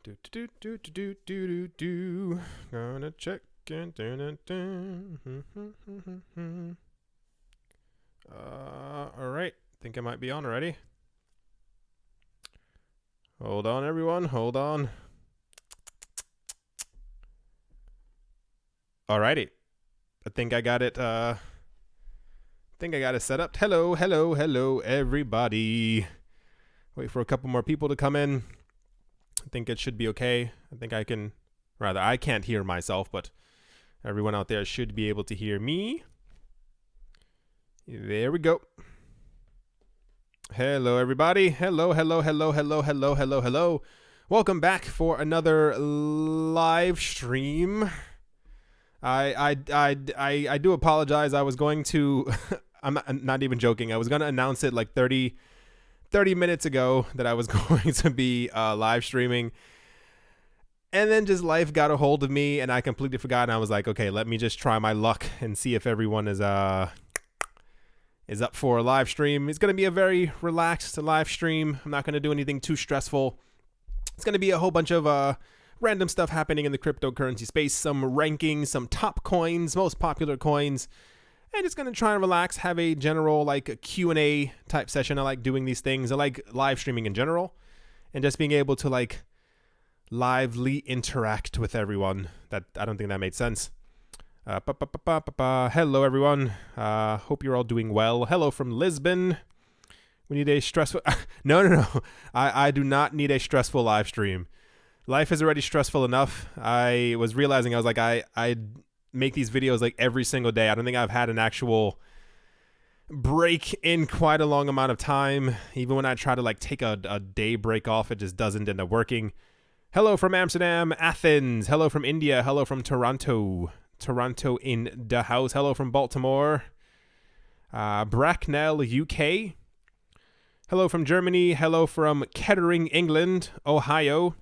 Do do do do do do do do. Gonna check in. All right. Think I might be on already. Hold on, everyone. Hold on. Alrighty. I think I got it. Set up. Hello, everybody. Wait for a couple more people to come in. I think it should be okay. I can't hear myself, but everyone out there should be able to hear me. There we go. Hello, everybody. Hello. Welcome back for another live stream. I do apologize. I was going to, I'm not even joking. I was going to announce it like 30 minutes ago that I was going to be live streaming. And then just life got a hold of me and I completely forgot. And I was like, okay, let me just try my luck and see if everyone is up for a live stream. It's going to be a very relaxed live stream. I'm not going to do anything too stressful. It's going to be a whole bunch of random stuff happening in the cryptocurrency space, some rankings, some top coins, most popular coins, and just going to try and relax, have a general like a Q&A type session. I like doing these things. I like live streaming in general and just being able to like lively interact with everyone. That I don't think that made sense. Hello, everyone. Hope you're all doing well. Hello from Lisbon. We need a stressful... No. I do not need a stressful live stream. Life is already stressful enough. I was realizing, I was like, I make these videos like every single day. I don't think I've had an actual break in quite a long amount of time. Even when I try to like take a day break off, it just doesn't end up working. Hello from Amsterdam, Athens. Hello from India. Hello from Toronto. Toronto in the house. Hello from Baltimore. Bracknell, UK. Hello from Germany. Hello from Kettering, England. Ohio.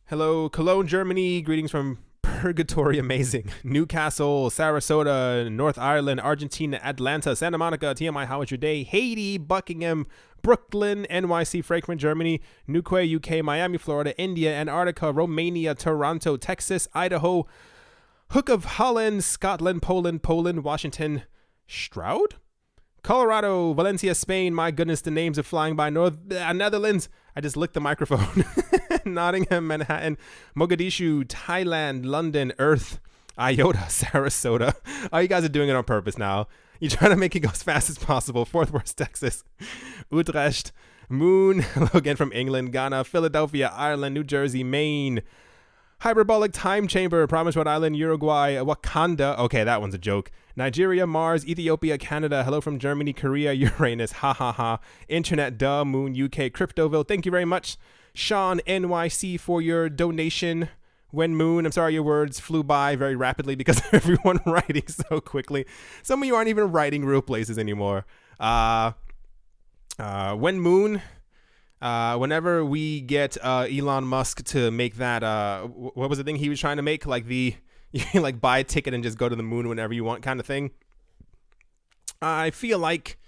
Hello, Cologne, Germany. Greetings from Purgatory, amazing. Newcastle, Sarasota, North Ireland, Argentina, Atlanta, Santa Monica, TMI, how was your day? Haiti, Buckingham, Brooklyn, NYC, Frankfurt, Germany, Newquay, UK, Miami, Florida, India, Antarctica, Romania, Toronto, Texas, Idaho, Hook of Holland, Scotland, Poland, Washington, Stroud? Colorado, Valencia, Spain. My goodness, the names are flying by. Netherlands. I just licked the microphone. Nottingham, Manhattan, Mogadishu, Thailand, London, Earth, Iota, Sarasota. Oh, you guys are doing it on purpose now. You're trying to make it go as fast as possible. Fort Worth, Texas, Utrecht, Moon. Hello again from England, Ghana, Philadelphia, Ireland, New Jersey, Maine. Hyperbolic Time Chamber, Promise Rhode Island, Uruguay, Wakanda. Okay, that one's a joke. Nigeria, Mars, Ethiopia, Canada. Hello from Germany, Korea, Uranus. Ha ha ha. Internet, duh, Moon, UK, Cryptoville. Thank you very much, Sean NYC, for your donation. When Moon, I'm sorry, your words flew by very rapidly because of everyone writing so quickly. Some of you aren't even writing real places anymore. When Moon. Whenever we get Elon Musk to make that, what was the thing he was trying to make? Like you can like buy a ticket and just go to the moon whenever you want kind of thing. I feel like,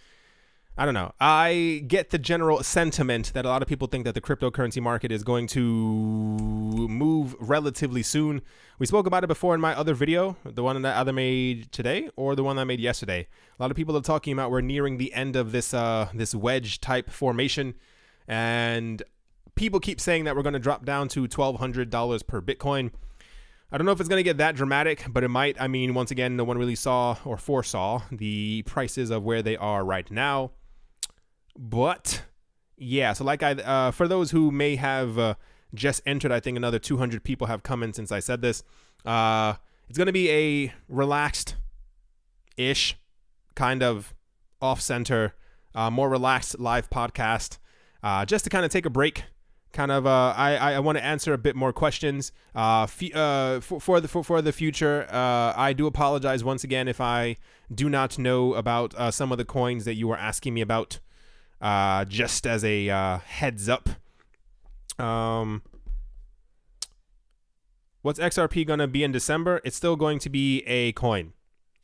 I don't know. I get the general sentiment that a lot of people think that the cryptocurrency market is going to move relatively soon. We spoke about it before in my other video, the one that I either made today or the one I made yesterday. A lot of people are talking about we're nearing the end of this wedge type formation. And people keep saying that we're going to drop down to $1,200 per Bitcoin. I don't know if it's going to get that dramatic, but it might. I mean, once again, no one really saw or foresaw the prices of where they are right now. But yeah, so like for those who may have just entered, I think another 200 people have come in since I said this. It's going to be a relaxed-ish kind of off-center, more relaxed live podcast. Just to kind of take a break, I want to answer a bit more questions for the future. I do apologize once again if I do not know about some of the coins that you were asking me about. Just as a heads up. What's XRP gonna be in December? It's still going to be a coin.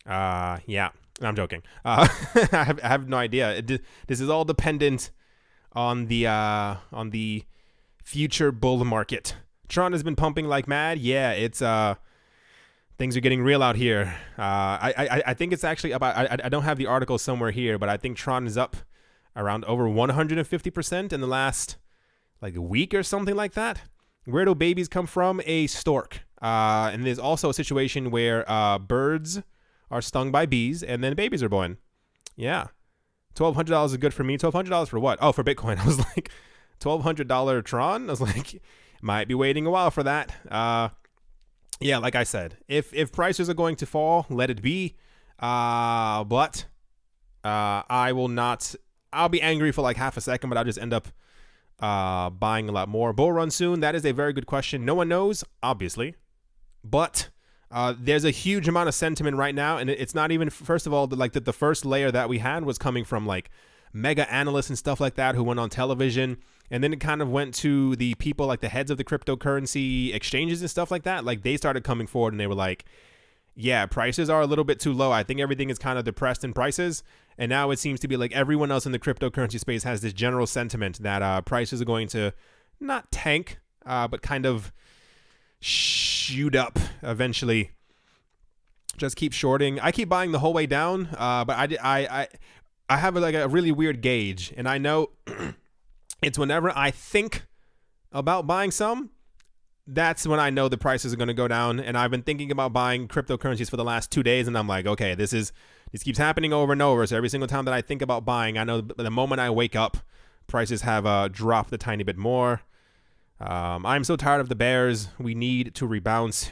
Yeah, I'm joking. I have no idea. This is all dependent on the future bull market. Tron has been pumping like mad. Yeah, it's things are getting real out here. I think it's actually about. I don't have the article somewhere here, but I think Tron is up around over 150% in the last like a week or something like that. Where do babies come from? A stork. And there's also a situation where birds are stung by bees and then babies are born. Yeah. $1,200 is good for me. $1,200 for what? Oh, for Bitcoin. I was like, $1,200 Tron? I was like, might be waiting a while for that. Yeah, like I said, if prices are going to fall, let it be. But I will not. I'll be angry for like half a second, but I'll just end up buying a lot more. Bull run soon? That is a very good question. No one knows, obviously. But there's a huge amount of sentiment right now, and it's not even, first of all, the first layer that we had was coming from like mega analysts and stuff like that who went on television, and then it kind of went to the people like the heads of the cryptocurrency exchanges and stuff like that. Like they started coming forward and they were like, yeah, prices are a little bit too low. I think everything is kind of depressed in prices. And now it seems to be like everyone else in the cryptocurrency space has this general sentiment that prices are going to not tank, but kind of shoot up eventually. Just keep shorting. I keep buying the whole way down, but I have like a really weird gauge, and I know it's whenever I think about buying some, that's when I know the prices are going to go down. And I've been thinking about buying cryptocurrencies for the last 2 days, and I'm like, okay, this keeps happening over and over. So every single time that I think about buying, I know the moment I wake up, prices have dropped a tiny bit more. I'm so tired of the bears. We need to rebound.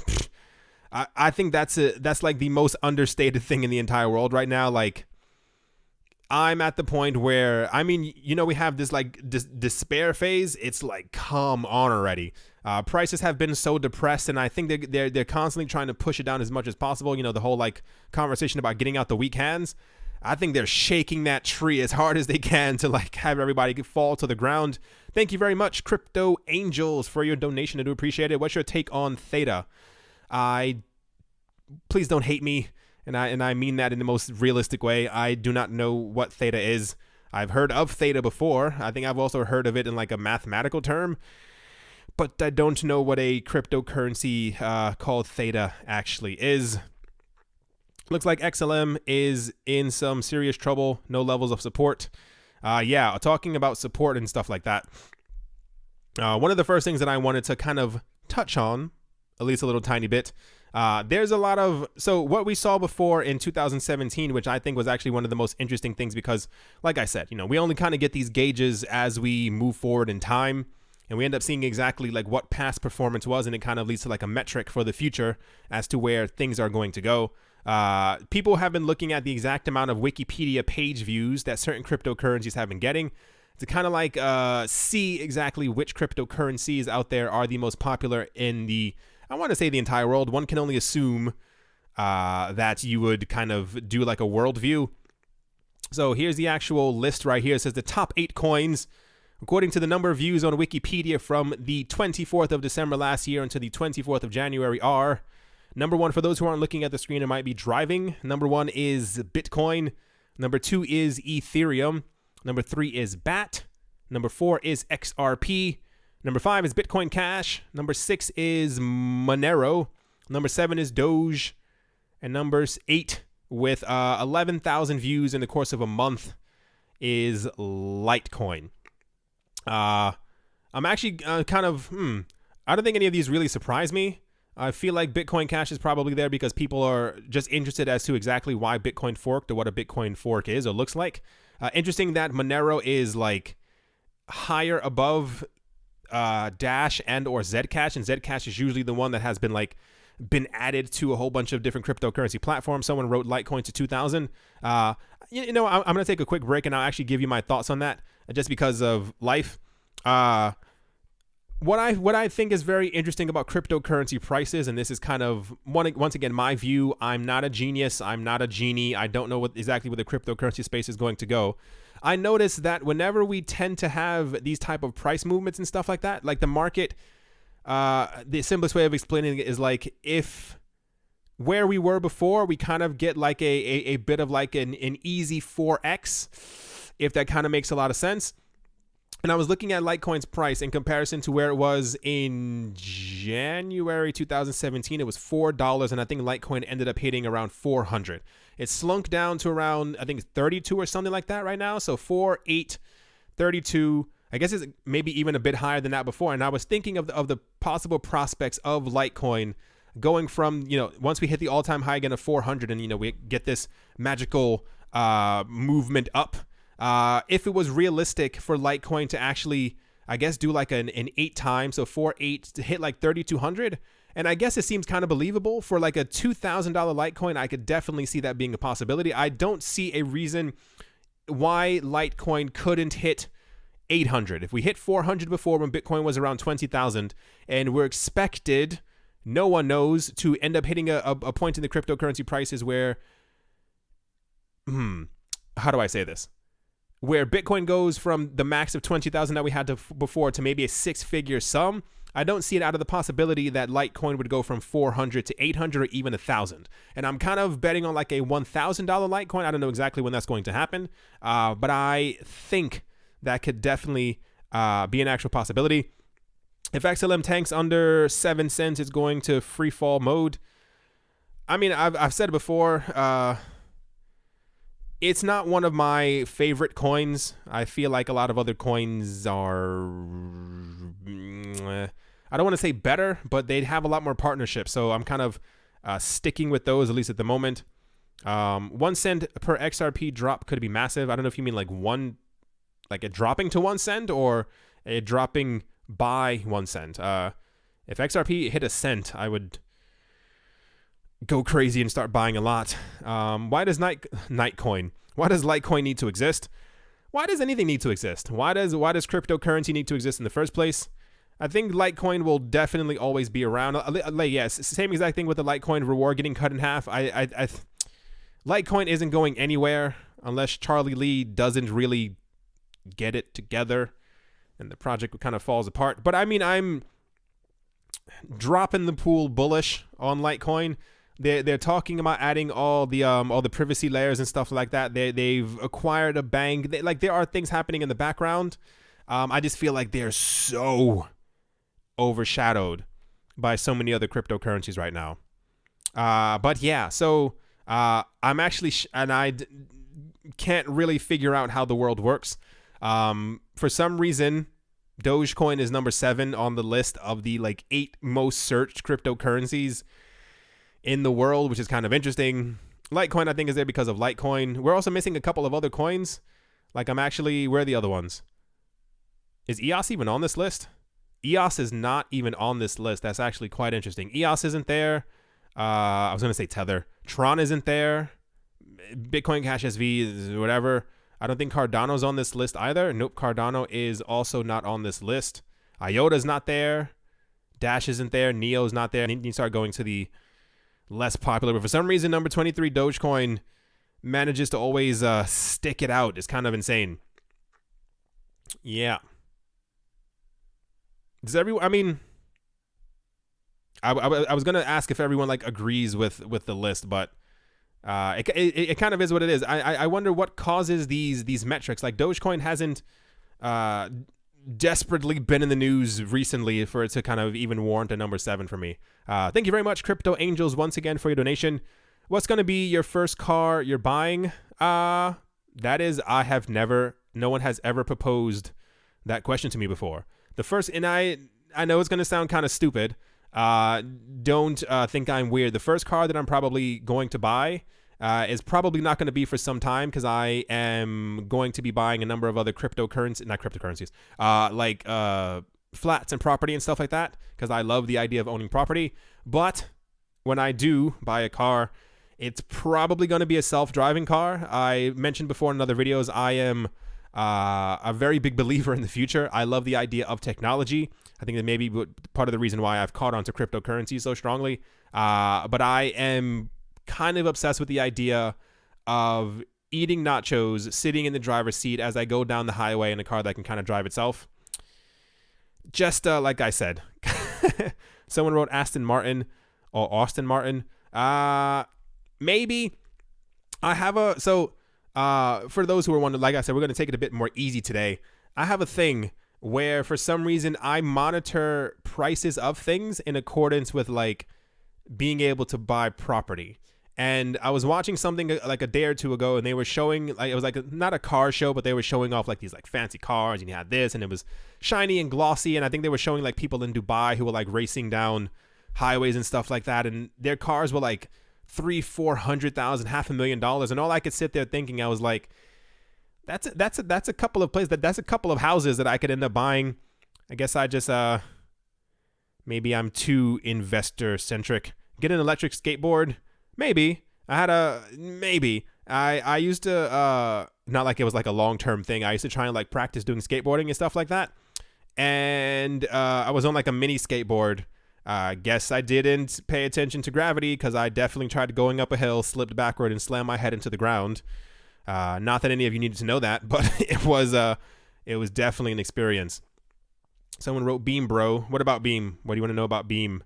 I think that's like the most understated thing in the entire world right now. Like, I'm at the point where, I mean, you know, we have this like despair phase. It's like, come on already. Prices have been so depressed, and I think they're constantly trying to push it down as much as possible. You know, the whole like conversation about getting out the weak hands. I think they're shaking that tree as hard as they can to like have everybody fall to the ground. Thank you very much, Crypto Angels, for your donation. I do appreciate it. What's your take on Theta? Please don't hate me. And I mean that in the most realistic way. I do not know what Theta is. I've heard of Theta before. I think I've also heard of it in like a mathematical term. But I don't know what a cryptocurrency called Theta actually is. Looks like XLM is in some serious trouble. No levels of support. Yeah, talking about support and stuff like that. One of the first things that I wanted to kind of touch on, at least a little tiny bit, there's a lot of, so what we saw before in 2017, which I think was actually one of the most interesting things, because like I said, you know, we only kind of get these gauges as we move forward in time, and we end up seeing exactly like what past performance was, and it kind of leads to like a metric for the future as to where things are going to go. People have been looking at the exact amount of Wikipedia page views that certain cryptocurrencies have been getting to kind of like see exactly which cryptocurrencies out there are the most popular in the, I want to say, the entire world. One can only assume that you would kind of do like a world view. So here's the actual list right here. It says the top 8 coins, according to the number of views on Wikipedia from the 24th of December last year until the 24th of January are: number 1, for those who aren't looking at the screen and might be driving, number 1 is Bitcoin. Number 2 is Ethereum. Number 3 is BAT. Number 4 is XRP. Number 5 is Bitcoin Cash. Number 6 is Monero. Number 7 is Doge. And number 8, with 11,000 views in the course of a month, is Litecoin. I'm actually kind of, I don't think any of these really surprise me. I feel like Bitcoin Cash is probably there because people are just interested as to exactly why Bitcoin forked or what a Bitcoin fork is or looks like. Interesting that Monero is like higher above Dash and or Zcash, and Zcash is usually the one that has been added to a whole bunch of different cryptocurrency platforms. Someone wrote Litecoin to 2000. You know, I'm going to take a quick break and I'll actually give you my thoughts on that just because of life. What I think is very interesting about cryptocurrency prices, and this is kind of once again my view. I'm not a genius. I'm not a genie. I don't know exactly where the cryptocurrency space is going to go. I notice that whenever we tend to have these type of price movements and stuff like that, like the market, the simplest way of explaining it is like if where we were before, we kind of get like a bit of like an easy 4x, if that kind of makes a lot of sense. And I was looking at Litecoin's price in comparison to where it was in January 2017. It was $4, and I think Litecoin ended up hitting around 400. It slunk down to around, I think, 32 or something like that right now. So 4, 8, 32. I guess it's maybe even a bit higher than that before. And I was thinking of the possible prospects of Litecoin going from, once we hit the all-time high again of 400 and, we get this magical movement up. If it was realistic for Litecoin to actually, I guess, do like an 8 times, so 4, 8 to hit like 3,200. And I guess it seems kind of believable for like a $2,000 Litecoin. I could definitely see that being a possibility. I don't see a reason why Litecoin couldn't hit 800. If we hit 400 before when Bitcoin was around 20,000 and we're expected, no one knows, to end up hitting a point in the cryptocurrency prices where, how do I say this? Where Bitcoin goes from the max of 20,000 that we had before to maybe a 6-figure sum. I don't see it out of the possibility that Litecoin would go from 400 to 800 or even 1,000. And I'm kind of betting on like a $1,000 Litecoin. I don't know exactly when that's going to happen, but I think that could definitely be an actual possibility. If XLM tanks under 7 cents, it's going to free fall mode. I mean, I've said it before. It's not one of my favorite coins. I feel like a lot of other coins are, I don't want to say better, but they have a lot more partnerships. So I'm kind of sticking with those, at least at the moment. 1 cent per XRP drop could be massive. I don't know if you mean like a dropping to 1 cent or a dropping by 1 cent. If XRP hit 1 cent, I would go crazy and start buying a lot. Why does Litecoin? Why does Litecoin need to exist? Why does anything need to exist? Why does cryptocurrency need to exist in the first place? I think Litecoin will definitely always be around. Yes, same exact thing with the Litecoin reward getting cut in half. Litecoin isn't going anywhere unless Charlie Lee doesn't really get it together and the project kind of falls apart. But I mean, I'm dropping the pool bullish on Litecoin. They're talking about adding all the privacy layers and stuff like that. They've acquired a bank. There are things happening in the background. I just feel like they're so overshadowed by so many other cryptocurrencies right now. But yeah, so I'm actually I can't really figure out how the world works. For some reason, Dogecoin is number 7 on the list of the 8 most searched cryptocurrencies in the world, which is kind of interesting. Litecoin, I think, is there because of Litecoin. We're also missing a couple of other coins. Where are the other ones? Is EOS even on this list? EOS is not even on this list. That's actually quite interesting. EOS isn't there. I was going to say Tether. Tron isn't there. Bitcoin Cash SV is whatever. I don't think Cardano's on this list either. Nope, Cardano is also not on this list. IOTA's not there. Dash isn't there. Neo's not there. And you start going to the less popular. But for some reason, number 23, Dogecoin, manages to always stick it out. It's kind of insane. Yeah. Does everyone? I mean, I was gonna ask if everyone agrees with the list, but it kind of is what it is. I wonder what causes these metrics. Dogecoin hasn't desperately been in the news recently for it to kind of even warrant a number 7 for me. Thank you very much, Crypto Angels, once again for your donation. What's going to be your first car you're buying? That is, no one has ever proposed that question to me before. The first, and I know it's going to sound kind of stupid. Don't think I'm weird. The first car that I'm probably going to buy is probably not going to be for some time, because I am going to be buying a number of other flats and property and stuff like that, because I love the idea of owning property. But when I do buy a car, it's probably going to be a self-driving car. I mentioned before in other videos, I am a very big believer in the future. I love the idea of technology. I think that may be part of the reason why I've caught on to cryptocurrency so strongly. But I am kind of obsessed with the idea of eating nachos, sitting in the driver's seat as I go down the highway in a car that can kind of drive itself. Just like I said. Someone wrote Aston Martin or Austin Martin. Maybe. I have for those who are wondering, like I said, we're going to take it a bit more easy today. I have a thing where for some reason I monitor prices of things in accordance with like being able to buy property. And I was watching something like a day or two ago, and they were showing, like, it was like not a car show, but they were showing off like these like fancy cars, and you had this, and it was shiny and glossy. And I think they were showing like people in Dubai who were like racing down highways and stuff like that, and their cars were like $300,000, $400,000, $500,000. And all I could sit there thinking, I was like, that's a couple of places, that's a couple of houses that I could end up buying. I guess I just maybe I'm too investor centric. Get an electric skateboard. Maybe. I used to, not like it was like a long-term thing. I used to try and like practice doing skateboarding and stuff like that. And I was on like a mini skateboard. Guess I didn't pay attention to gravity because I definitely tried going up a hill, slipped backward, and slammed my head into the ground. Not that any of you needed to know that, but it was definitely an experience. Someone wrote Beam, bro. What about Beam? What do you want to know about Beam?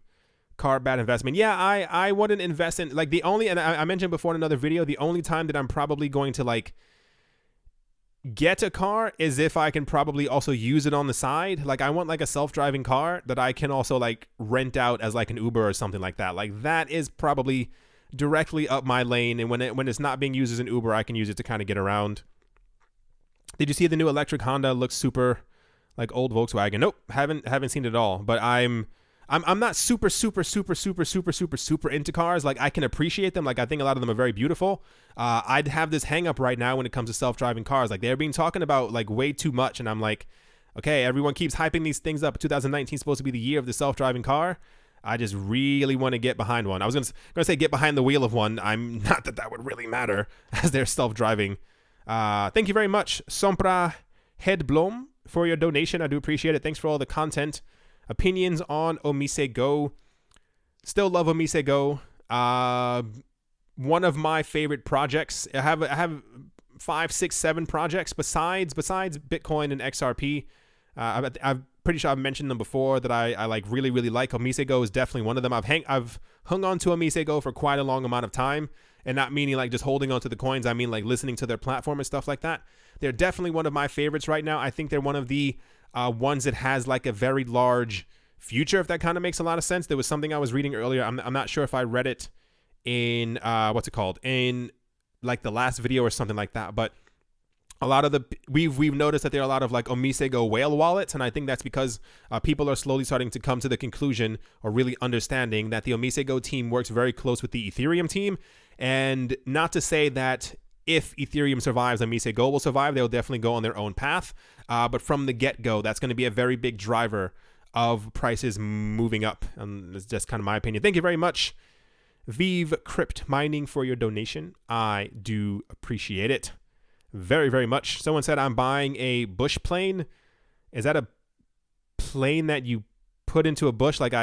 Car bad investment. Yeah, I wouldn't invest in, like, the only, and I mentioned before in another video, the only time that I'm probably going to like get a car is if I can probably also use it on the side. Like, I want like a self-driving car that I can also like rent out as like an Uber or something like that. Like, that is probably directly up my lane, and when it's not being used as an Uber, I can use it to kind of get around. Did you see the new electric Honda? Looks super like old Volkswagen. Nope, haven't seen it at all. But I'm not super into cars. Like, I can appreciate them. Like, I think a lot of them are very beautiful. I'd have this hang up right now when it comes to self-driving cars. Like, they're being talking about like way too much, and I'm like, okay, everyone keeps hyping these things up. 2019 is supposed to be the year of the self-driving car. I just really want to get behind one. I was gonna say get behind the wheel of one. I'm not that would really matter as they're self-driving. Thank you very much, Sompra Headblom, for your donation. I do appreciate it. Thanks for all the content. Opinions on Omise Go. Still love Omise Go. One of my favorite projects. I have 5, 6, 7 projects besides Bitcoin and XRP. I'm pretty sure I've mentioned them before that I like really like. Omise Go is definitely one of them. I've hung on to Omise Go for quite a long amount of time, and not meaning like just holding on to the coins. I mean like listening to their platform and stuff like that. They're definitely one of my favorites right now. I think they're one of the ones that has like a very large future, if that kind of makes a lot of sense. There was something I was reading earlier. I'm not sure if I read it in what's it called, in like the last video or something like that, but a lot of we've noticed that there are a lot of like Omise Go whale wallets, and I think that's because people are slowly starting to come to the conclusion, or really understanding, that the Omise Go team works very close with the Ethereum team. And not to say that if Ethereum survives, Omise Go will survive. They'll definitely go on their own path. But from the get-go, that's going to be a very big driver of prices moving up. And that's just kind of my opinion. Thank you very much, Vive Crypt Mining, for your donation. I do appreciate it very much. Someone said, I'm buying a bush plane. Is that a plane that you put into a bush? Like,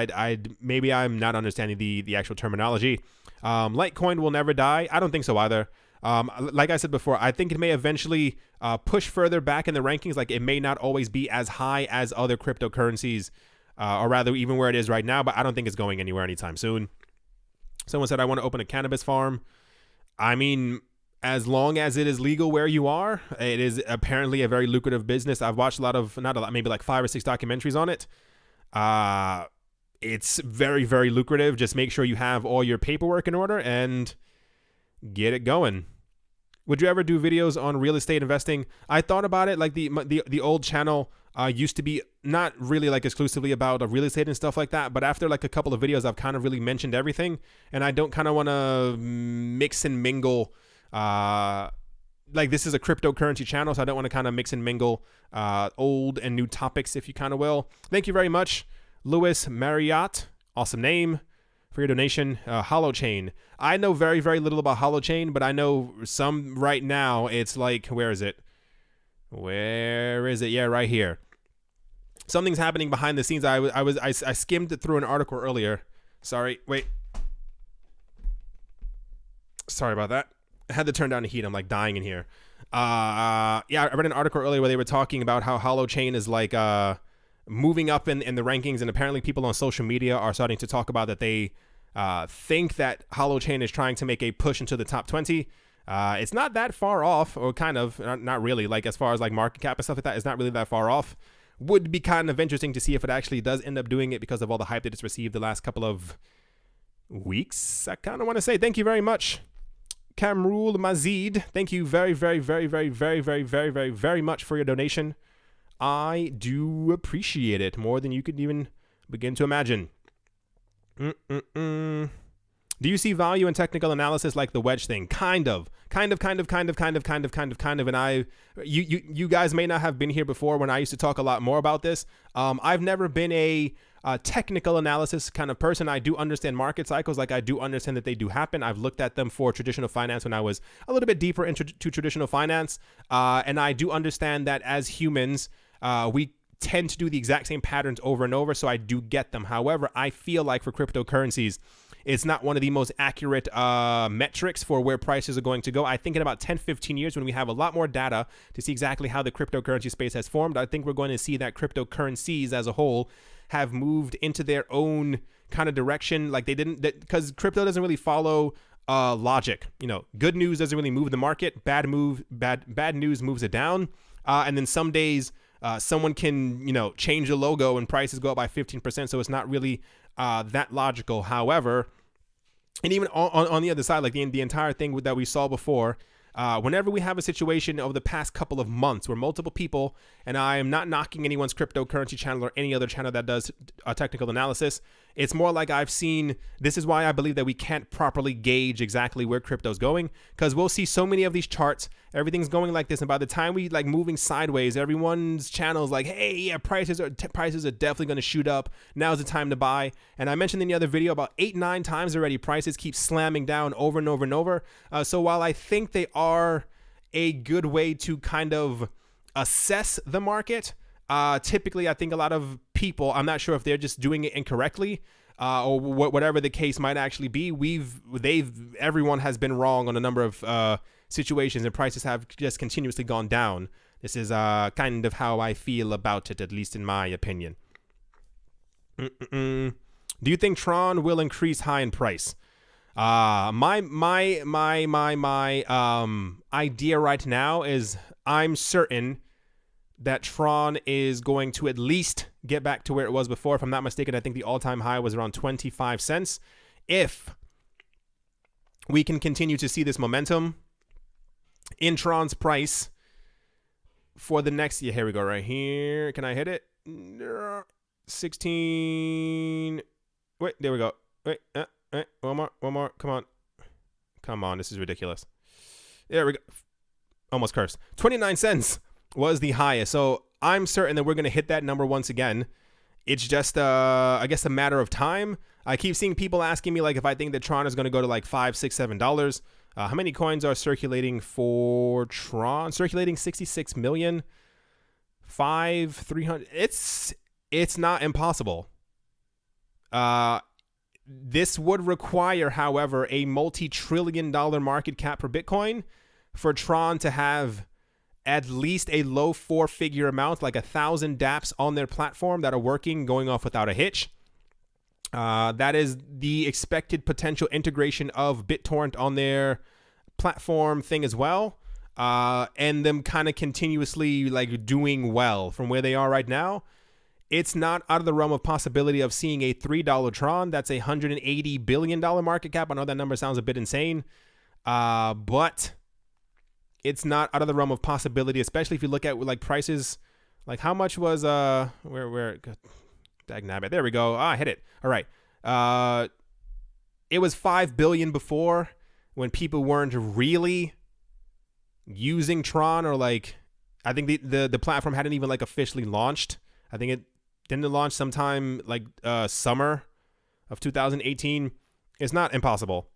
maybe I'm not understanding the actual terminology. Litecoin will never die. I don't think so either. Like I said before, I think it may eventually push further back in the rankings. Like, it may not always be as high as other cryptocurrencies, or rather even where it is right now, but I don't think it's going anywhere anytime soon. Someone said, I want to open a cannabis farm. I mean, as long as it is legal where you are, it is apparently a very lucrative business. I've watched maybe like 5 or 6 documentaries on it. It's very lucrative. Just make sure you have all your paperwork in order and get it going. Would you ever do videos on real estate investing? I thought about it. Like the old channel used to be not really like exclusively about real estate and stuff like that, but after like a couple of videos, I've kind of really mentioned everything, and I don't kind of want to mix and mingle. Like, this is a cryptocurrency channel, so I don't want to kind of mix and mingle old and new topics, if you kind of will. Thank you very much, Louis Marriott. Awesome name, for your donation. Hollowchain. I know very little about Hollowchain, but I know some right now. It's like, where is it? Yeah, right here. Something's happening behind the scenes. I skimmed through an article earlier. Sorry, wait. Sorry about that. I had to turn down the heat. I'm like dying in here. Yeah, I read an article earlier where they were talking about how Hollowchain is like moving up in the rankings, and apparently people on social media are starting to talk about that they think that Hollowchain is trying to make a push into the top 20. It's not that far off, or kind of, not really, like as far as like market cap and stuff like that, it's not really that far off. Would be kind of interesting to see if it actually does end up doing it because of all the hype that it's received the last couple of weeks. I kind of want to say thank you very much, Kamrul Mazid. Thank you very, very, very, very, very, very, very, very, very much for your donation. I do appreciate it more than you could even begin to imagine. Do you see value in technical analysis like the wedge thing? Kind of. And you guys may not have been here before when I used to talk a lot more about this. I've never been a technical analysis kind of person. I do understand market cycles. Like I do understand that they do happen. I've looked at them for traditional finance when I was a little bit deeper into traditional finance. And I do understand that as humans, we tend to do the exact same patterns over and over. So I do get them. However, I feel like for cryptocurrencies, it's not one of the most accurate metrics for where prices are going to go. I think in about 10, 15 years, when we have a lot more data to see exactly how the cryptocurrency space has formed, I think we're going to see that cryptocurrencies as a whole have moved into their own kind of direction. Like they didn't, because crypto doesn't really follow logic. You know, good news doesn't really move the market. Bad news moves it down. And then some days someone can, change the logo and prices go up by 15%. So it's not really that logical. However, and even on the other side, like the entire thing that we saw before, whenever we have a situation over the past couple of months where multiple people, and I am not knocking anyone's cryptocurrency channel or any other channel that does a technical analysis, it's more like I've seen, this is why I believe that we can't properly gauge exactly where crypto's going, because we'll see so many of these charts, everything's going like this, and by the time we like moving sideways, everyone's channel is like, hey, yeah, prices are definitely going to shoot up, now's the time to buy. And I mentioned in the other video about 8-9 times already, prices keep slamming down over and over and over. So while I think they are a good way to kind of assess the market, typically I think a lot of people, I'm not sure if they're just doing it incorrectly, or whatever the case might actually be. Everyone has been wrong on a number of situations, and prices have just continuously gone down. This is kind of how I feel about it, at least in my opinion. Do you think Tron will increase high in price? My idea right now is I'm certain that Tron is going to at least get back to where it was before. If I'm not mistaken, I think the all-time high was around 25 cents. If we can continue to see this momentum in Tron's price for the next year, here we go, right here. Can I hit it? 16. Wait, there we go. Wait, one more. Come on. This is ridiculous. There we go. Almost cursed. 29 cents was the highest. So I'm certain that we're going to hit that number once again. It's just, I guess, a matter of time. I keep seeing people asking me, like, if I think that Tron is going to go to like $5, $6, $7. How many coins are circulating for Tron? Circulating 66 million. 300. It's not impossible. This would require, however, a multi-trillion-dollar market cap for Bitcoin for Tron to have at least a low 4-figure amount, like 1,000 dApps on their platform that are working, going off without a hitch. That is the expected potential integration of BitTorrent on their platform thing as well. And them kind of continuously like doing well from where they are right now. It's not out of the realm of possibility of seeing a $3 Tron. That's a $180 billion market cap. I know that number sounds a bit insane, but it's not out of the realm of possibility, especially if you look at like prices. Like how much was where dagnabbit. There we go. I hit it. All right. It was 5 billion before, when people weren't really using Tron, or like I think the platform hadn't even like officially launched. I think it didn't launch sometime like summer of 2018. It's not impossible.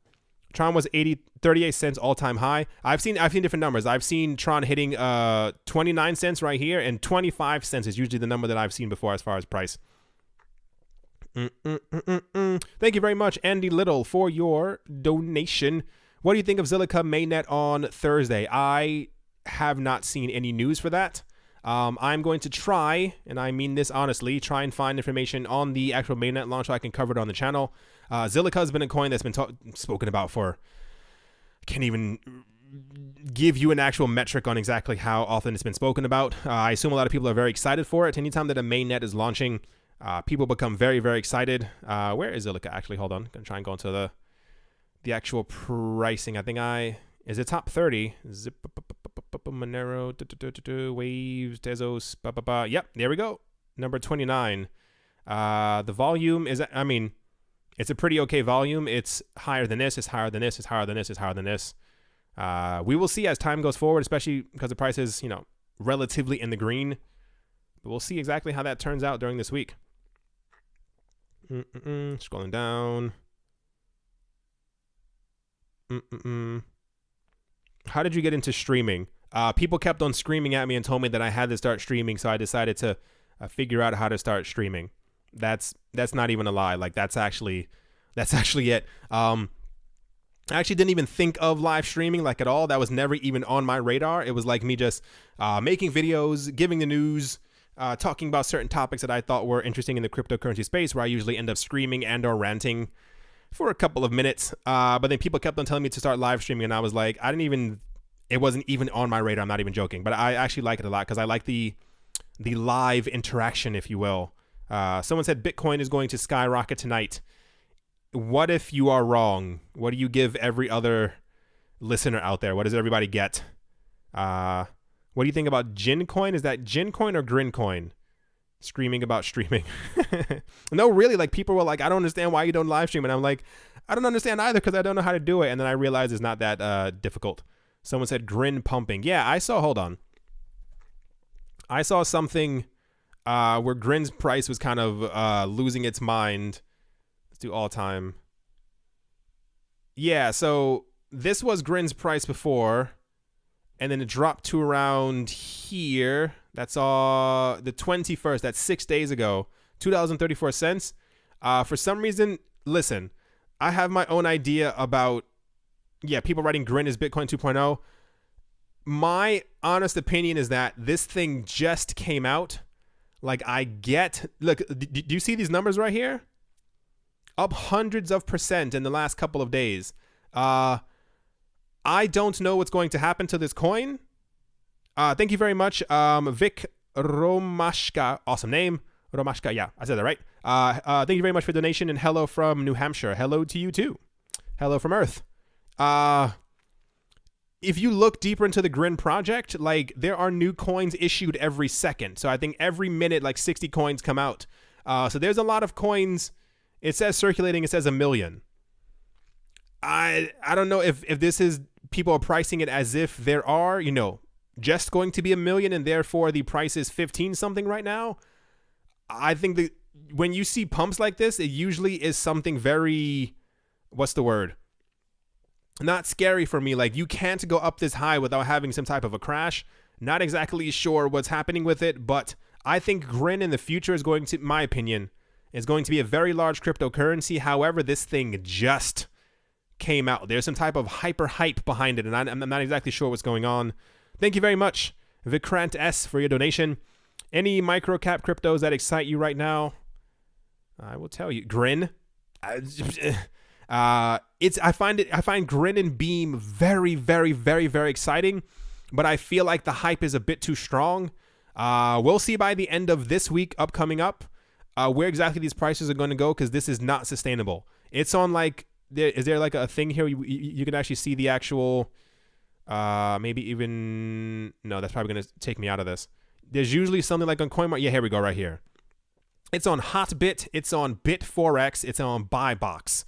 Tron was 38 cents all-time high. I've seen different numbers. I've seen Tron hitting 29 cents right here, and 25 cents is usually the number that I've seen before as far as price. Thank you very much, Andy Little, for your donation. What do you think of Zilliqa mainnet on Thursday? I have not seen any news for that. I'm going to try, and I mean this honestly, try and find information on the actual mainnet launch so I can cover it on the channel. Zilliqa has been a coin that's been spoken about for, I can't even give you an actual metric on exactly how often it's been spoken about. I assume a lot of people are very excited for it. Anytime that a mainnet is launching, people become very, very excited. Where is it? Actually, hold on. I'm going to try and go into the actual pricing. I think is it top 30? Zip, Monero, Waves, Tezos, Yep, there we go. Number 29. The volume is, it's a pretty okay volume. It's higher than this, it's higher than this, it's higher than this, it's higher than this. We will see as time goes forward, especially because the price is, relatively in the green. But we'll see exactly how that turns out during this week. Scrolling down. How did you get into streaming? People kept on screaming at me and told me that I had to start streaming, so I decided to figure out how to start streaming. That's not even a lie. Like that's actually it. I actually didn't even think of live streaming like at all. That was never even on my radar. It was like me just making videos, giving the news, talking about certain topics that I thought were interesting in the cryptocurrency space, where I usually end up screaming and or ranting for a couple of minutes. But then people kept on telling me to start live streaming, and I was like, it wasn't even on my radar. I'm not even joking, but I actually like it a lot because I like the live interaction, if you will. Someone said Bitcoin is going to skyrocket tonight. What if you are wrong? What do you give every other listener out there? What does everybody get? What do you think about Gin Coin? Is that Gin Coin or Grin Coin? Screaming about streaming. No, really, like people were like, I don't understand why you don't live stream. And I'm like, I don't understand either because I don't know how to do it. And then I realized it's not that difficult. Someone said Grin pumping. Yeah, hold on. I saw something where Grin's price was kind of losing its mind. Let's do all time. Yeah, so this was Grin's price before, and then it dropped to around here. That's the 21st. That's 6 days ago. $2.34. For some reason, listen, I have my own idea about, people writing Grin is Bitcoin 2.0. My honest opinion is that this thing just came out. Look, do you see these numbers right here? Up hundreds of % in the last couple of days. I don't know what's going to happen to this coin. Thank you very much. Vic Romashka, awesome name. Romashka, yeah, I said that right. Thank you very much for the donation, and hello from New Hampshire. Hello to you too. Hello from Earth. If you look deeper into the Grin project, like there are new coins issued every second. So I think every minute, like 60 coins come out. So there's a lot of coins. It says circulating. It says 1 million. I don't know if this is people are pricing it as if there are, just going to be 1 million and therefore the price is 15 something right now. I think that when you see pumps like this, it usually is something very, what's the word? Not scary for me. Like you can't go up this high without having some type of a crash. Not exactly sure what's happening with it, but I think Grin in the future is going to, my opinion, is going to be a very large cryptocurrency. However, this thing just came out. There's some type of hyper hype behind it, and I'm not exactly sure what's going on. Thank you very much, Vikrant S, for your donation. Any micro cap cryptos that excite you right now? I will tell you. Grin. I find Grin and Beam very, very, very, very exciting, but I feel like the hype is a bit too strong. We'll see by the end of this week coming up where exactly these prices are going to go, because this is not sustainable. It's on like, is there like a thing here you can actually see the actual, maybe even, no, that's probably going to take me out of this. There's usually something like on CoinMarket. Yeah, here we go right here. It's on Hotbit, it's on Bit4X, it's on Buybox.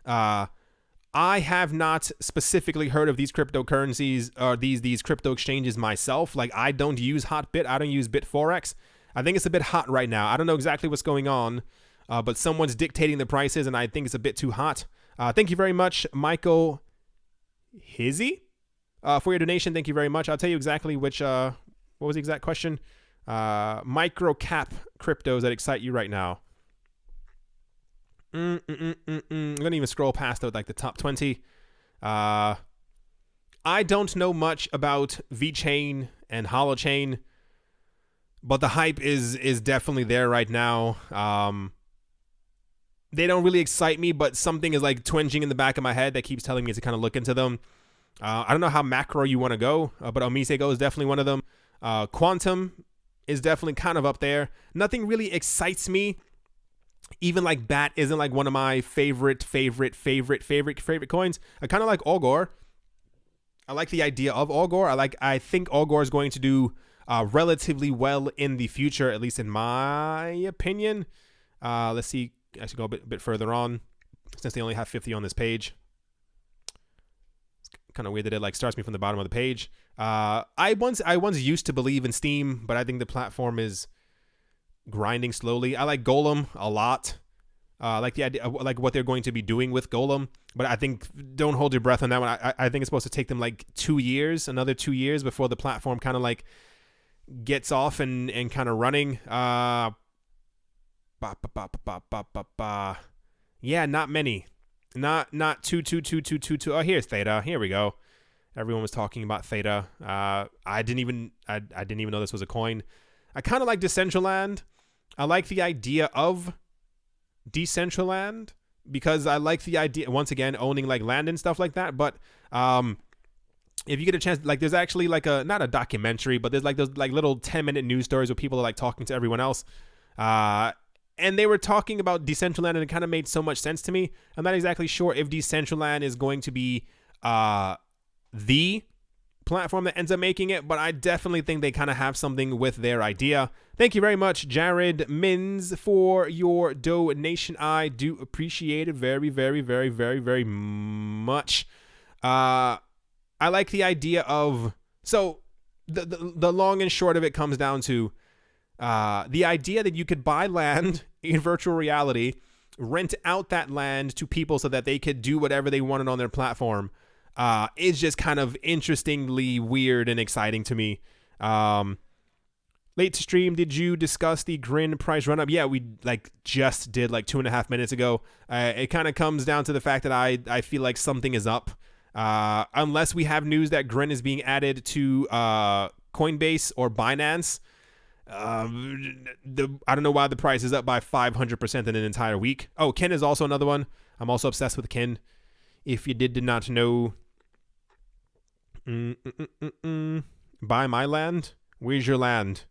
I have not specifically heard of these cryptocurrencies or these crypto exchanges myself. Like I don't use Hotbit, I don't use Bit4X. I think it's a bit hot right now. I don't know exactly what's going on, but someone's dictating the prices, and I think it's a bit too hot. Thank you very much, Michael Hizzy, for your donation. Thank you very much. I'll tell you exactly which, what was the exact question? Micro cap cryptos that excite you right now. I'm gonna even scroll past like the top 20. I don't know much about VeChain and Hollowchain, but the hype is definitely there right now. They don't really excite me, but something is like twinging in the back of my head that keeps telling me to kind of look into them. I don't know how macro you want to go, but Omisego is definitely one of them. Quantum is definitely kind of up there. Nothing really excites me. Even like BAT isn't like one of my favorite coins. I kind of like Algor. I like the idea of Algor. I think Algor is going to do relatively well in the future, at least in my opinion. Let's see. I should go a bit further on, since they only have 50 on this page. It's kind of weird that it like starts me from the bottom of the page. I once used to believe in Steam, but I think the platform is grinding slowly. I like Golem a lot. I like the idea, like what they're going to be doing with Golem, but I think don't hold your breath on that one. I think it's supposed to take them like 2 years, another 2 years before the platform kind of like gets off and kind of running. Yeah, not many. Not two. Oh, here's Theta. Here we go. Everyone was talking about Theta. I didn't even know this was a coin. I kind of like Decentraland. I like the idea of Decentraland because I like the idea, once again, owning like land and stuff like that. But if you get a chance, like there's actually like not a documentary, but there's like those like little 10-minute news stories where people are like talking to everyone else. And they were talking about Decentraland, and it kind of made so much sense to me. I'm not exactly sure if Decentraland is going to be the platform that ends up making it, but I definitely think they kind of have something with their idea. Thank you very much, Jared Mins, for your donation. I do appreciate it very much. I like the idea of, so the long and short of it comes down to the idea that you could buy land in virtual reality, rent out that land to people so that they could do whatever they wanted on their platform, is just kind of interestingly weird and exciting to me. Late to stream, did you discuss the Grin price run up? Yeah, we like just did like 2.5 minutes ago. It kind of comes down to the fact that I feel like something is up. Unless we have news that Grin is being added to Coinbase or Binance. I don't know why the price is up by 500% in an entire week. Oh, Ken is also another one. I'm also obsessed with Ken. If you did not know, buy my land. Where's your land?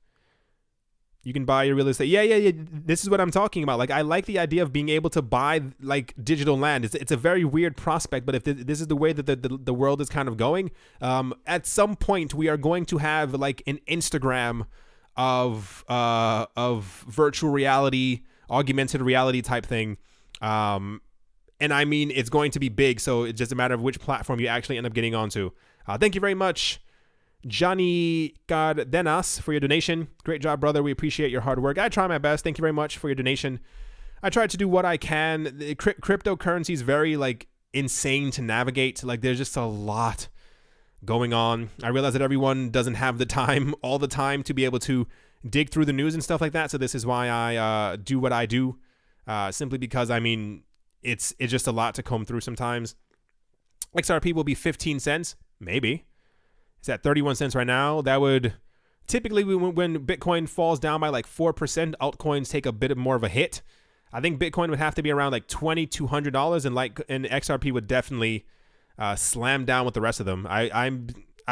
You can buy your real estate. Yeah. This is what I'm talking about. Like, I like the idea of being able to buy like digital land. It's a very weird prospect, but if this is the way that the world is kind of going, at some point we are going to have like an Instagram of virtual reality, augmented reality type thing. And I mean, it's going to be big, so it's just a matter of which platform you actually end up getting onto. Thank you very much, Johnny Cardenas, for your donation. Great job, brother. We appreciate your hard work. I try my best. Thank you very much for your donation. I try to do what I can. Cryptocurrency is very like insane to navigate. Like, there's just a lot going on. I realize that everyone doesn't have the time all the time to be able to dig through the news and stuff like that. So this is why I do what I do, simply because, I mean, it's just a lot to comb through sometimes. XRP will be 15 cents, maybe. It's at 31 cents right now. That would typically, when Bitcoin falls down by like 4%, altcoins take a bit more of a hit. I think Bitcoin would have to be around like $2,200, and XRP would definitely slam down with the rest of them. I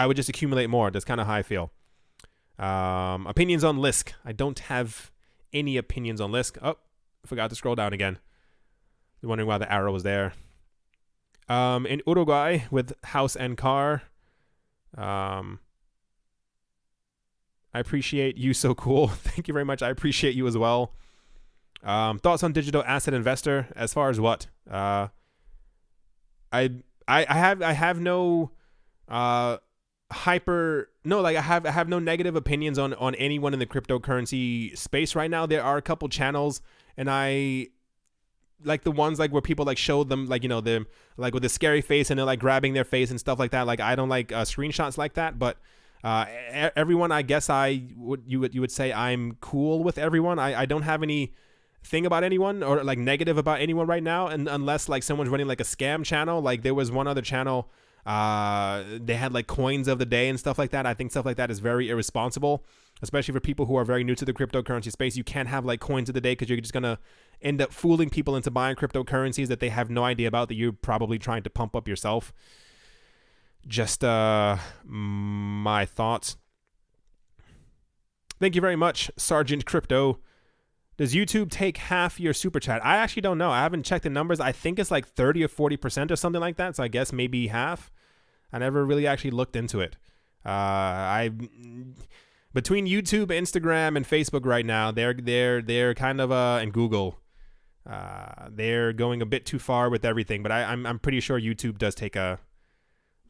would just accumulate more. That's kind of how I feel. Opinions on Lisk. I don't have any opinions on Lisk. Oh, I forgot to scroll down again. You're wondering why the arrow was there. In Uruguay with house and car. I appreciate you. So cool. Thank you very much. I appreciate you as well. Thoughts on digital asset investor as far as what? I have no I have no negative opinions on anyone in the cryptocurrency space right now. There are a couple channels, and I like the ones like where people like show them like, you know, them like with a scary face and they're like grabbing their face and stuff like that. Like, I don't like screenshots like that, but everyone, I guess you would say I'm cool with everyone. I don't have any thing about anyone or like negative about anyone right now, and unless like someone's running like a scam channel. Like, there was one other channel, they had like coins of the day and stuff like that. I think stuff like that is very irresponsible, especially for people who are very new to the cryptocurrency space. You can't have like coins of the day, because you're just gonna end up fooling people into buying cryptocurrencies that they have no idea about, that you're probably trying to pump up yourself. just my thoughts. Thank you very much, Sergeant Crypto. Does YouTube take half your super chat? I actually don't know. I haven't checked the numbers. I think it's like 30 or 40% or something like that. So I guess maybe half. I never really actually looked into it. Between YouTube, Instagram, and Facebook right now, they're kind of and Google, they're going a bit too far with everything. But I'm pretty sure YouTube does take a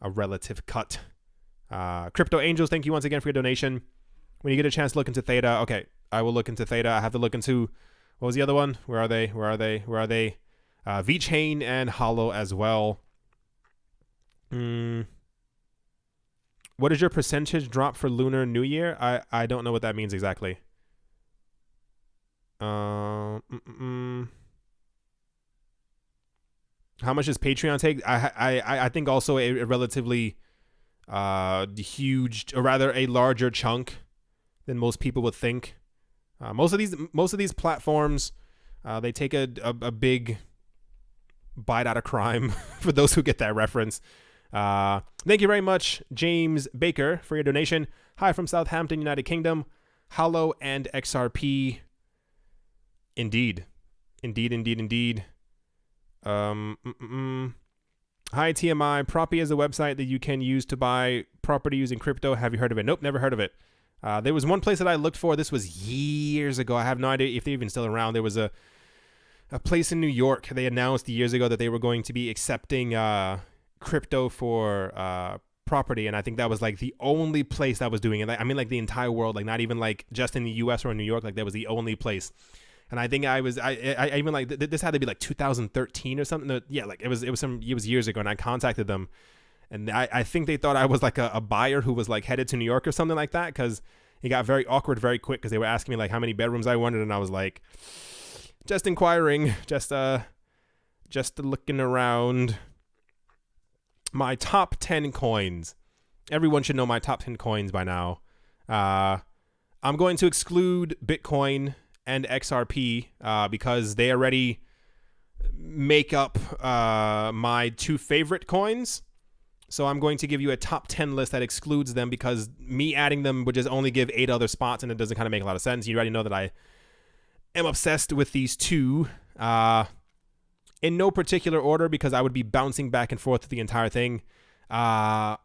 relative cut. Crypto Angels, thank you once again for your donation. When you get a chance to look into Theta, okay, I will look into Theta. I have to look into, what was the other one? Where are they? VeChain and Hollow as well. What is your percentage drop for Lunar New Year? I don't know what that means exactly. How much does Patreon take? I think also a relatively huge, or rather a larger chunk than most people would think. Most of these platforms, they take a big bite out of crime for those who get that reference. Thank you very much, James Baker, for your donation. Hi from Southampton, United Kingdom. Hollow and XRP. Indeed. Hi, TMI. Proppy is a website that you can use to buy property using crypto. Have you heard of it? Nope, never heard of it. There was one place that I looked for. This was years ago. I have no idea if they're even still around. There was a place in New York. They announced years ago that they were going to be accepting crypto for property, and I think that was like the only place that was doing it. I mean, like the entire world, like not even like just in the US or in New York. Like that was the only place. And I think I even like this had to be like 2013 or something. Yeah, like it was years ago, and I contacted them, and I think they thought I was like a buyer who was like headed to New York or something like that, because it got very awkward very quick because they were asking me like how many bedrooms I wanted, and I was like, just inquiring, just looking around. My top 10 coins. Everyone should know my top 10 coins by now. I'm going to exclude Bitcoin and XRP because they already make up my two favorite coins. So I'm going to give you a top 10 list that excludes them, because me adding them would just only give 8 other spots, and it doesn't kind of make a lot of sense. You already know that I am obsessed with these two. In no particular order, because I would be bouncing back and forth with the entire thing. EOS,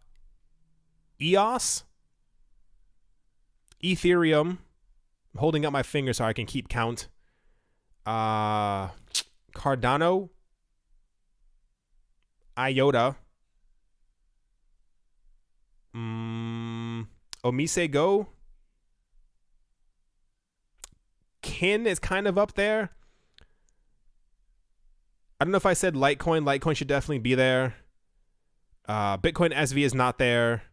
Ethereum, I'm holding up my finger so I can keep count. Cardano, IOTA, Omise Go, Kin is kind of up there. I don't know if I said Litecoin. Litecoin should definitely be there. Bitcoin SV is not there.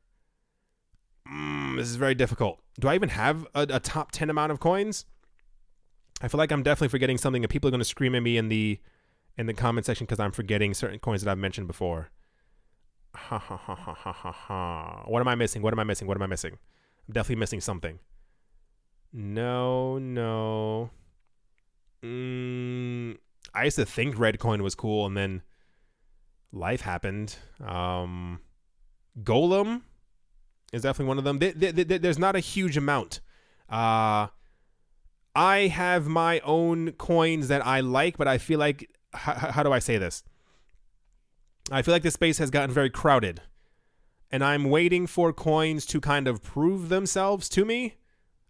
This is very difficult. Do I even have a top 10 amount of coins? I feel like I'm definitely forgetting something, and people are going to scream at me in the comment section because I'm forgetting certain coins that I've mentioned before. What am I missing? I'm definitely missing something. No. I used to think Redcoin was cool, and then life happened. Golem is definitely one of them. There's not a huge amount. I have my own coins that I like, but I feel like, how do I say this? I feel like the space has gotten very crowded, and I'm waiting for coins to kind of prove themselves to me.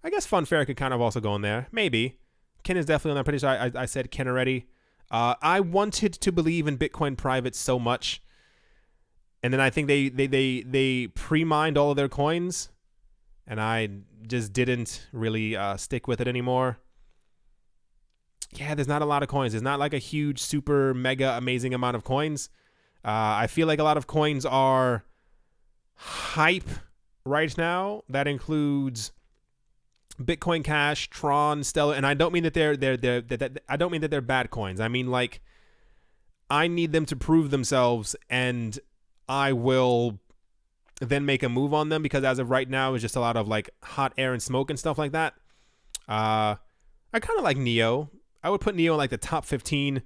I guess Funfair could kind of also go in there. Maybe. Ken is definitely on there. I'm pretty sure I said Ken already. I wanted to believe in Bitcoin Private so much, and then I think they pre-mined all of their coins, and I just didn't really stick with it anymore. Yeah, there's not a lot of coins. There's not like a huge, super, mega, amazing amount of coins. I feel like a lot of coins are hype right now. That includes Bitcoin Cash, Tron, Stellar, and I don't mean that I don't mean that they're bad coins. I mean, like, I need them to prove themselves, and I will then make a move on them, because as of right now, it's just a lot of like hot air and smoke and stuff like that. I kind of like Neo. I would put Neo in like the top 15.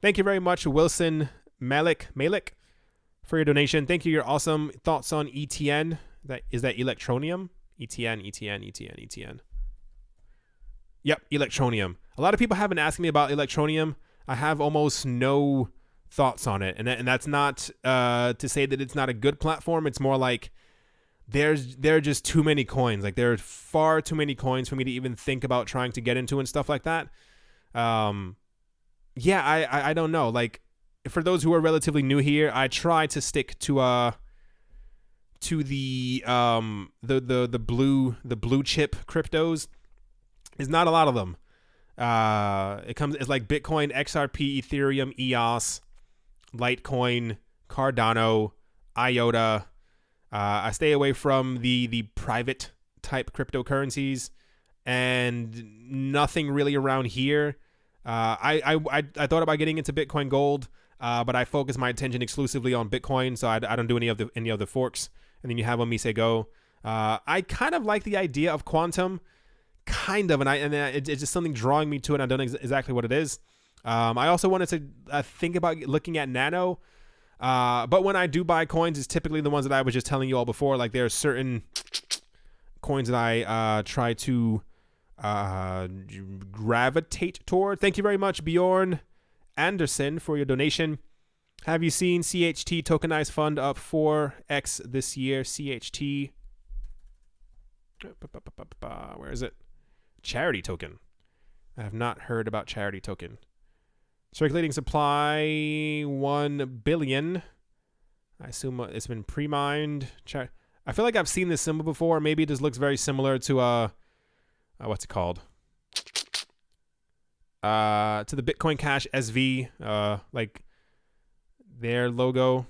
Thank you very much, Wilson Malik. for your donation. Thank you. Your awesome thoughts on ETN. Is that Electronium? ETN. Yep, Electronium. A lot of people have been asking me about Electronium. I have almost no thoughts on it, and that's not to say that it's not a good platform. It's more like there are just too many coins. Like, there are far too many coins for me to even think about trying to get into and stuff like that. Yeah, I don't know. Like, for those who are relatively new here, I try to stick to the blue chip cryptos. There's not a lot of them. It's like Bitcoin, XRP, Ethereum, EOS, Litecoin, Cardano, IOTA. I stay away from the private type cryptocurrencies, and nothing really around here. I thought about getting into Bitcoin Gold, but I focus my attention exclusively on Bitcoin, so I don't do any of the forks. And then you have Omise Go. I kind of like the idea of Quantum, kind of, and it's just something drawing me to it. I don't know exactly what it is. I also wanted to think about looking at Nano, but when I do buy coins, it's typically the ones that I was just telling you all before. Like, there are certain coins that I try to gravitate toward. Thank you very much, Bjorn Anderson, for your donation. Have you seen CHT tokenized fund up 4x this year? CHT. Where is it? Charity token. I have not heard about charity token. Circulating supply 1 billion. I assume it's been pre-mined. I feel like I've seen this symbol before. Maybe it just looks very similar to what's it called? To the Bitcoin Cash SV, like their logo.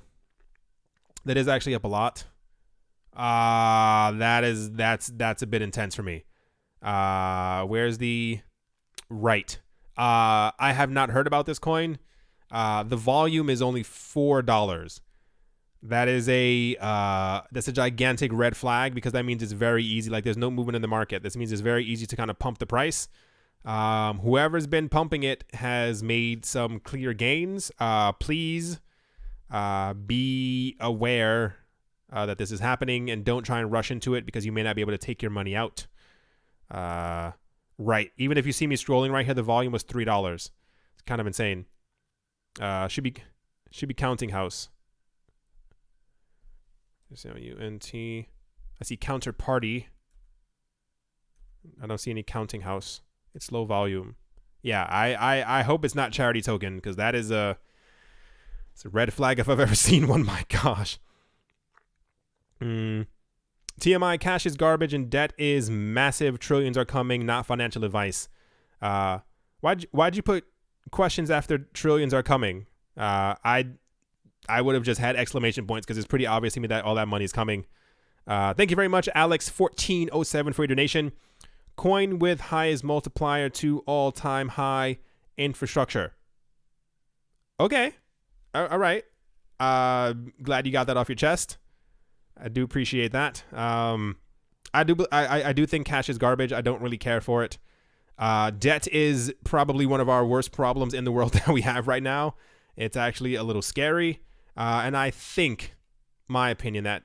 That is actually up a lot. That's a bit intense for me. Where's the right? I have not heard about this coin. The volume is only $4. That is that's a gigantic red flag, because that means it's very easy. Like, there's no movement in the market. This means it's very easy to kind of pump the price. Whoever's been pumping it has made some clear gains. Please be aware that this is happening, and don't try and rush into it, because you may not be able to take your money out. Right. Even if you see me scrolling right here, the volume was $3. It's kind of insane. Should be Counting House. UNT. I see Counterparty. I don't see any Counting House. It's low volume. Yeah, I hope it's not charity token, because that is it's a red flag if I've ever seen one. My gosh. TMI, cash is garbage and debt is massive. Trillions are coming, not financial advice. Why'd you put questions after trillions are coming? I would have just had exclamation points, because it's pretty obvious to me that all that money is coming. Thank you very much, Alex1407, for your donation. Coin with highest multiplier to all-time high infrastructure. Okay. All right. Glad you got that off your chest. I do appreciate that. I do think cash is garbage. I don't really care for it. Debt is probably one of our worst problems in the world that we have right now. It's actually a little scary. And I think, my opinion, that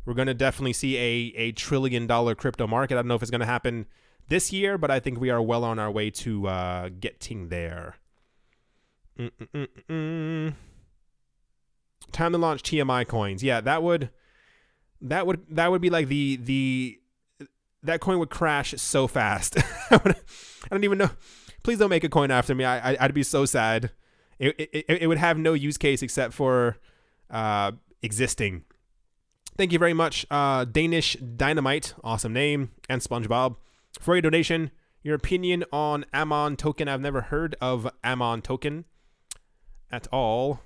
we're going to definitely see a $1 trillion crypto market. I don't know if it's going to happen this year, but I think we are well on our way to getting there. Time to launch TMI coins. Yeah, that would be like that coin would crash so fast. I don't even know. Please don't make a coin after me. I'd be so sad. It would have no use case except for existing. Thank you very much, Danish Dynamite, awesome name, and SpongeBob, for your donation. Your opinion on Ammon token. I've never heard of Ammon token at all,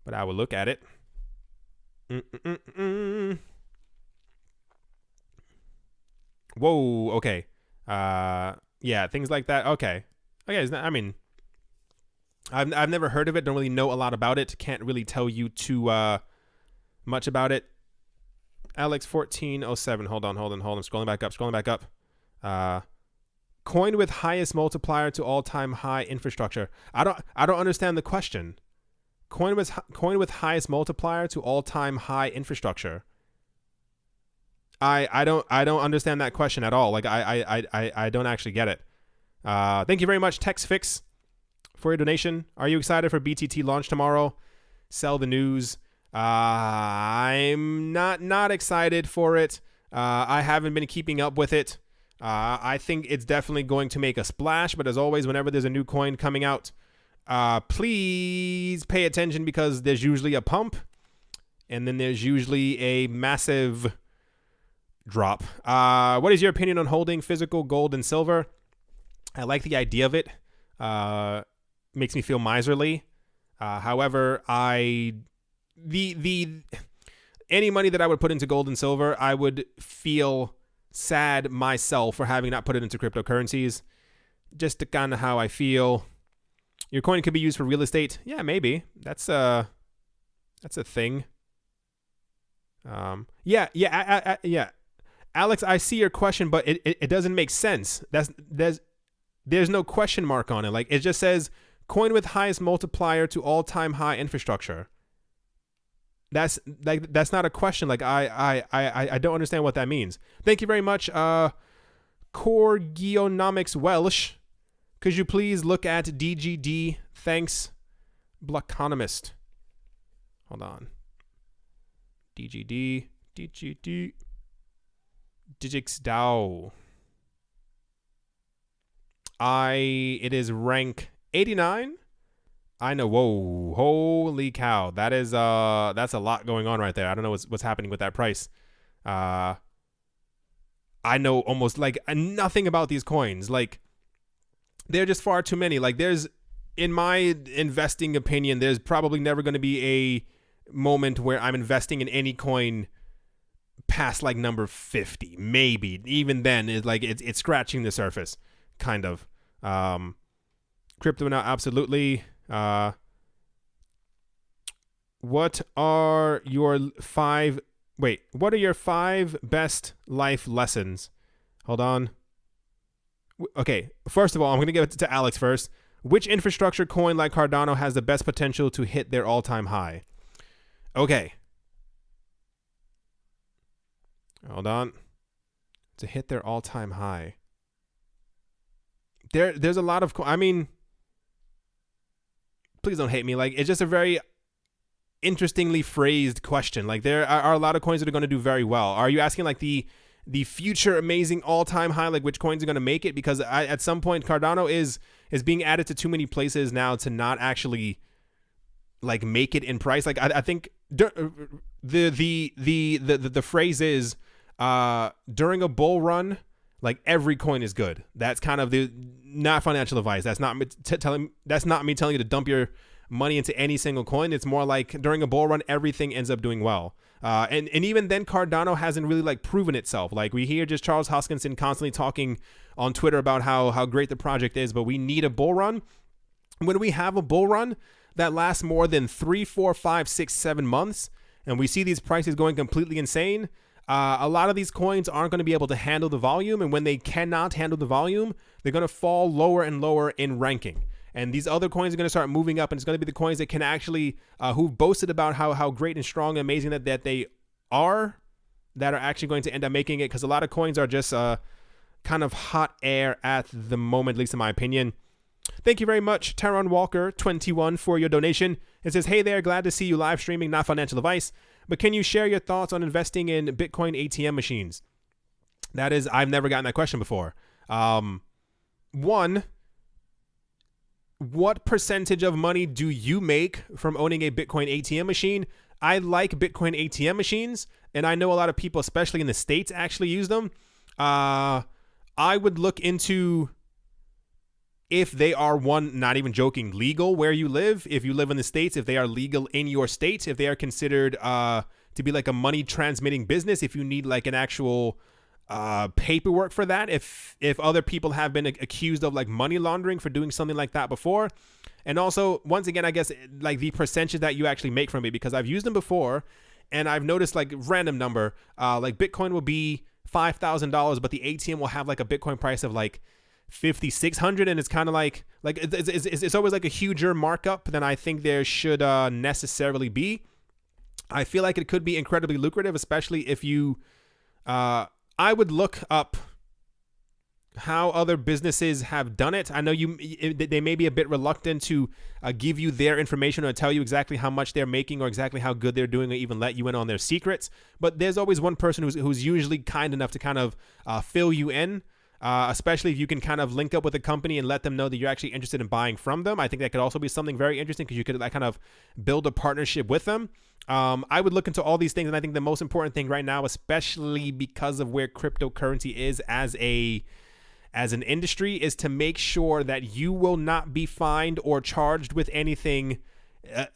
but I will look at it. Whoa, okay. Yeah, things like that. Okay. I mean, I've never heard of it. Don't really know a lot about it. Can't really tell you too much about it. Alex1407. Hold on. Scrolling back up. Coin with highest multiplier to all-time high infrastructure. I don't understand the question. Coin with highest multiplier to all-time high infrastructure. I don't understand that question at all. Like I don't actually get it. Thank you very much, TextFix, for your donation. Are you excited for BTT launch tomorrow? Sell the news. I'm not excited for it. I haven't been keeping up with it. I think it's definitely going to make a splash, but as always, whenever there's a new coin coming out, please pay attention, because there's usually a pump and then there's usually a massive drop. What is your opinion on holding physical gold and silver? I like the idea of it. Makes me feel miserly. However, any money that I would put into gold and silver, I would feel sad myself for having not put it into cryptocurrencies. Just kind of how I feel. Your coin could be used for real estate. Yeah, maybe. That's a thing. Yeah. Alex, I see your question, but it doesn't make sense. There's no question mark on it. Like, it just says coin with highest multiplier to all-time high infrastructure. That's not a question. Like, I don't understand what that means. Thank you very much, Corgionomics Welsh. Could you please look at DGD? Thanks, Blockonomist. Hold on. DGD. Digix DAO. It is rank 89. I know. Whoa, holy cow. That's a lot going on right there. I don't know what's happening with that price. I know almost like nothing about these coins. Like, they're just far too many. Like, in my investing opinion, there's probably never going to be a moment where I'm investing in any coin past like number 50. Maybe even then it's scratching the surface, kind of. Crypto now, absolutely. What are your five best life lessons? Hold on. Okay, first of all, I'm going to give it to Alex first. Which infrastructure coin like Cardano has the best potential to hit their all-time high? Okay. Hold on. To hit their all-time high. There's a lot of... I mean, please don't hate me. Like, it's just a very interestingly phrased question. Like, there are a lot of coins that are going to do very well. Are you asking, like, the future amazing all-time high, like which coins are going to make it? Because at some point, Cardano is being added to too many places now to not actually like make it in price. Like, I think the phrase is during a bull run, like every coin is good. That's kind of not financial advice. That's not me telling you to dump your money into any single coin. It's more like during a bull run, everything ends up doing well. And even then, Cardano hasn't really like proven itself. Like, we hear just Charles Hoskinson constantly talking on Twitter about how great the project is, but we need a bull run. When we have a bull run that lasts more than 3, 4, 5, 6, 7 months, and we see these prices going completely insane, a lot of these coins aren't going to be able to handle the volume. And when they cannot handle the volume, they're going to fall lower and lower in ranking. And these other coins are going to start moving up, and it's going to be the coins that can actually, who've boasted about how great and strong and amazing that they are, that are actually going to end up making it. Because a lot of coins are just kind of hot air at the moment, at least in my opinion. Thank you very much, Taron Walker 21, for your donation. It says, hey there, glad to see you live streaming, not financial advice, but can you share your thoughts on investing in Bitcoin ATM machines? That is, I've never gotten that question before. One, what percentage of money do you make from owning a Bitcoin ATM machine? I like Bitcoin ATM machines, and I know a lot of people, especially in the States, actually use them. I would look into if they are, one, not even joking, legal where you live. If you live in the States, if they are legal in your state, if they are considered to be like a money transmitting business, if you need like an actual paperwork for that, if other people have been accused of like money laundering for doing something like that before. And also, once again, I guess like the percentage that you actually make from it, because I've used them before and I've noticed like random number, like Bitcoin will be $5,000, but the ATM will have like a Bitcoin price of like 5,600, and it's kind of like it's always like a huger markup than I think there should necessarily be. I feel like it could be incredibly lucrative, especially if you I would look up how other businesses have done it. I know they may be a bit reluctant to give you their information or tell you exactly how much they're making or exactly how good they're doing or even let you in on their secrets, but there's always one person who's usually kind enough to kind of fill you in. Especially if you can kind of link up with a company and let them know that you're actually interested in buying from them. I think that could also be something very interesting because you could like kind of build a partnership with them. I would look into all these things, and I think the most important thing right now, especially because of where cryptocurrency is as an industry, is to make sure that you will not be fined or charged with anything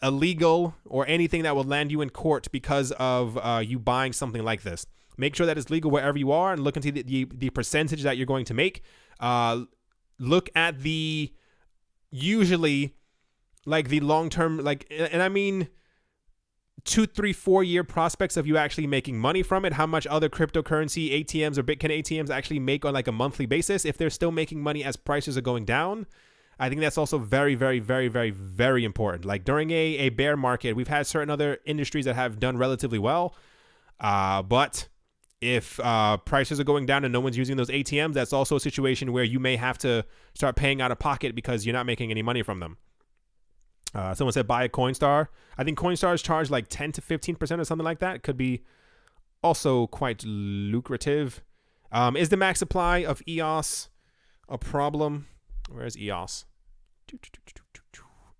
illegal or anything that will land you in court because of you buying something like this. Make sure that it's legal wherever you are, and look into the percentage that you're going to make. Look at the usually like the long term, like, and I mean 2, 3, 4 year prospects of you actually making money from it. How much other cryptocurrency ATMs or Bitcoin ATMs actually make on like a monthly basis, if they're still making money as prices are going down. I think that's also very, very, very, very, very important. Like during a bear market, we've had certain other industries that have done relatively well, but if prices are going down and no one's using those ATMs, that's also a situation where you may have to start paying out of pocket because you're not making any money from them. Someone said buy a Coinstar. I think Coinstars charge like 10 to 15% or something like that. It could be also quite lucrative. Is the max supply of EOS a problem? Where's EOS?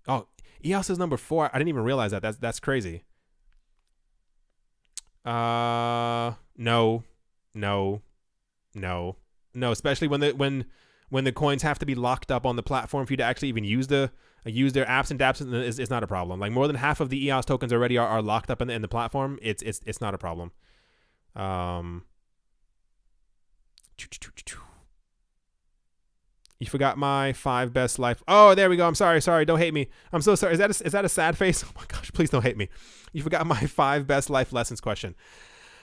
Oh, EOS is number 4. I didn't even realize that. That's crazy. No, especially when the coins have to be locked up on the platform for you to actually even use their apps and dApps is not a problem. Like more than half of the EOS tokens already are locked up in the platform. It's not a problem. You forgot my 5 best life. Oh, there we go. I'm sorry. Don't hate me. I'm so sorry. Is that a sad face? Oh my gosh, please don't hate me. You forgot my 5 best life lessons question.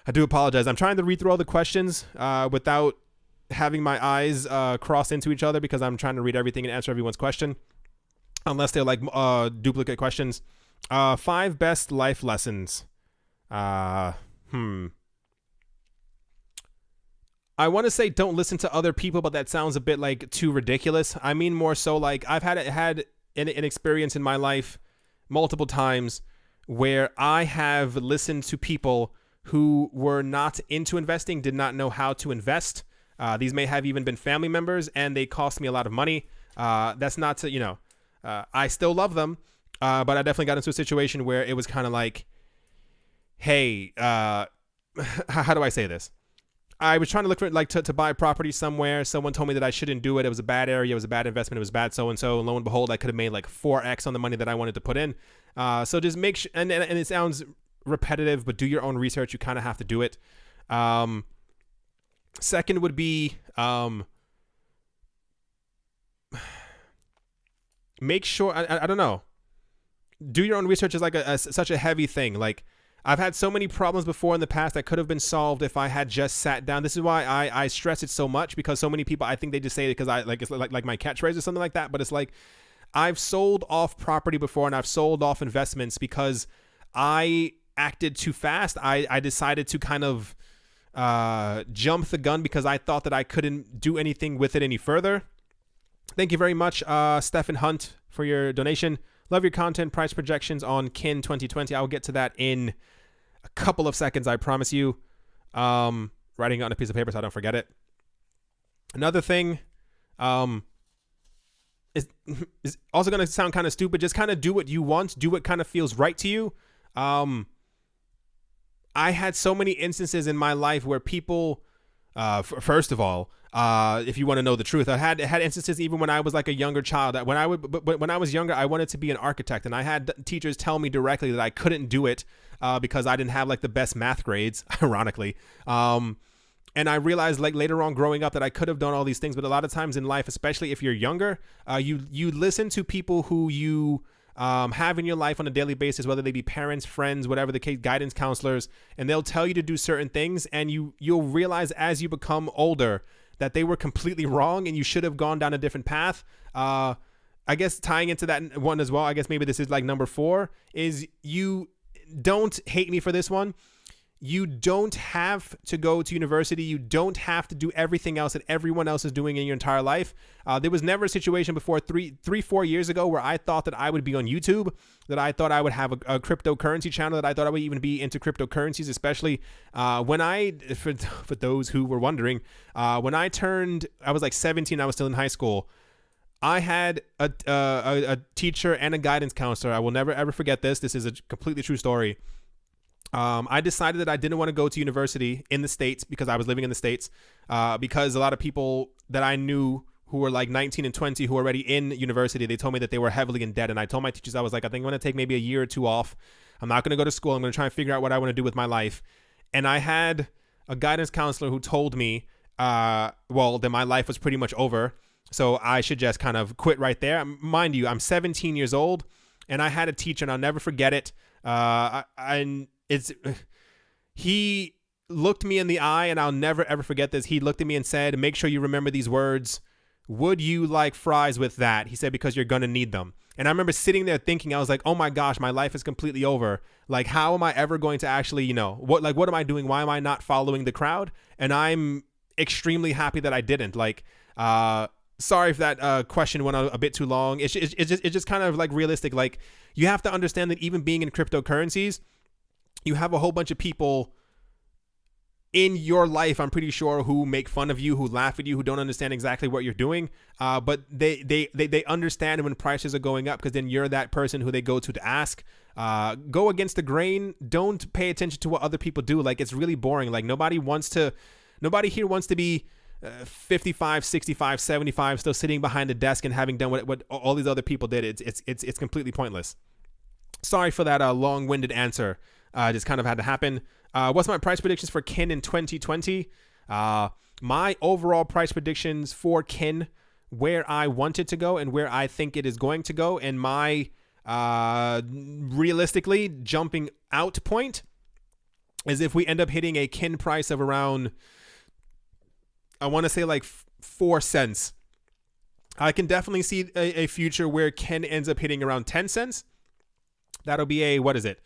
I do apologize. I'm trying to read through all the questions without having my eyes cross into each other because I'm trying to read everything and answer everyone's question, unless they're like duplicate questions. 5 best life lessons. I want to say don't listen to other people, but that sounds a bit like too ridiculous. I mean more so like I've had an experience in my life multiple times where I have listened to people who were not into investing, did not know how to invest. These may have even been family members, and they cost me a lot of money. That's not to, I still love them, but I definitely got into a situation where it was kind of like, hey, how do I say this? I was trying to look for like to buy property somewhere. Someone told me that I shouldn't do it. It was a bad area. It was a bad investment. It was bad so-and-so. And lo and behold, I could have made like 4x on the money that I wanted to put in. So just make sure, and it sounds repetitive, but do your own research. You kind of have to do it. Second would be make sure, I don't know. Do your own research is like such a heavy thing. Like, I've had so many problems before in the past that could have been solved if I had just sat down. This is why I stress it so much, because so many people, I think they just say it because it's like my catchphrase or something like that. But it's like, I've sold off property before and I've sold off investments because I acted too fast. I decided to kind of jump the gun because I thought that I couldn't do anything with it any further. Thank you very much, Stephen Hunt, for your donation. Love your content, price projections on Kin 2020. I'll get to that in a couple of seconds, I promise you. Writing it on a piece of paper so I don't forget it. Another thing is also going to sound kind of stupid. Just kind of do what you want. Do what kind of feels right to you. I had so many instances in my life where people, first of all, if you want to know the truth, I had instances even when I was like a younger child. When I was younger, I wanted to be an architect, and I had teachers tell me directly that I couldn't do it because I didn't have like the best math grades, ironically. And I realized like later on growing up that I could have done all these things, but a lot of times in life, especially if you're younger, you listen to people who you have in your life on a daily basis, whether they be parents, friends, whatever the case, guidance counselors, and they'll tell you to do certain things, and you'll realize as you become older that they were completely wrong and you should have gone down a different path. I guess tying into that one as well, I guess maybe this is like number 4, is you don't hate me for this one. You don't have to go to university. You don't have to do everything else that everyone else is doing in your entire life. There was never a situation before 4 years ago where I thought that I would be on YouTube, that I thought I would have a cryptocurrency channel, that I thought I would even be into cryptocurrencies, especially when for those who were wondering, when I was like 17, I was still in high school. I had a teacher and a guidance counselor. I will never, ever forget this. This is a completely true story. I decided that I didn't want to go to university in the States because I was living in the States, because a lot of people that I knew who were like 19 and 20 who were already in university, they told me that they were heavily in debt. And I told my teachers, I was like, I think I'm going to take maybe a year or 2 off. I'm not going to go to school. I'm going to try and figure out what I want to do with my life. And I had a guidance counselor who told me, that my life was pretty much over. So I should just kind of quit right there. Mind you, I'm 17 years old, and I had a teacher, and I'll never forget it. He looked me in the eye, and I'll never, ever forget this. He looked at me and said, make sure you remember these words. Would you like fries with that? He said, because you're going to need them. And I remember sitting there thinking, I was like, oh my gosh, my life is completely over. Like, how am I ever going to actually, what am I doing? Why am I not following the crowd? And I'm extremely happy that I didn't. Sorry if that question went a bit too long. It's just kind of like realistic. Like, you have to understand that even being in cryptocurrencies, you have a whole bunch of people in your life, I'm pretty sure, who make fun of you, who laugh at you, who don't understand exactly what you're doing. But they understand when prices are going up, because then you're that person who they go to ask. Go against the grain. Don't pay attention to what other people do. Like, it's really boring. Like, nobody here wants to be 55, 65, 75, still sitting behind a desk and having done what all these other people did. It's completely pointless. Sorry for that long-winded answer. Just kind of had to happen. What's my price predictions for Kin in 2020? My overall price predictions for Kin, where I want it to go and where I think it is going to go, and my realistically jumping out point is if we end up hitting a Kin price of around, I want to say like 4 cents. I can definitely see a future where Kin ends up hitting around 10 cents. That'll be what is it?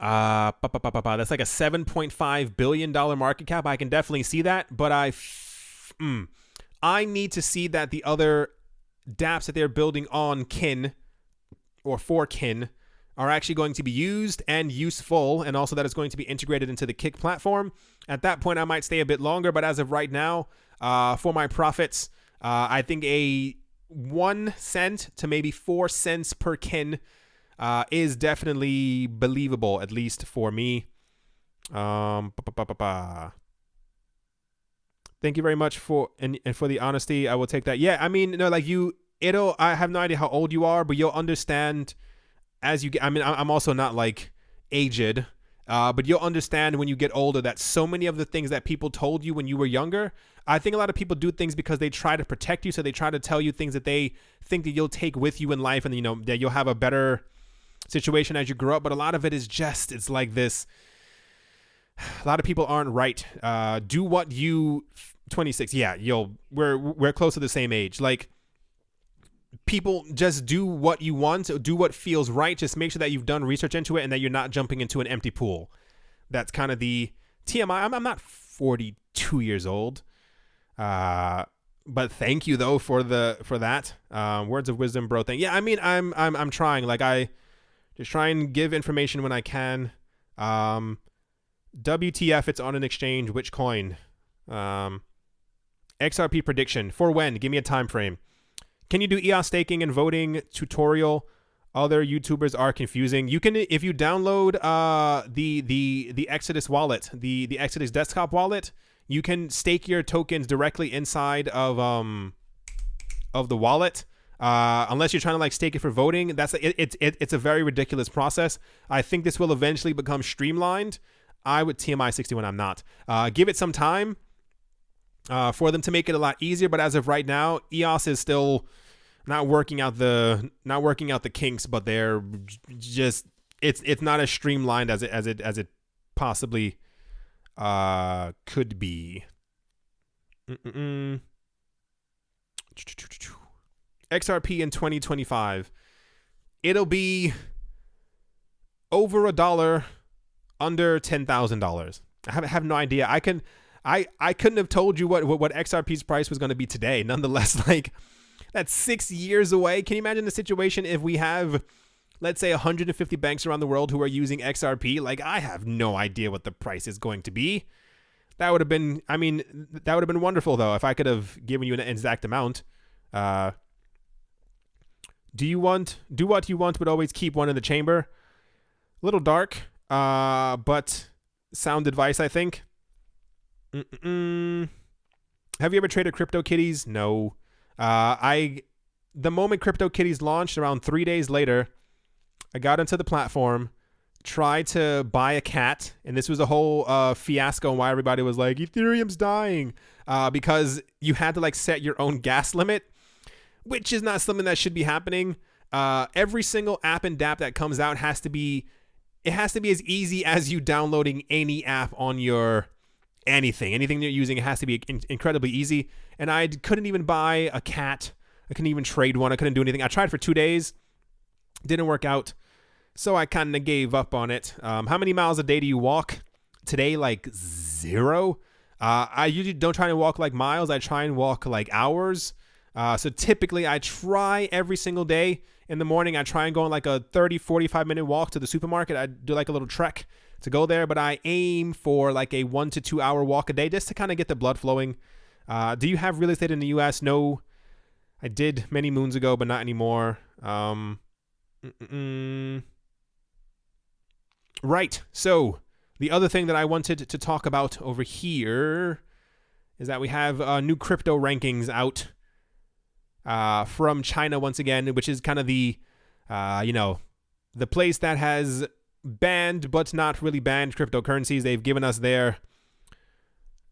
That's like a $7.5 billion market cap. I can definitely see that, but I need to see that the other dApps that they're building on Kin or for Kin are actually going to be used and useful, and also that it's going to be integrated into the Kick platform. At that point, I might stay a bit longer, but as of right now, for my profits, I think a 1 cent to maybe 4 cents per Kin is definitely believable, at least for me. Thank you very much for and for the honesty. I will take that. Yeah, I mean, no, like I have no idea how old you are, but you'll understand as you get. I mean, I'm also not like aged, but you'll understand when you get older that so many of the things that people told you when you were younger, I think a lot of people do things because they try to protect you. So they try to tell you things that they think that you'll take with you in life, and that you'll have a better situation as you grow up. But a lot of it is just, it's like this. A lot of people aren't right. Do what you 26. Yeah, we're close to the same age. Like, people just do what you want, do what feels right. Just make sure that you've done research into it and that you're not jumping into an empty pool. That's kind of the TMI. I'm not 42 years old. But thank you though for that. Words of wisdom, bro. Thing. Yeah, I mean, I'm trying. Like, I just try and give information when I can. WTF, it's on an exchange. Which coin? XRP prediction for when? Give me a time frame. Can you do EOS staking and voting tutorial? Other YouTubers are confusing. You can, if you download the Exodus wallet, the Exodus desktop wallet, you can stake your tokens directly inside of the wallet. Unless you're trying to like stake it for voting, it's a very ridiculous process. I think this will eventually become streamlined. I would TMI 61. I'm not. Give it some time for them to make it a lot easier. But as of right now, EOS is still not working out the kinks. But they're just it's not as streamlined as it possibly could be. XRP in 2025. It'll be over $1, under $10,000. I have no idea. I couldn't have told you what XRP's price was going to be today. Nonetheless, like, that's 6 years away. Can you imagine the situation if we have, let's say, 150 banks around the world who are using XRP? Like, I have no idea what the price is going to be. That would have been, that would have been wonderful, though, if I could have given you an exact amount. Do what you want, but always keep one in the chamber. A little dark, but sound advice, I think. Have you ever traded CryptoKitties? No. The moment CryptoKitties launched, around 3 days later, I got into the platform, tried to buy a cat, and this was a whole fiasco and why everybody was like, Ethereum's dying, because you had to like set your own gas limit, which is not something that should be happening. Every single app and dApp that comes out has to be as easy as you downloading any app on your anything you're using. It has to be incredibly easy. And I couldn't even buy a cat. I couldn't even trade one. I couldn't do anything. I tried for 2 days. Didn't work out. So I kind of gave up on it. How many miles a day do you walk? Today, like 0. I usually don't try to walk like miles. I try and walk like hours. So typically I try every single day in the morning. I try and go on like a 30-45 minute walk to the supermarket. I do like a little trek to go there, but I aim for like a 1 to 2 hour walk a day just to kind of get the blood flowing. Do you have real estate in the US? No, I did many moons ago, but not anymore. Right. So the other thing that I wanted to talk about over here is that we have new crypto rankings out from China once again, which is kind of the place that has banned but not really banned cryptocurrencies. They've given us their,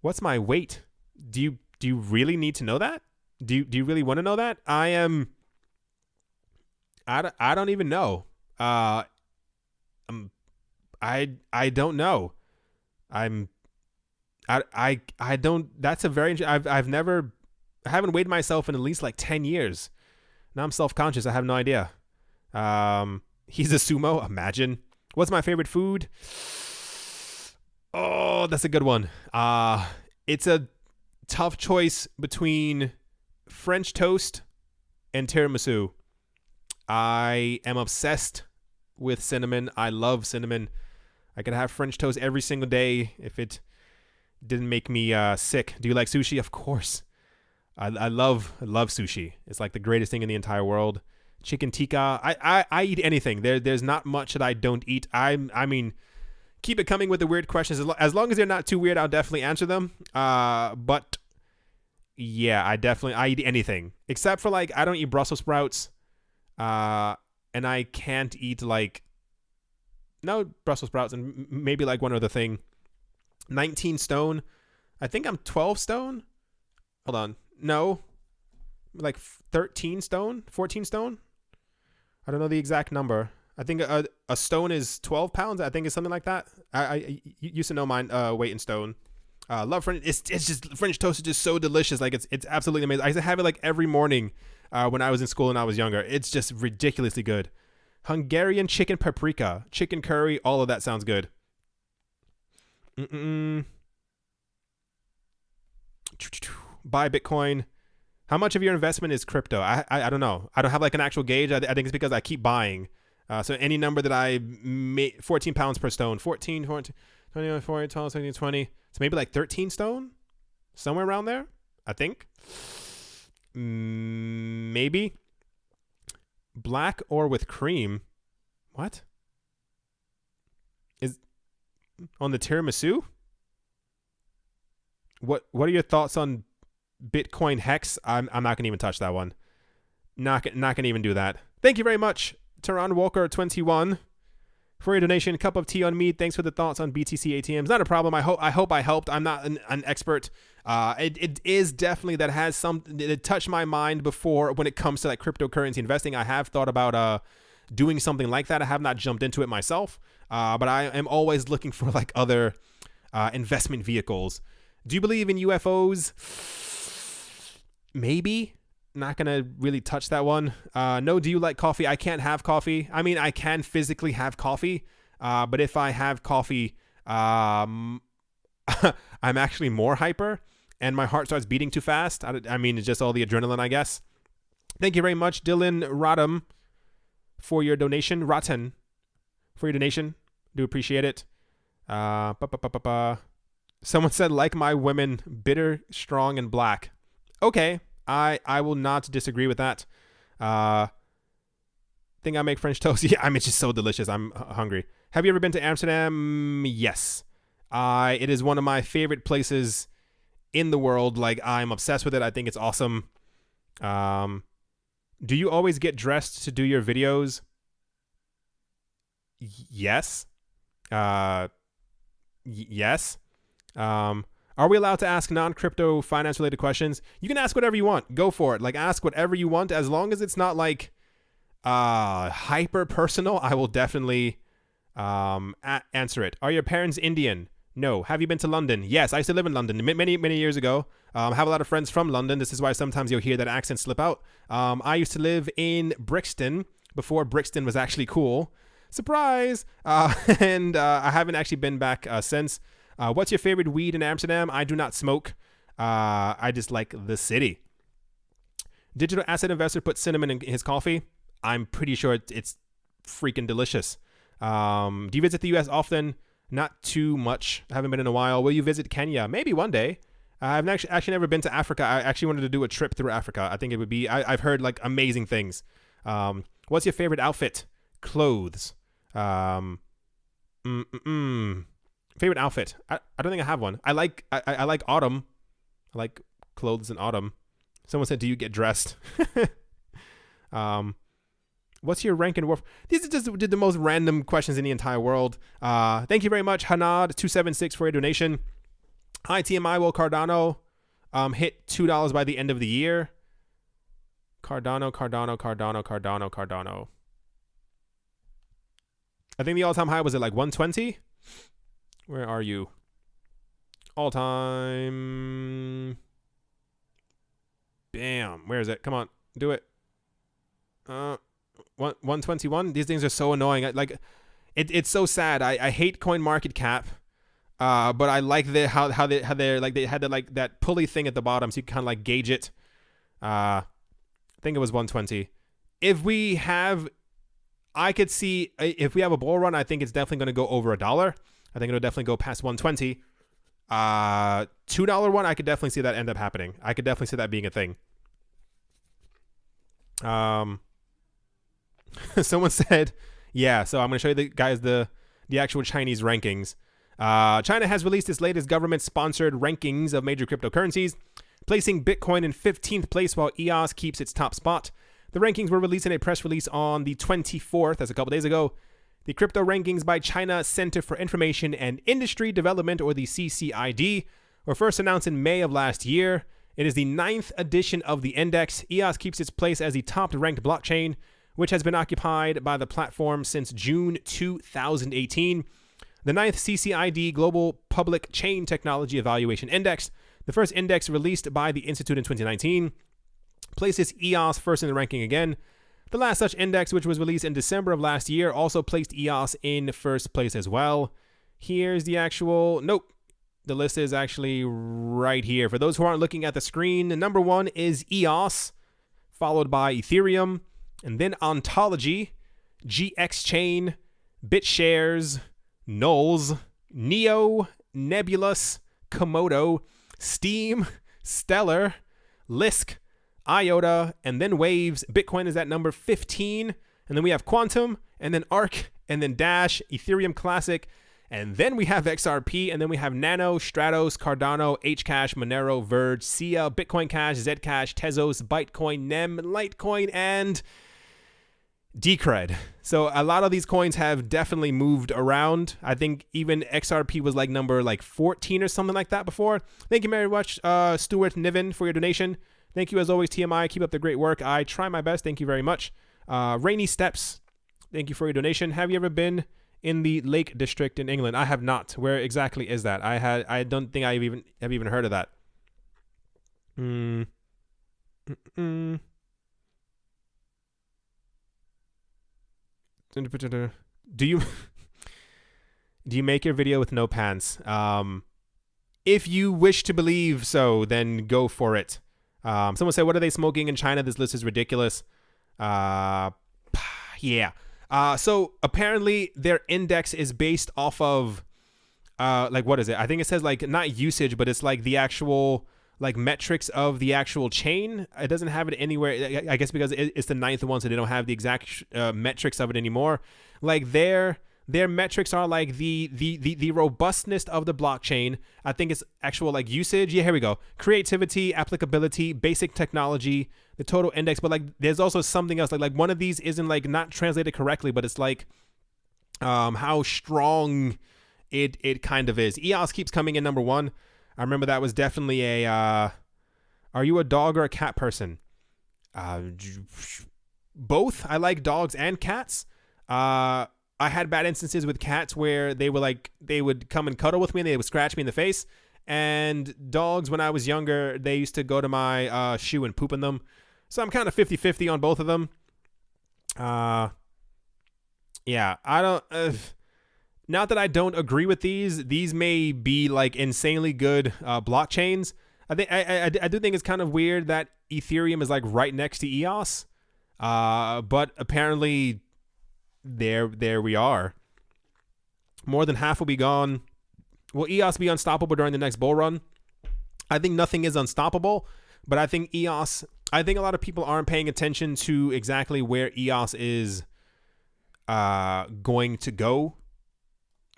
what's my weight? Do you really need to know that? Do you really want to know that? I don't even know. I don't know. I don't. That's a very. I haven't weighed myself in at least like 10 years. Now I'm self-conscious. I have no idea. He's a sumo. Imagine. What's my favorite food? Oh, that's a good one. It's a tough choice between French toast and tiramisu. I am obsessed with cinnamon. I love cinnamon. I could have French toast every single day if it didn't make me sick. Do you like sushi? Of course. I love sushi. It's like the greatest thing in the entire world. Chicken tikka. I eat anything. There's not much that I don't eat. I mean, keep it coming with the weird questions. As long as they're not too weird, I'll definitely answer them. But yeah, I eat anything except for like I don't eat Brussels sprouts. And I can't eat like no Brussels sprouts and maybe like one other thing. 19 stone. I think I'm 12 stone. Hold on. No. Like 13 stone? 14 stone? I don't know the exact number. I think a stone is 12 pounds. I think it's something like that. I used to know mine weight in stone. Love French. It's just French toast is just so delicious. Like it's absolutely amazing. I used to have it like every morning when I was in school and I was younger. It's just ridiculously good. Hungarian chicken paprika, chicken curry, all of that sounds good. Buy Bitcoin. How much of your investment is crypto? I don't know. I don't have like an actual gauge. I think it's because I keep buying. So any number that I make, 14 pounds per stone, 14, 20, 40, 12, 17, 20. So maybe like 13 stone, somewhere around there, I think. Maybe. Black or with cream. What? Is on the tiramisu? What are your thoughts on Bitcoin Hex? I'm not gonna even touch that one. Not gonna even do that. Thank you very much, Taran Walker 21, for your donation. Cup of tea on me. Thanks for the thoughts on BTC ATMs. Not a problem. I hope I helped. I'm not an expert. It is definitely that has some. It touched my mind before when it comes to like cryptocurrency investing. I have thought about doing something like that. I have not jumped into it myself, but I am always looking for like other investment vehicles Do you believe in UFOs? Maybe. Not going to really touch that one. No, do you like coffee? I can't have coffee. I mean, I can physically have coffee, but if I have coffee, I'm actually more hyper and my heart starts beating too fast. I mean, it's just all the adrenaline, I guess. Thank you very much, Dylan Rodham, for your donation. Rotten, for your donation. Do appreciate it. Someone said, like my women, bitter, strong, and black. Okay, I will not disagree with that. Think I make French toast? Yeah, I mean, it's just so delicious. I'm hungry. Have you ever been to Amsterdam? Yes. It is one of my favorite places in the world. Like, I'm obsessed with it. I think it's awesome. Do you always get dressed to do your videos? Yes. Yes. Are we allowed to ask non-crypto finance related questions? You can ask whatever you want. Go for it. Like, ask whatever you want. As long as it's not like hyper personal, I will definitely answer it. Are your parents Indian? No. Have you been to London? Yes, I used to live in London many years ago. I have a lot of friends from London. This is why sometimes you'll hear that accent slip out. I used to live in Brixton before Brixton was actually cool. Surprise! And I haven't actually been back since. What's your favorite weed in Amsterdam? I do not smoke. I just like the city. Digital asset investor put cinnamon in his coffee. I'm pretty sure it's freaking delicious. Do you visit the U.S. often? Not too much. I haven't been in a while. Will you visit Kenya? Maybe one day. I've actually never been to Africa. I actually wanted to do a trip through Africa. I think it would be... I've heard like amazing things. What's your favorite outfit? Clothes. Favorite outfit. I don't think I have one. I like autumn. I like clothes in autumn. Someone said, do you get dressed? What's your rank in Warf? These are just the most random questions in the entire world. Thank you very much, Hanad276, for your donation. Hi, TMI. Will Cardano hit $2 by the end of the year? Cardano. I think the all-time high was at like 120. Where are you? All-time. Bam. Where is it? Come on. Do it. 121. These things are so annoying. It's so sad. I hate CoinMarketCap. But I like how they had that pulley thing at the bottom so you can kind of like gauge it. I think it was 120. I could see if we have a bull run, I think it's definitely going to go over $1. I think it'll definitely go past 120. $2 one, I could definitely see that end up happening. I could definitely see that being a thing. Someone said, yeah. So I'm going to show you the guys the actual Chinese rankings. China has released its latest government-sponsored rankings of major cryptocurrencies, placing Bitcoin in 15th place while EOS keeps its top spot. The rankings were released in a press release on the 24th, that's a couple days ago. The crypto rankings by China Center for Information and Industry Development, or the CCID, were first announced in May of last year. It is the 9th edition of the index. EOS keeps its place as the top-ranked blockchain, which has been occupied by the platform since June 2018. The 9th CCID Global Public Chain Technology Evaluation Index, the first index released by the Institute in 2019, places EOS first in the ranking again. The last such index, which was released in December of last year, also placed EOS in first place as well. Here's the actual... Nope. The list is actually right here. For those who aren't looking at the screen, number 1 is EOS, followed by Ethereum, and then Ontology, GX Chain, BitShares, Nulls, Neo, Nebulous, Komodo, Steam, Stellar, Lisk, IOTA, and then Waves. Bitcoin is at number 15. And then we have Quantum, and then Arc, and then Dash, Ethereum Classic, and then we have XRP, and then we have Nano, Stratos, Cardano, Hcash, Monero, Verge, Sia, Bitcoin Cash, Zcash, Tezos, Bytecoin, Nem, Litecoin, and Decred. So a lot of these coins have definitely moved around. I think even XRP was like number 14 or something like that before. Thank you very much, Stuart Niven, for your donation. Thank you as always, TMI. Keep up the great work. I try my best. Thank you very much. Rainy Steps, thank you for your donation. Have you ever been in the Lake District in England. I have not. Where exactly is that? I don't think I have even heard of that. Do you do you make your video with no pants? If you wish to believe so, then go for it. Someone said, what are they smoking in China? This list is ridiculous. Yeah. So apparently their index is based off of, like, what is it? I think it says like not usage, but it's like the actual like metrics of the actual chain. It doesn't have it anywhere. I guess because it's the 9th one, so they don't have the exact metrics of it anymore. Like their metrics are like the robustness of the blockchain. I think it's actual like usage. Yeah, here we go. Creativity, applicability, basic technology, the total index. But like there's also something else. Like one of these isn't like not translated correctly, but it's like how strong it kind of is. EOS keeps coming in number 1. I remember that was definitely a are you a dog or a cat person? Both. I like dogs and cats. I had bad instances with cats where they would come and cuddle with me and they would scratch me in the face. And dogs, when I was younger, they used to go to my shoe and poop in them. So I'm kind of 50-50 on both of them. Yeah, I don't... not that I don't agree with these may be like insanely good blockchains. I do think it's kind of weird that Ethereum is like right next to EOS. But apparently there we are. More than half will be gone. Will EOS be unstoppable during the next bull run? I think nothing is unstoppable, but I think EOS, I think a lot of people aren't paying attention to exactly where EOS is going to go,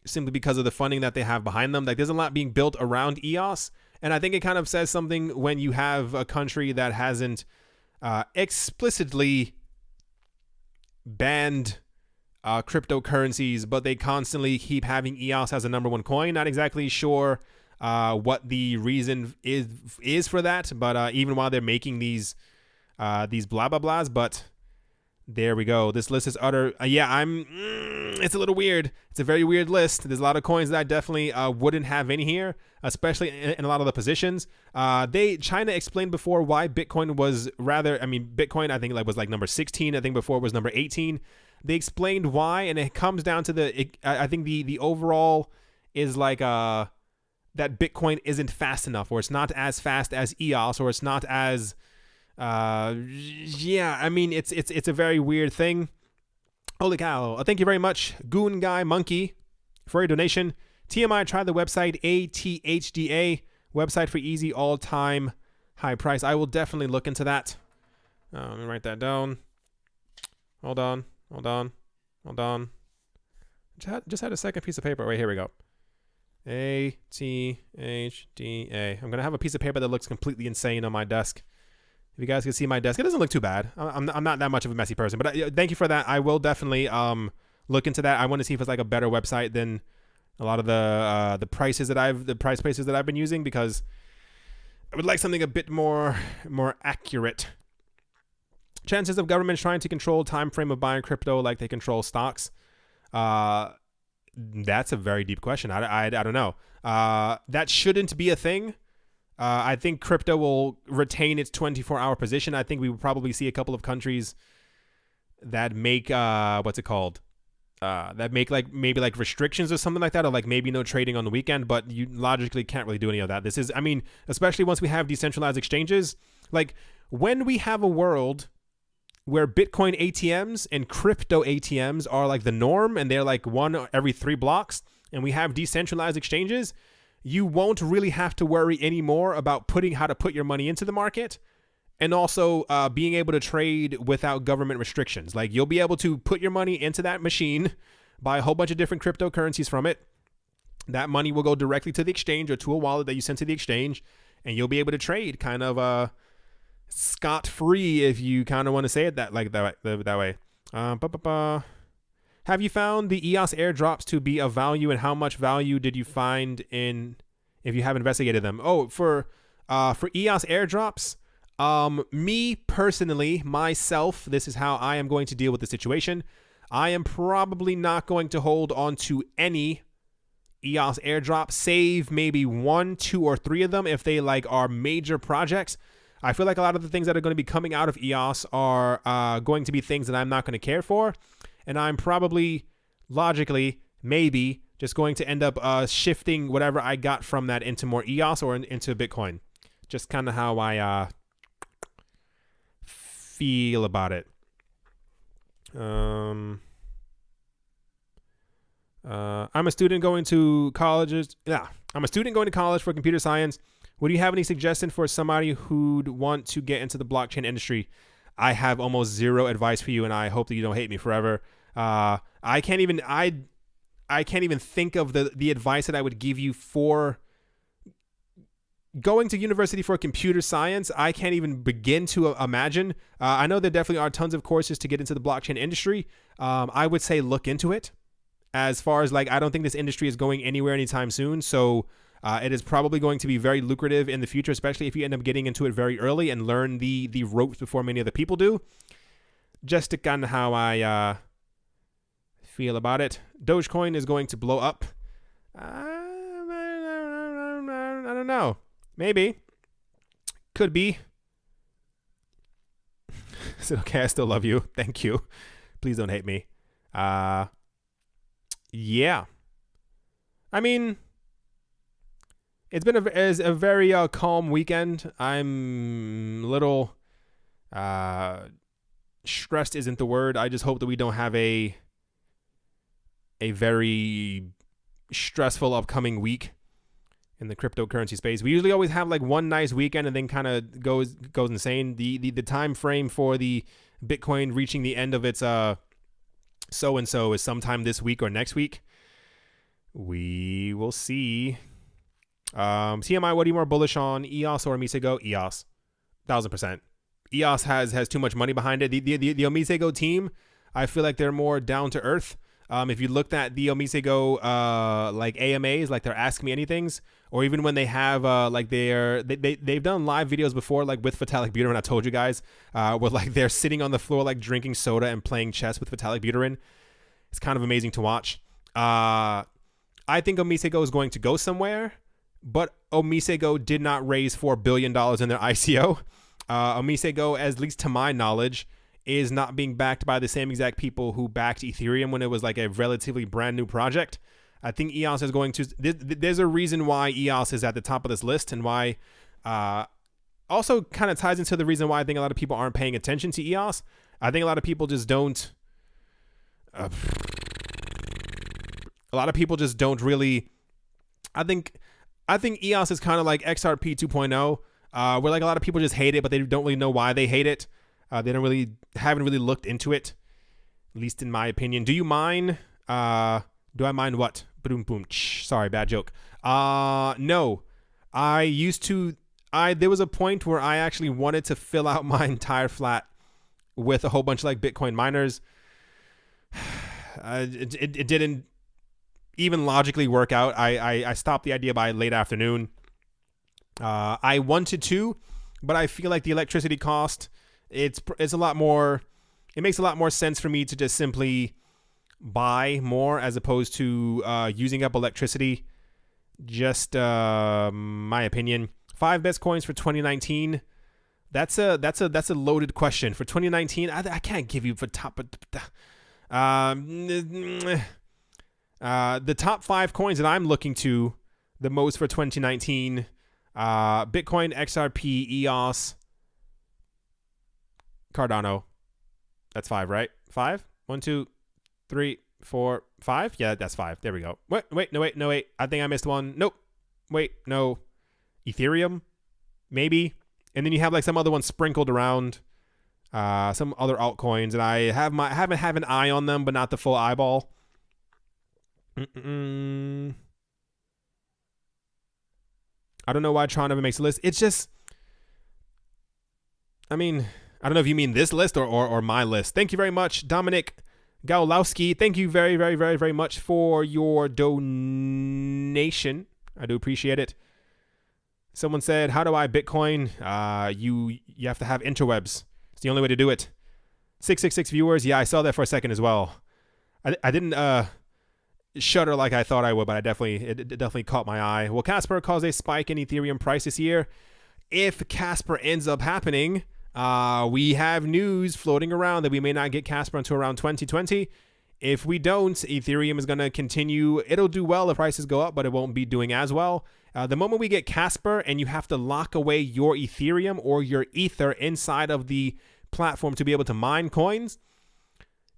simply because of the funding that they have behind them. Like there's a lot being built around EOS, and I think it kind of says something when you have a country that hasn't explicitly banned cryptocurrencies, but they constantly keep having EOS as a number 1 coin. Not exactly sure what the reason is for that, but even while they're making these blah blah blahs, but there we go. This list is utter. It's a little weird. It's a very weird list. There's a lot of coins that I definitely wouldn't have in here, especially in a lot of the positions. China explained before why Bitcoin was Bitcoin I think was like number 16. I think before it was number 18. They explained why, and it comes down to I think the overall is like that Bitcoin isn't fast enough, or it's not as fast as EOS, or it's not as it's a very weird thing. Holy cow. Thank you very much, Goon Guy Monkey, for your donation. TMI, try the website, ATHDA, website for easy all-time high price. I will definitely look into that. Let me write that down. Hold on. Just had a second piece of paper. Wait, here we go. ATHDA. I'm going to have a piece of paper that looks completely insane on my desk. If you guys can see my desk, it doesn't look too bad. I'm not that much of a messy person, but thank you for that. I will definitely look into that. I want to see if it's like a better website than a lot of the price places that I've been using, because I would like something a bit more accurate. Chances of governments trying to control time frame of buying crypto like they control stocks. That's a very deep question. I don't know. That shouldn't be a thing. I think crypto will retain its 24-hour position. I think we will probably see a couple of countries that make that make like maybe like restrictions or something like that, or like maybe no trading on the weekend, but you logically can't really do any of that. This is, especially once we have decentralized exchanges, like when we have a world where Bitcoin ATMs and crypto ATMs are like the norm, and they're like one every 3 blocks, and we have decentralized exchanges, you won't really have to worry anymore about how to put your money into the market, and also being able to trade without government restrictions. Like you'll be able to put your money into that machine, buy a whole bunch of different cryptocurrencies from it. That money will go directly to the exchange or to a wallet that you send to the exchange, and you'll be able to trade kind of scot-free, if you kind of want to say it that way. Have you found the EOS airdrops to be of value, and how much value did you find in if you have investigated them? Oh, for EOS airdrops, me personally, myself, this is how I am going to deal with the situation. I am probably not going to hold on to any EOS airdrop, save maybe 1, 2, or 3 of them if they like are major projects. I feel like a lot of the things that are going to be coming out of EOS are going to be things that I'm not going to care for, and I'm probably, logically, maybe just going to end up shifting whatever I got from that into more EOS or into Bitcoin. Just kind of how I feel about it. I'm a student going to colleges. Yeah, I'm a student going to college for computer science. Would you have any suggestion for somebody who'd want to get into the blockchain industry? I have almost zero advice for you, and I hope that you don't hate me forever. I can't even think of the advice that I would give you for going to university for computer science. I can't even begin to imagine. I know there definitely are tons of courses to get into the blockchain industry. I would say look into it. As far as like, I don't think this industry is going anywhere anytime soon. So it is probably going to be very lucrative in the future, especially if you end up getting into it very early and learn the ropes before many other people do. Just to kind of how I feel about it. Dogecoin is going to blow up. I don't know. Maybe. Could be. Is it okay? I still love you. Thank you. Please don't hate me. Yeah. I mean, it's been a very calm weekend. I'm a little stressed isn't the word. I just hope that we don't have a very stressful upcoming week in the cryptocurrency space. We usually always have like one nice weekend and then kind of goes insane. The time frame for the Bitcoin reaching the end of its so-and-so is sometime this week or next week. We will see. TMI, what are you more bullish on, EOS or Omisego? EOS, 1000%. EOS has too much money behind it. The Omisego team, I feel like they're more down to earth. If you looked at the Omisego like AMAs, like they're Ask Me Anythings, or even when they have like they've done live videos before, like with Vitalik Buterin. I told you guys, where like they're sitting on the floor like drinking soda and playing chess with Vitalik Buterin. It's kind of amazing to watch. I think Omisego is going to go somewhere, but Omisego did not raise $4 billion in their ICO. Omisego, at least to my knowledge, is not being backed by the same exact people who backed Ethereum when it was like a relatively brand new project. I think EOS is going to... There's a reason why EOS is at the top of this list, and why... also kind of ties into the reason why I think a lot of people aren't paying attention to EOS. I think a lot of people just don't... a lot of people just don't really... I think EOS is kind of like XRP 2.0, where like a lot of people just hate it, but they don't really know why they hate it. They haven't really looked into it, at least in my opinion. Do you mind? Do I mind what? Boom, boom. Sorry, bad joke. No, I used to. There was a point where I actually wanted to fill out my entire flat with a whole bunch of like Bitcoin miners. It didn't even logically work out. I stopped the idea by late afternoon. I wanted to, but I feel like the electricity cost, it's a lot more. It makes a lot more sense for me to just simply buy more as opposed to using up electricity. Just my opinion. 5 best coins for 2019. That's a loaded question. For 2019, I can't give you for top. The top 5 coins that I'm looking to the most for 2019: Bitcoin, XRP, EOS, Cardano. That's 5, right? 5? 1, 2, 3, 4, 5. Yeah, that's 5. There we go. Wait. I think I missed one. Nope. Wait, no. Ethereum, maybe. And then you have like some other ones sprinkled around. Some other altcoins, and I have an eye on them, but not the full eyeball. I don't know why Tron never makes a list. It's just, I mean, I don't know if you mean this list or my list. Thank you very much, Dominic Gawlowski. Thank you very, very, very, very much for your donation. I do appreciate it. Someone said, how do I Bitcoin? You have to have interwebs. It's the only way to do it. 666 viewers. Yeah, I saw that for a second as well. I didn't shudder like I thought I would, but it definitely caught my eye. Will Casper cause a spike in Ethereum price this year? If Casper ends up happening, we have news floating around that we may not get Casper until around 2020. If we don't, Ethereum is going to continue. It'll do well if prices go up, but it won't be doing as well. The moment we get Casper and you have to lock away your Ethereum or your Ether inside of the platform to be able to mine coins,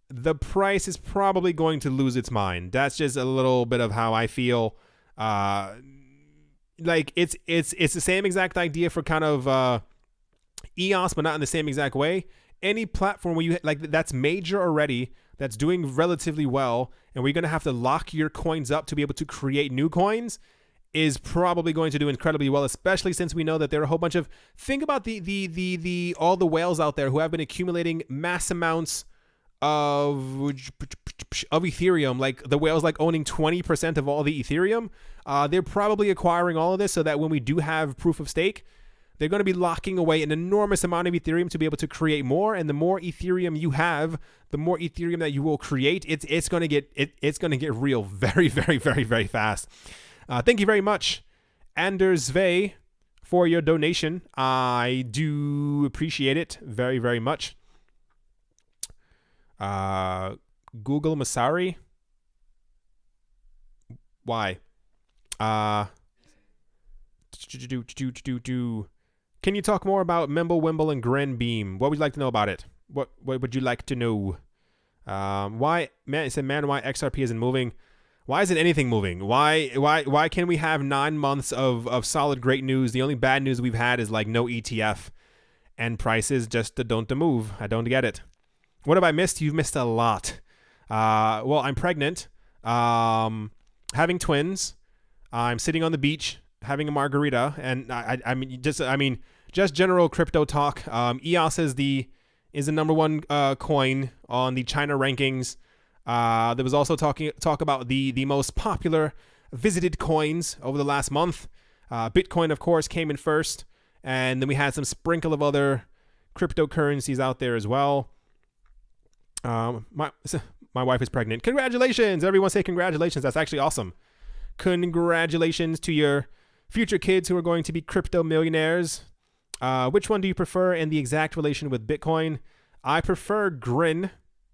the price is probably going to lose its mind. That's just a little bit of how I feel. Like it's the same exact idea for kind of EOS, but not in the same exact way. Any platform where you like that's major already, that's doing relatively well, and we're going to have to lock your coins up to be able to create new coins, is probably going to do incredibly well, especially since we know that there are a whole bunch of, think about the all the whales out there who have been accumulating mass amounts of Ethereum, like the whales like owning 20% of all the Ethereum. They're probably acquiring all of this so that when we do have proof of stake, they're going to be locking away an enormous amount of Ethereum to be able to create more. And the more Ethereum you have, the more Ethereum that you will create. It's going to get real very, very, very, very fast. Thank you very much, Anders Vey, for your donation. I do appreciate it very, very much. Google Masari. Why? Can you talk more about Mimble, Wimble, and Grin Beam? What would you like to know about it? What would you like to know? Why, man? It said, man, why XRP isn't moving? Why isn't anything moving? Why can we have 9 months of solid great news? The only bad news we've had is like no ETF, and prices just don't move. I don't get it. What have I missed? You've missed a lot. Well, I'm pregnant, having twins. I'm sitting on the beach having a margarita, and I mean just general crypto talk. EOS is the number one coin on the China rankings. There was also talk about the most popular visited coins over the last month. Bitcoin, of course, came in first, and then we had some sprinkle of other cryptocurrencies out there as well. My wife is pregnant. Congratulations! Everyone say congratulations. That's actually awesome. Congratulations to your future kids who are going to be crypto millionaires. Which one do you prefer in the exact relation with Bitcoin? I prefer Grin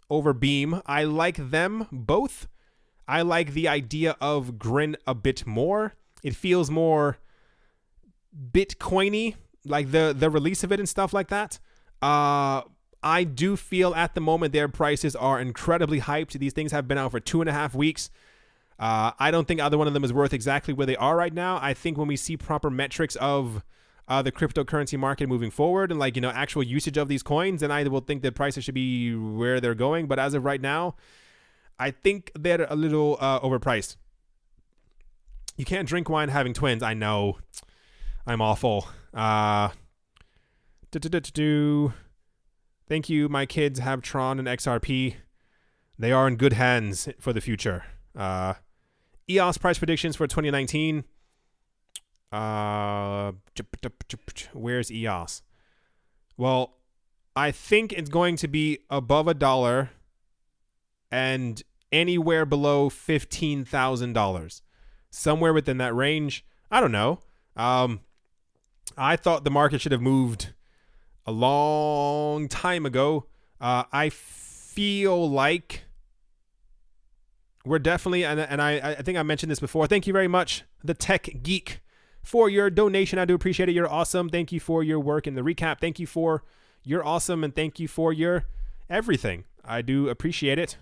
over Beam. I like them both. I like the idea of Grin a bit more. It feels more Bitcoiny, like the release of it and stuff like that. I do feel at the moment their prices are incredibly hyped. These things have been out for 2.5 weeks. I don't think either one of them is worth exactly where they are right now. I think when we see proper metrics of the cryptocurrency market moving forward and actual usage of these coins, then I will think that prices should be where they're going. But as of right now, I think they're a little overpriced. You can't drink wine having twins. I know. I'm awful. Thank you. My kids have Tron and XRP. They are in good hands for the future. EOS price predictions for 2019. Where's EOS? Well, I think it's going to be above $1 and anywhere below $15,000. Somewhere within that range. I don't know. I thought the market should have moved a long time ago. I feel like we're definitely, and I think I mentioned this before. Thank you very much, the Tech Geek, for your donation. I do appreciate it. You're awesome. Thank you for your work in the recap. Thank you for your awesome, and thank you for your everything. I do appreciate it.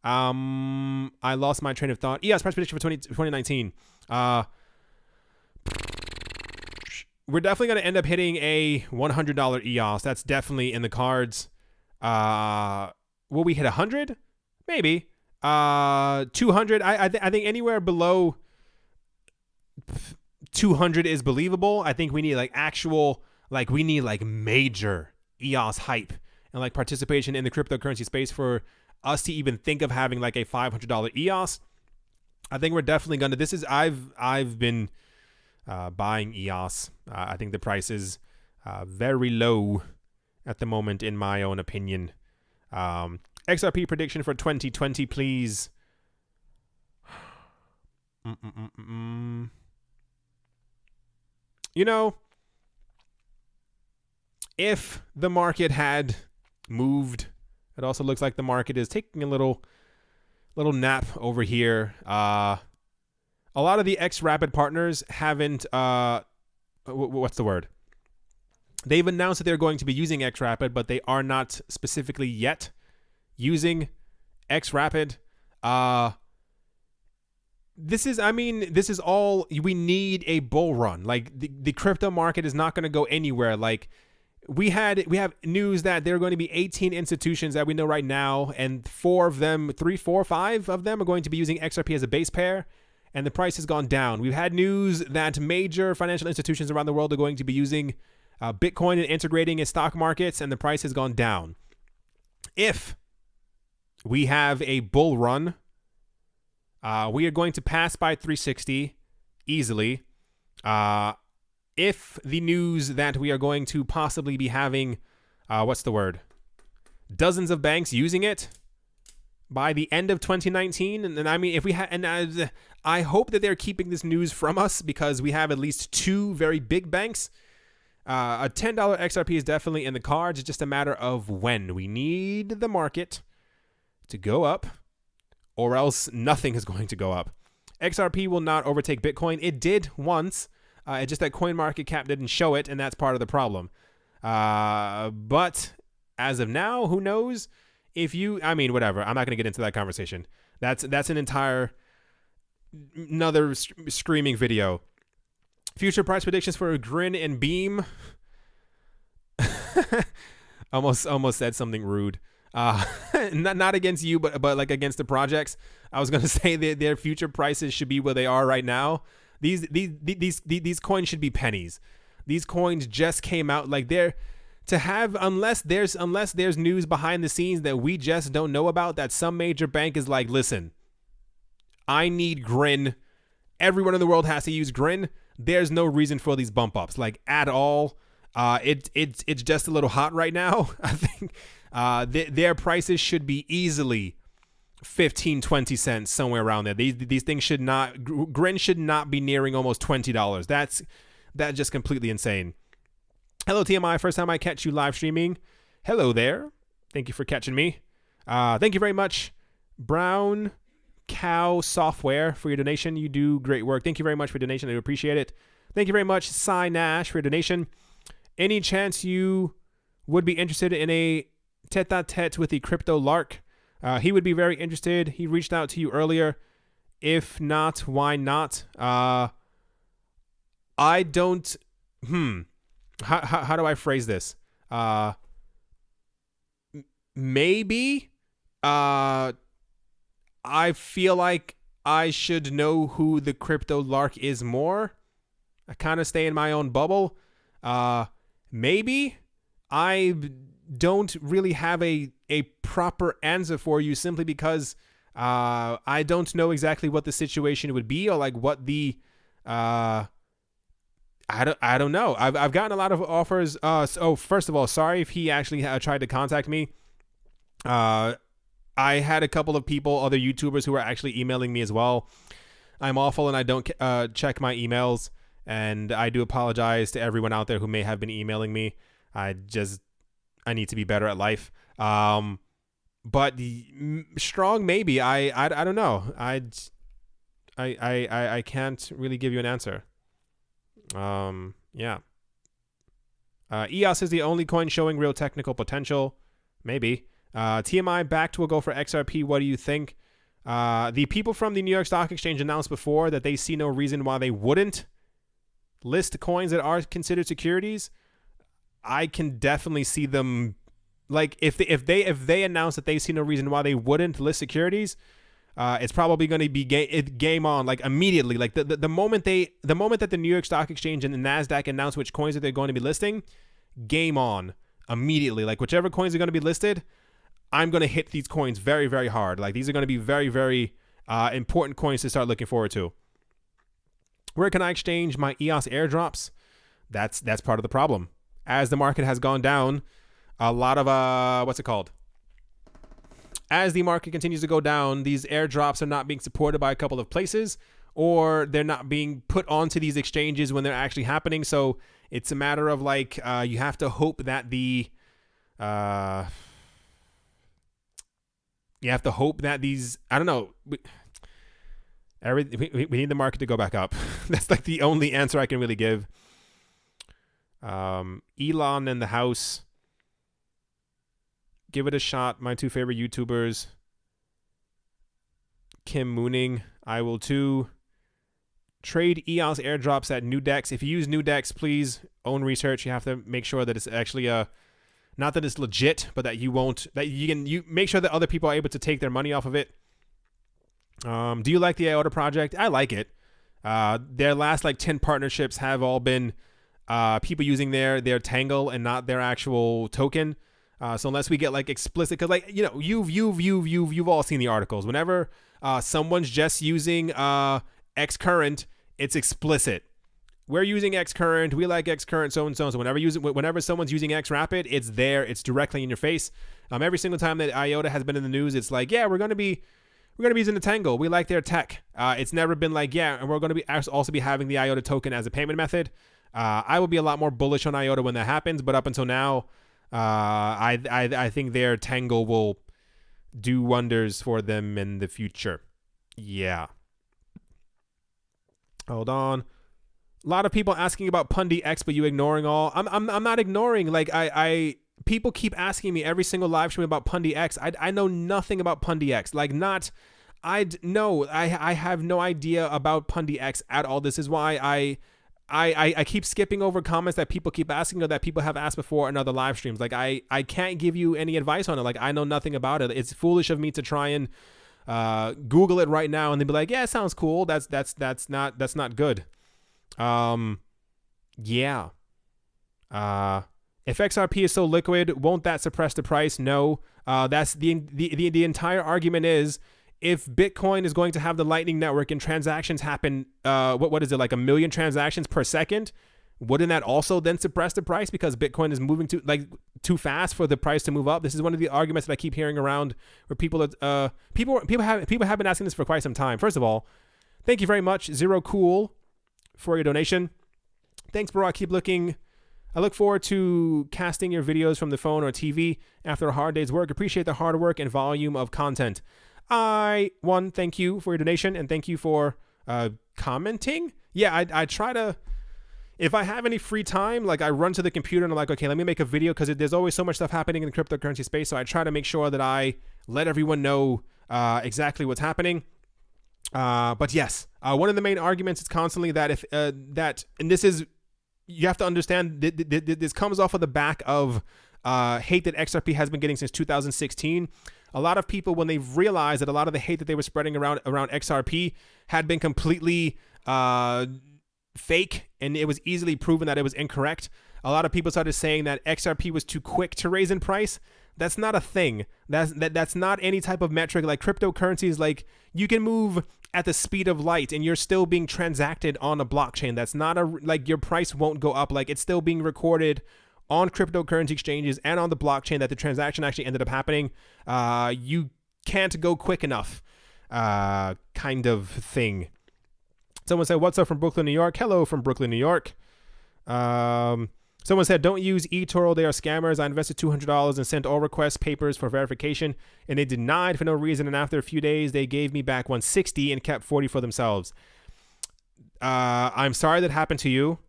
I lost my train of thought. EOS price prediction for 2019. We're definitely going to end up hitting a $100 EOS. That's definitely in the cards. Will we hit 100? Maybe. 200. I think anywhere below 200 is believable. I think we need we need major EOS hype and participation in the cryptocurrency space for us to even think of having a $500 EOS. I think we're definitely gonna. I've been buying EOS. I think the price is very low at the moment, in my own opinion. XRP prediction for 2020, please. You know, if the market had moved, it also looks like the market is taking a little nap over here. A lot of the X-Rapid partners haven't, what's the word? They've announced that they're going to be using X-Rapid, but they are not specifically yet using X-Rapid. This is all, we need a bull run. Like the crypto market is not going to go anywhere. Like we have news that there are going to be 18 institutions that we know right now, and 5 of them are going to be using XRP as a base pair, and the price has gone down. We've had news that major financial institutions around the world are going to be using Bitcoin and integrating in stock markets, and the price has gone down. If we have a bull run, we are going to pass by 360 easily. If the news that we are going to possibly be having, dozens of banks using it by the end of 2019, and I mean, if we I hope that they're keeping this news from us, because we have at least 2 very big banks. A $10 XRP is definitely in the cards. It's just a matter of when. We need the market to go up, or else nothing is going to go up. XRP will not overtake Bitcoin. It did once. It's just that CoinMarketCap didn't show it, and that's part of the problem. But as of now, who knows? Whatever. I'm not going to get into that conversation. That's another screaming video. Future price predictions for Grin and Beam. almost said something rude. Not against you, but like against the projects. I was gonna say that their future prices should be where they are right now. These coins should be pennies. These coins just came out, like they're to have, unless there's news behind the scenes that we just don't know about, that some major bank is like, listen, I need Grin. Everyone in the world has to use Grin. There's no reason for these bump ups, like at all. It's just a little hot right now. I think their prices should be easily 15-20 cents, somewhere around there. These things should not, Grin should not be nearing almost $20. That's just completely insane. Hello TMI, first time I catch you live streaming. Hello there. Thank you for catching me. Thank you very much, Brown Cow Software, for your donation. You do great work. Thank you very much for your donation. I do appreciate it. Thank you very much, Cy Nash, for your donation. Any chance you would be interested in a tete-a-tete with the crypto lark? He would be very interested. He reached out to you earlier. If not, why not? I don't. How do I phrase this? Maybe. I feel like I should know who the crypto lark is more. I kind of stay in my own bubble. Maybe. I don't really have a proper answer for you, simply because I don't know exactly what the situation would be, or like what the I don't know. I've gotten a lot of offers. So first of all, sorry if he actually tried to contact me. I had a couple of people, other YouTubers, who were actually emailing me as well. I'm awful and I don't check my emails, and I do apologize to everyone out there who may have been emailing me. I need to be better at life. But strong maybe. I don't know. I can't really give you an answer. Yeah. EOS is the only coin showing real technical potential. Maybe. TMI backed will go for XRP. What do you think? The people from the New York Stock Exchange announced before that they see no reason why they wouldn't list coins that are considered securities. I can definitely see them, like, if they announce that they see no reason why they wouldn't list securities, it's probably going to be game on, like, immediately. Like the moment that the New York Stock Exchange and the Nasdaq announce which coins that they're going to be listing, game on immediately. Like, whichever coins are going to be listed, I'm going to hit these coins very, very hard. Like, these are going to be very, very important coins to start looking forward to. Where can I exchange my EOS airdrops? That's part of the problem. As the market has gone down, a lot of as the market continues to go down, these airdrops are not being supported by a couple of places, or they're not being put onto these exchanges when they're actually happening. So it's a matter of like, you have to hope that these, I don't know. We need the market to go back up. That's like the only answer I can really give. Elon and the house. Give it a shot. My two favorite YouTubers. Kim Mooning. I will too. Trade EOS airdrops at Nudex. If you use Nudex, please own research. You have to make sure that it's actually not that it's legit, but that you make sure that other people are able to take their money off of it. Do you like the IOTA project? I like it. Their last like 10 partnerships have all been people using their Tangle and not their actual token. So unless we get like explicit, because like, you know, you've all seen the articles. Whenever someone's just using X current, it's explicit. We're using X current. We like X current. So and so. So whenever someone's using X rapid, it's there. It's directly in your face. Every single time that IOTA has been in the news, it's like, yeah, we're gonna be using the Tangle. We like their tech. It's never been like, yeah, and we're gonna be also be having the IOTA token as a payment method. I will be a lot more bullish on IOTA when that happens, but up until now, I think their Tangle will do wonders for them in the future. Yeah. Hold on. A lot of people asking about Pundi X, but you ignoring all. I'm not ignoring. Like people keep asking me every single live stream about Pundi X. I know nothing about Pundi X. Like I have no idea about Pundi X at all. This is why I keep skipping over comments that people keep asking or that people have asked before in other live streams. Like I can't give you any advice on it. Like I know nothing about it. It's foolish of me to try and Google it right now and then be like, yeah, it sounds cool. That's not good. Yeah. If XRP is so liquid, won't that suppress the price? No. That's the entire argument is, if Bitcoin is going to have the Lightning Network and transactions happen, what is it, like 1 million transactions per second? Wouldn't that also then suppress the price because Bitcoin is moving too fast for the price to move up? This is one of the arguments that I keep hearing around where people have been asking this for quite some time. First of all, thank you very much, Zero Cool, for your donation. Thanks, bro. I look forward to casting your videos from the phone or TV after a hard day's work. Appreciate the hard work and volume of content. Thank you for your donation and thank you for commenting. Yeah, I try to, if I have any free time, like I run to the computer and I'm like, okay, let me make a video because there's always so much stuff happening in the cryptocurrency space. So I try to make sure that I let everyone know exactly what's happening. But yes, one of the main arguments is constantly that and this is, you have to understand, this comes off of the back of hate that XRP has been getting since 2016. A lot of people, when they've realized that a lot of the hate that they were spreading around XRP had been completely fake, and it was easily proven that it was incorrect. A lot of people started saying that XRP was too quick to raise in price. That's not a thing. That's not any type of metric. Like cryptocurrencies, like you can move at the speed of light and you're still being transacted on a blockchain. That's not like your price won't go up. Like it's still being recorded on cryptocurrency exchanges and on the blockchain that the transaction actually ended up happening. You can't go quick enough, kind of thing. Someone said, what's up from Brooklyn, New York? Hello from Brooklyn, New York. Someone said, don't use eToro. They are scammers. I invested $200 and sent all request papers for verification, and they denied for no reason. And after a few days, they gave me back $160 and kept $40 for themselves. I'm sorry that happened to you.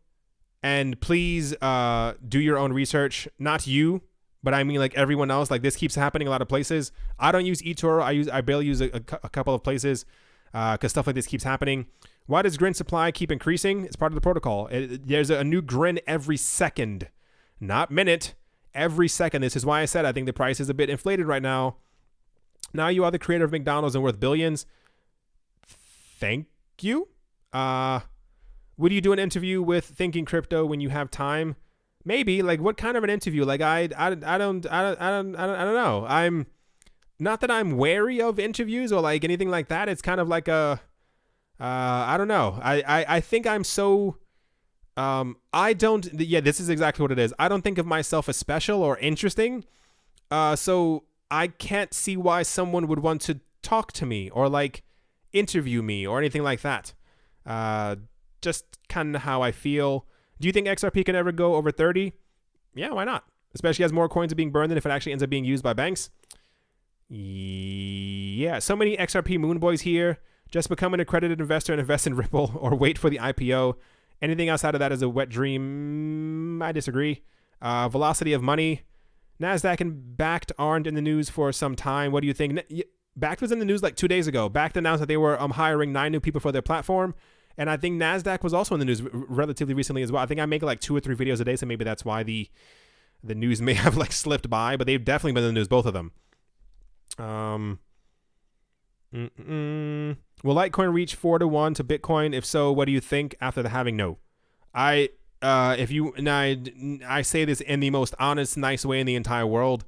And please do your own research. Not you, but I mean like everyone else. Like this keeps happening a lot of places. I don't use eToro. I barely use a couple of places because stuff like this keeps happening. Why does Grin supply keep increasing? It's part of the protocol. There's a new Grin every second, not minute, every second. This is why I said I think the price is a bit inflated right now. Now you are the creator of McDonald's and worth billions. Thank you. Would you do an interview with Thinking Crypto when you have time? Maybe. Like what kind of an interview? Like I don't know. I'm not that I'm wary of interviews or like anything like that. It's kind of like a I don't know. I think I'm so this is exactly what it is. I don't think of myself as special or interesting. So I can't see why someone would want to talk to me or like interview me or anything like that. Just kind of how I feel. Do you think XRP can ever go over 30? Yeah, why not? Especially as more coins are being burned than if it actually ends up being used by banks. Yeah, so many XRP moon boys here. Just become an accredited investor and invest in Ripple or wait for the IPO. Anything outside of that is a wet dream. I disagree. Velocity of money. NASDAQ and Bakkt aren't in the news for some time. What do you think? Bakkt was in the news like 2 days ago. Bakkt announced that they were hiring 9 new people for their platform. And I think NASDAQ was also in the news relatively recently as well. I think I make like 2 or 3 videos a day, so maybe that's why the news may have like slipped by, but they've definitely been in the news, both of them. Will Litecoin reach 4-1 to Bitcoin? If so, what do you think after the halving? No. I say this in the most honest, nice way in the entire world.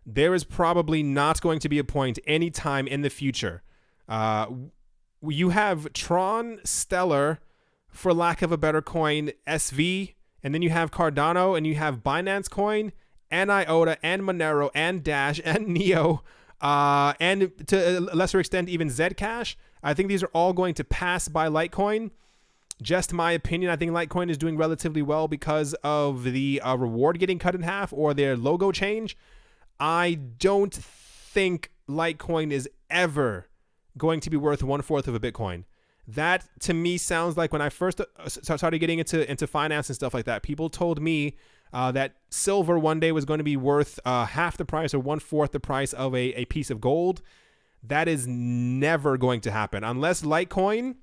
There is probably not going to be a point anytime in the future. You have Tron, Stellar, for lack of a better coin, SV, and then you have Cardano, and you have Binance Coin, and IOTA, and Monero, and Dash, and Neo, and to a lesser extent, even Zcash. I think these are all going to pass by Litecoin. Just my opinion, I think Litecoin is doing relatively well because of the reward getting cut in half or their logo change. I don't think Litecoin is ever going to be worth 1/4 of a Bitcoin. That to me sounds like when I first started getting into finance and stuff like that, people told me that silver one day was going to be worth half the price or 1/4 the price of a piece of gold. That is never going to happen unless Litecoin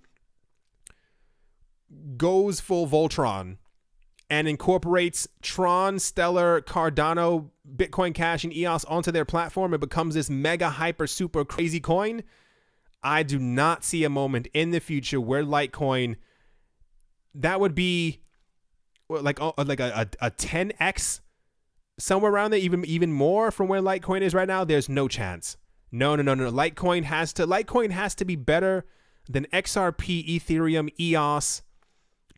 goes full Voltron and incorporates Tron, Stellar, Cardano, Bitcoin Cash, and EOS onto their platform and becomes this mega hyper super crazy coin. I do not see a moment in the future where Litecoin, that would be like a 10x, somewhere around there, even more from where Litecoin is right now. There's no chance. No. Litecoin has to be better than XRP, Ethereum, EOS,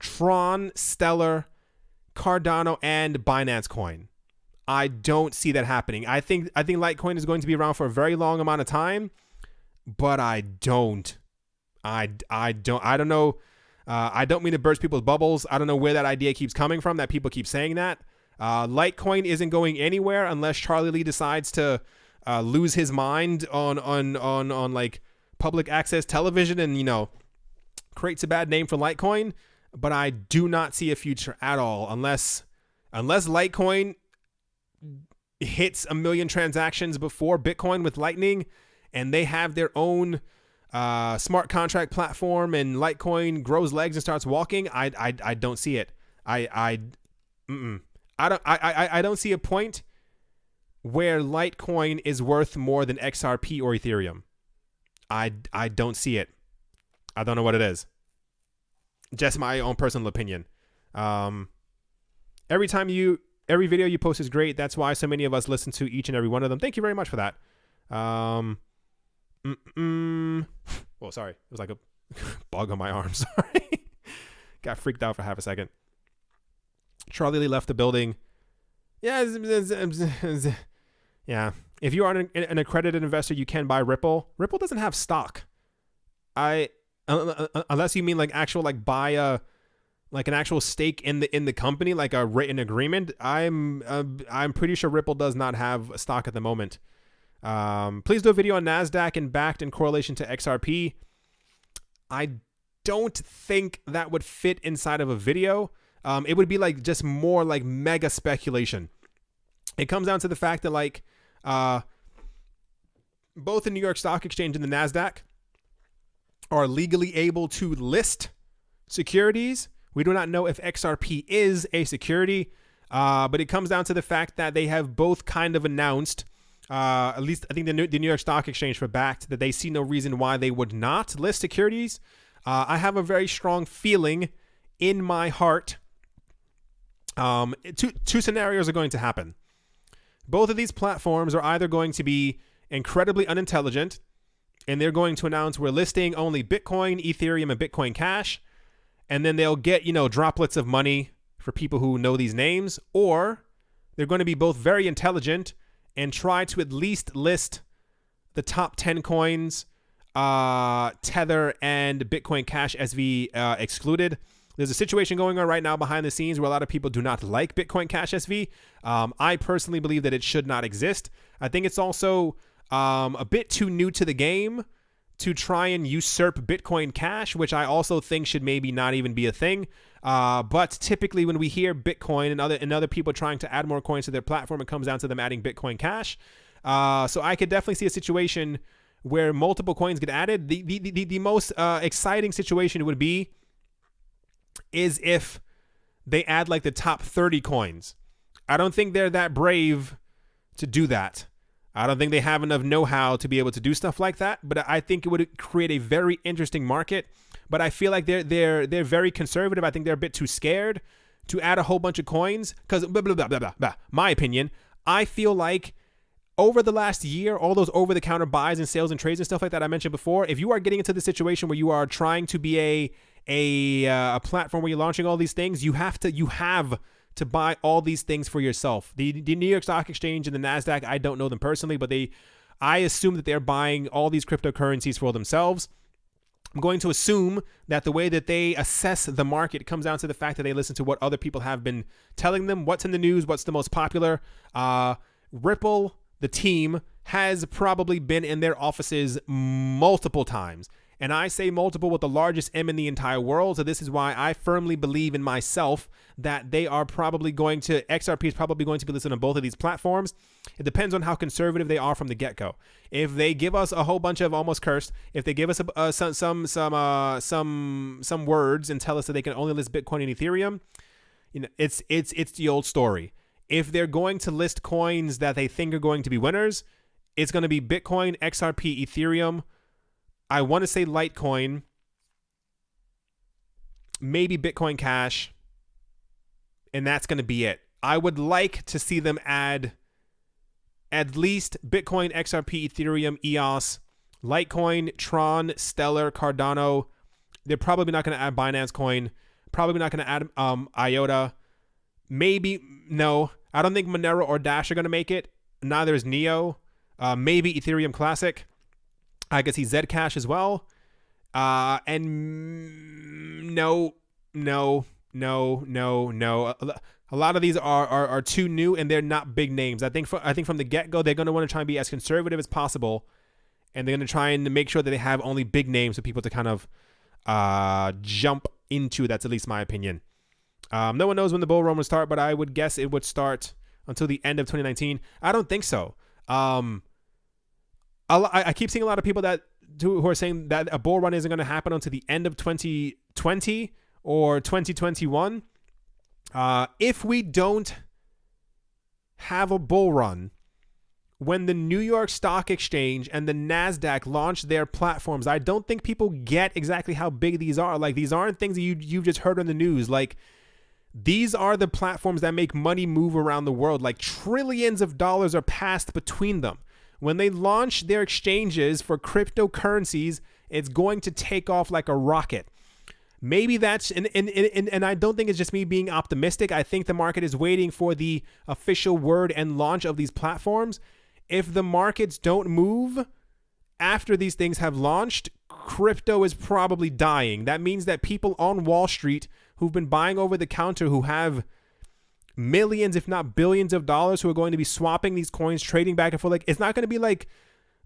Tron, Stellar, Cardano, and Binance Coin. I don't see that happening. I think Litecoin is going to be around for a very long amount of time, but I don't know. I don't mean to burst people's bubbles. I don't know where that idea keeps coming from, that people keep saying that. Litecoin isn't going anywhere unless Charlie Lee decides to lose his mind on like public access television and, creates a bad name for Litecoin. But I do not see a future at all unless Litecoin hits 1 million transactions before Bitcoin with Lightning, and they have their own smart contract platform, and Litecoin grows legs and starts walking. I don't see it. I don't see a point where Litecoin is worth more than XRP or Ethereum. I don't see it. I don't know what it is. Just my own personal opinion. Every video you post is great. That's why so many of us listen to each and every one of them. Thank you very much for that. Oh, sorry. It was like a bug on my arm. Sorry. Got freaked out for half a second. Charlie Lee left the building. Yeah. Yeah. If you are an accredited investor, you can buy Ripple. Ripple doesn't have stock. Unless you mean like actual, like buy an actual stake in the company, like a written agreement. I'm pretty sure Ripple does not have a stock at the moment. Please do a video on NASDAQ and Bakkt in correlation to XRP. I don't think that would fit inside of a video. It would be like just more like mega speculation. It comes down to the fact that like both the New York Stock Exchange and the NASDAQ are legally able to list securities. We do not know if XRP is a security, but it comes down to the fact that they have both kind of announced, at least I think the New York Stock Exchange for Bakkt, that they see no reason why they would not list securities. I have a very strong feeling in my heart. Two scenarios are going to happen. Both of these platforms are either going to be incredibly unintelligent, and they're going to announce we're listing only Bitcoin, Ethereum, and Bitcoin Cash, and then they'll get, droplets of money for people who know these names, or they're going to be both very intelligent and try to at least list the top 10 coins, Tether and Bitcoin Cash SV excluded. There's a situation going on right now behind the scenes where a lot of people do not like Bitcoin Cash SV. I personally believe that it should not exist. I think it's also a bit too new to the game to try and usurp Bitcoin Cash, which I also think should maybe not even be a thing. But typically when we hear Bitcoin and other people trying to add more coins to their platform, it comes down to them adding Bitcoin Cash. So I could definitely see a situation where multiple coins get added. The most exciting situation would be is if they add like the top 30 coins. I don't think they're that brave to do that. I don't think they have enough know-how to be able to do stuff like that, but I think it would create a very interesting market. But I feel like they're very conservative. I think they're a bit too scared to add a whole bunch of coins because blah, blah, blah, blah, blah, blah. My opinion, I feel like over the last year, all those over-the-counter buys and sales and trades and stuff like that I mentioned before, if you are getting into the situation where you are trying to be a platform where you're launching all these things, you have to buy all these things for yourself. The New York Stock Exchange and the NASDAQ, I don't know them personally, but I assume that they're buying all these cryptocurrencies for themselves. I'm going to assume that the way that they assess the market comes down to the fact that they listen to what other people have been telling them, what's in the news, what's the most popular. Ripple, the team, has probably been in their offices multiple times. And I say multiple with the largest M in the entire world. So this is why I firmly believe in myself that they are probably going to, XRP is probably going to be listed on both of these platforms. It depends on how conservative they are from the get-go. If they give us a whole bunch of almost cursed, if they give us some words and tell us that they can only list Bitcoin and Ethereum, you know, it's the old story. If they're going to list coins that they think are going to be winners, it's going to be Bitcoin, XRP, Ethereum. I want to say Litecoin, maybe Bitcoin Cash, and that's going to be it. I would like to see them add at least Bitcoin, XRP, Ethereum, EOS, Litecoin, Tron, Stellar, Cardano. They're probably not going to add Binance Coin. Probably not going to add IOTA. Maybe, no. I don't think Monero or Dash are going to make it. Neither is Neo. Maybe Ethereum Classic. I could see Zcash as well. And no. A lot of these are too new and they're not big names. I think from the get-go, they're going to want to try and be as conservative as possible. And they're going to try and make sure that they have only big names for people to kind of jump into. That's at least my opinion. No one knows when the bull run will start, but I would guess it would start until the end of 2019. I don't think so. I keep seeing a lot of people who are saying that a bull run isn't going to happen until the end of 2020 or 2021. If we don't have a bull run when the New York Stock Exchange and the NASDAQ launch their platforms, I don't think people get exactly how big these are. Like, these aren't things that you've just heard on the news. Like, these are the platforms that make money move around the world. Like, trillions of dollars are passed between them. When they launch their exchanges for cryptocurrencies, it's going to take off like a rocket. Maybe that's, and I don't think it's just me being optimistic. I think the market is waiting for the official word and launch of these platforms. If the markets don't move after these things have launched, crypto is probably dying. That means that people on Wall Street who've been buying over the counter, who have millions, if not billions of dollars, who are going to be swapping these coins, trading back and forth. Like, it's not going to be like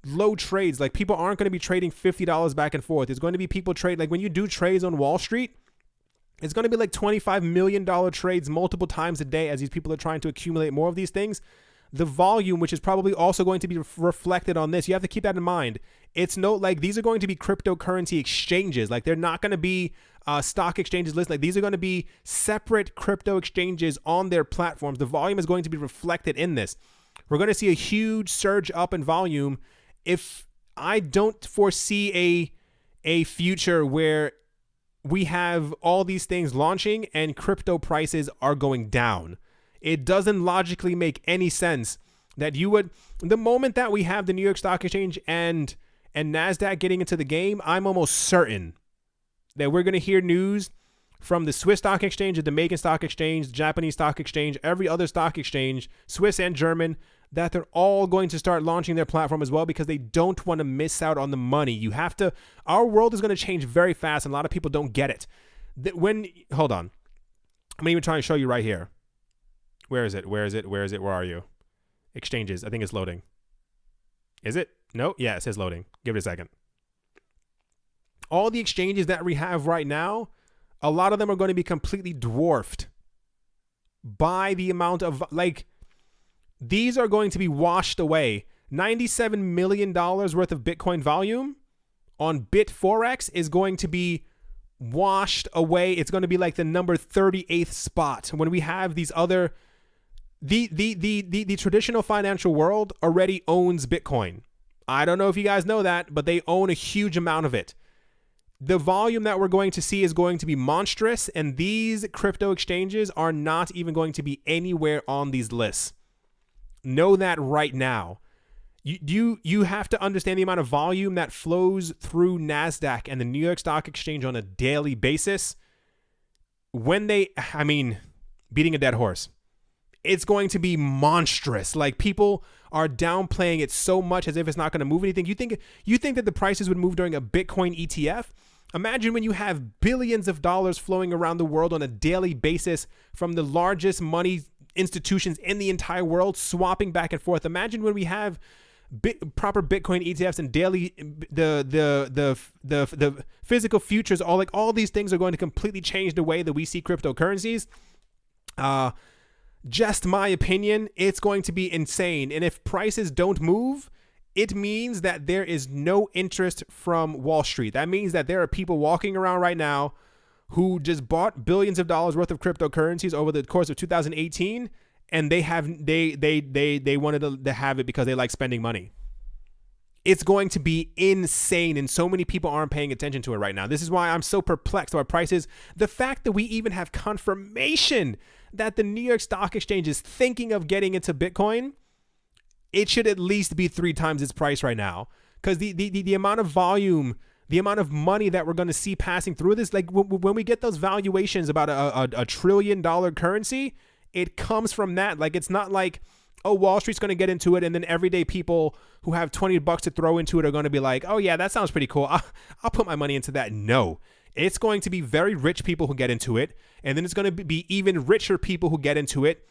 low trades. Like, people aren't going to be trading $50 back and forth. There's going to be people trade. Like, when you do trades on Wall Street, it's going to be like $25 million trades multiple times a day as these people are trying to accumulate more of these things. The volume, which is probably also going to be reflected on this, you have to keep that in mind. It's like, these are going to be cryptocurrency exchanges. Like, they're not going to be stock exchanges listed. Like, these are going to be separate crypto exchanges on their platforms. The volume is going to be reflected in this. We're going to see a huge surge up in volume. If I don't foresee a future where we have all these things launching and crypto prices are going down. It doesn't logically make any sense that you would, the moment that we have the New York Stock Exchange and NASDAQ getting into the game, I'm almost certain that we're going to hear news from the Swiss Stock Exchange, the Jamaican Stock Exchange, the Japanese Stock Exchange, every other stock exchange, Swiss and German, that they're all going to start launching their platform as well, because they don't want to miss out on the money. Our world is going to change very fast, and a lot of people don't get it. Hold on. I'm even trying to show you right here. Where is it? Where are you? Exchanges. I think it's loading. Is it? No? Yeah, it says loading. Give it a second. All the exchanges that we have right now, a lot of them are going to be completely dwarfed by the amount of, these are going to be washed away. $97 million worth of Bitcoin volume on Bitforex is going to be washed away. It's going to be like the number 38th spot when we have these other, the traditional financial world already owns Bitcoin. I don't know if you guys know that, but they own a huge amount of it. The volume that we're going to see is going to be monstrous, and these crypto exchanges are not even going to be anywhere on these lists. Know that right now. You have to understand the amount of volume that flows through NASDAQ and the New York Stock Exchange on a daily basis. Beating a dead horse. It's going to be monstrous. Like, people are downplaying it so much as if it's not going to move anything. You think that the prices would move during a Bitcoin ETF? Imagine when you have billions of dollars flowing around the world on a daily basis from the largest money institutions in the entire world swapping back and forth. Imagine when we have proper Bitcoin ETFs and daily the physical futures. All these things are going to completely change the way that we see cryptocurrencies. Just my opinion, it's going to be insane. And if prices don't move, it means that there is no interest from Wall Street. That means that there are people walking around right now who just bought billions of dollars worth of cryptocurrencies over the course of 2018, and they wanted to have it because they like spending money. It's going to be insane, and so many people aren't paying attention to it right now. This is why I'm so perplexed by prices. The fact that we even have confirmation that the New York Stock Exchange is thinking of getting into Bitcoin, it should at least be 3 times its price right now, because the amount of volume, the amount of money that we're going to see passing through this, like when we get those valuations about a $1 trillion currency, it comes from that. Like, it's not like, oh, Wall Street's going to get into it, and then everyday people who have $20 to throw into it are going to be like, oh yeah, that sounds pretty cool. I'll put my money into that. No, it's going to be very rich people who get into it, and then it's going to be even richer people who get into it.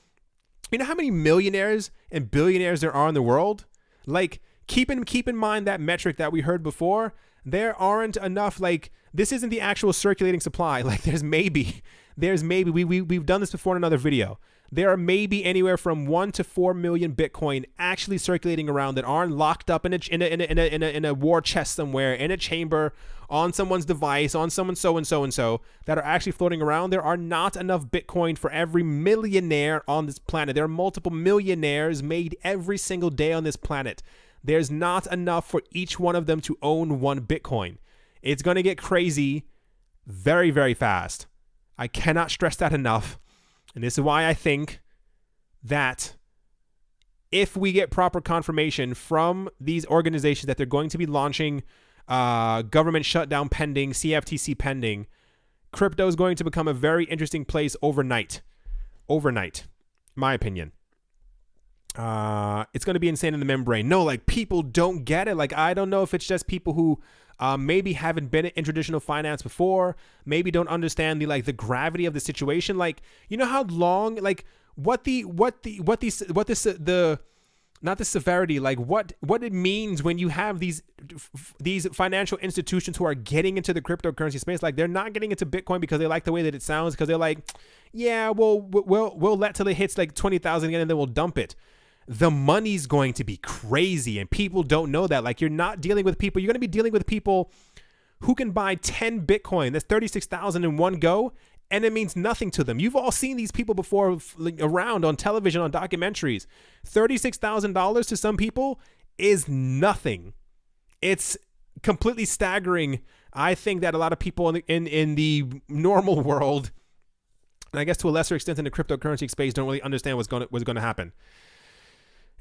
You know how many millionaires and billionaires there are in the world? Like, keep in mind that metric that we heard before. There aren't enough, like, this isn't the actual circulating supply. Like, there's maybe, we've done this before in another video. There are maybe anywhere from 1 to 4 million Bitcoin actually circulating around that aren't locked up in a war chest somewhere, in a chamber, on someone's device, on someone so and so that are actually floating around. There are not enough Bitcoin for every millionaire on this planet. There are multiple millionaires made every single day on this planet. There's not enough for each one of them to own 1 Bitcoin. It's going to get crazy very, very fast. I cannot stress that enough. And this is why I think that if we get proper confirmation from these organizations that they're going to be launching government shutdown pending, CFTC pending, crypto is going to become a very interesting place overnight. My opinion. It's going to be insane in the membrane. No, like, people don't get it. Like, I don't know if it's just people who maybe haven't been in traditional finance before, maybe don't understand the gravity of the situation. Like, you know how long, like, what the not the severity, like what it means when you have these financial institutions who are getting into the cryptocurrency space. Like, they're not getting into Bitcoin because they like the way that it sounds, because they're like, yeah, we'll let till it hits like 20,000 again and then we'll dump it. The money's going to be crazy, and people don't know that. Like, you're not dealing with people. You're going to be dealing with people who can buy 10 Bitcoin. That's 36,000 in one go, and it means nothing to them. You've all seen these people before around on television, on documentaries. $36,000 to some people is nothing. It's completely staggering. I think that a lot of people in the normal world, and I guess to a lesser extent in the cryptocurrency space, don't really understand what's going to happen.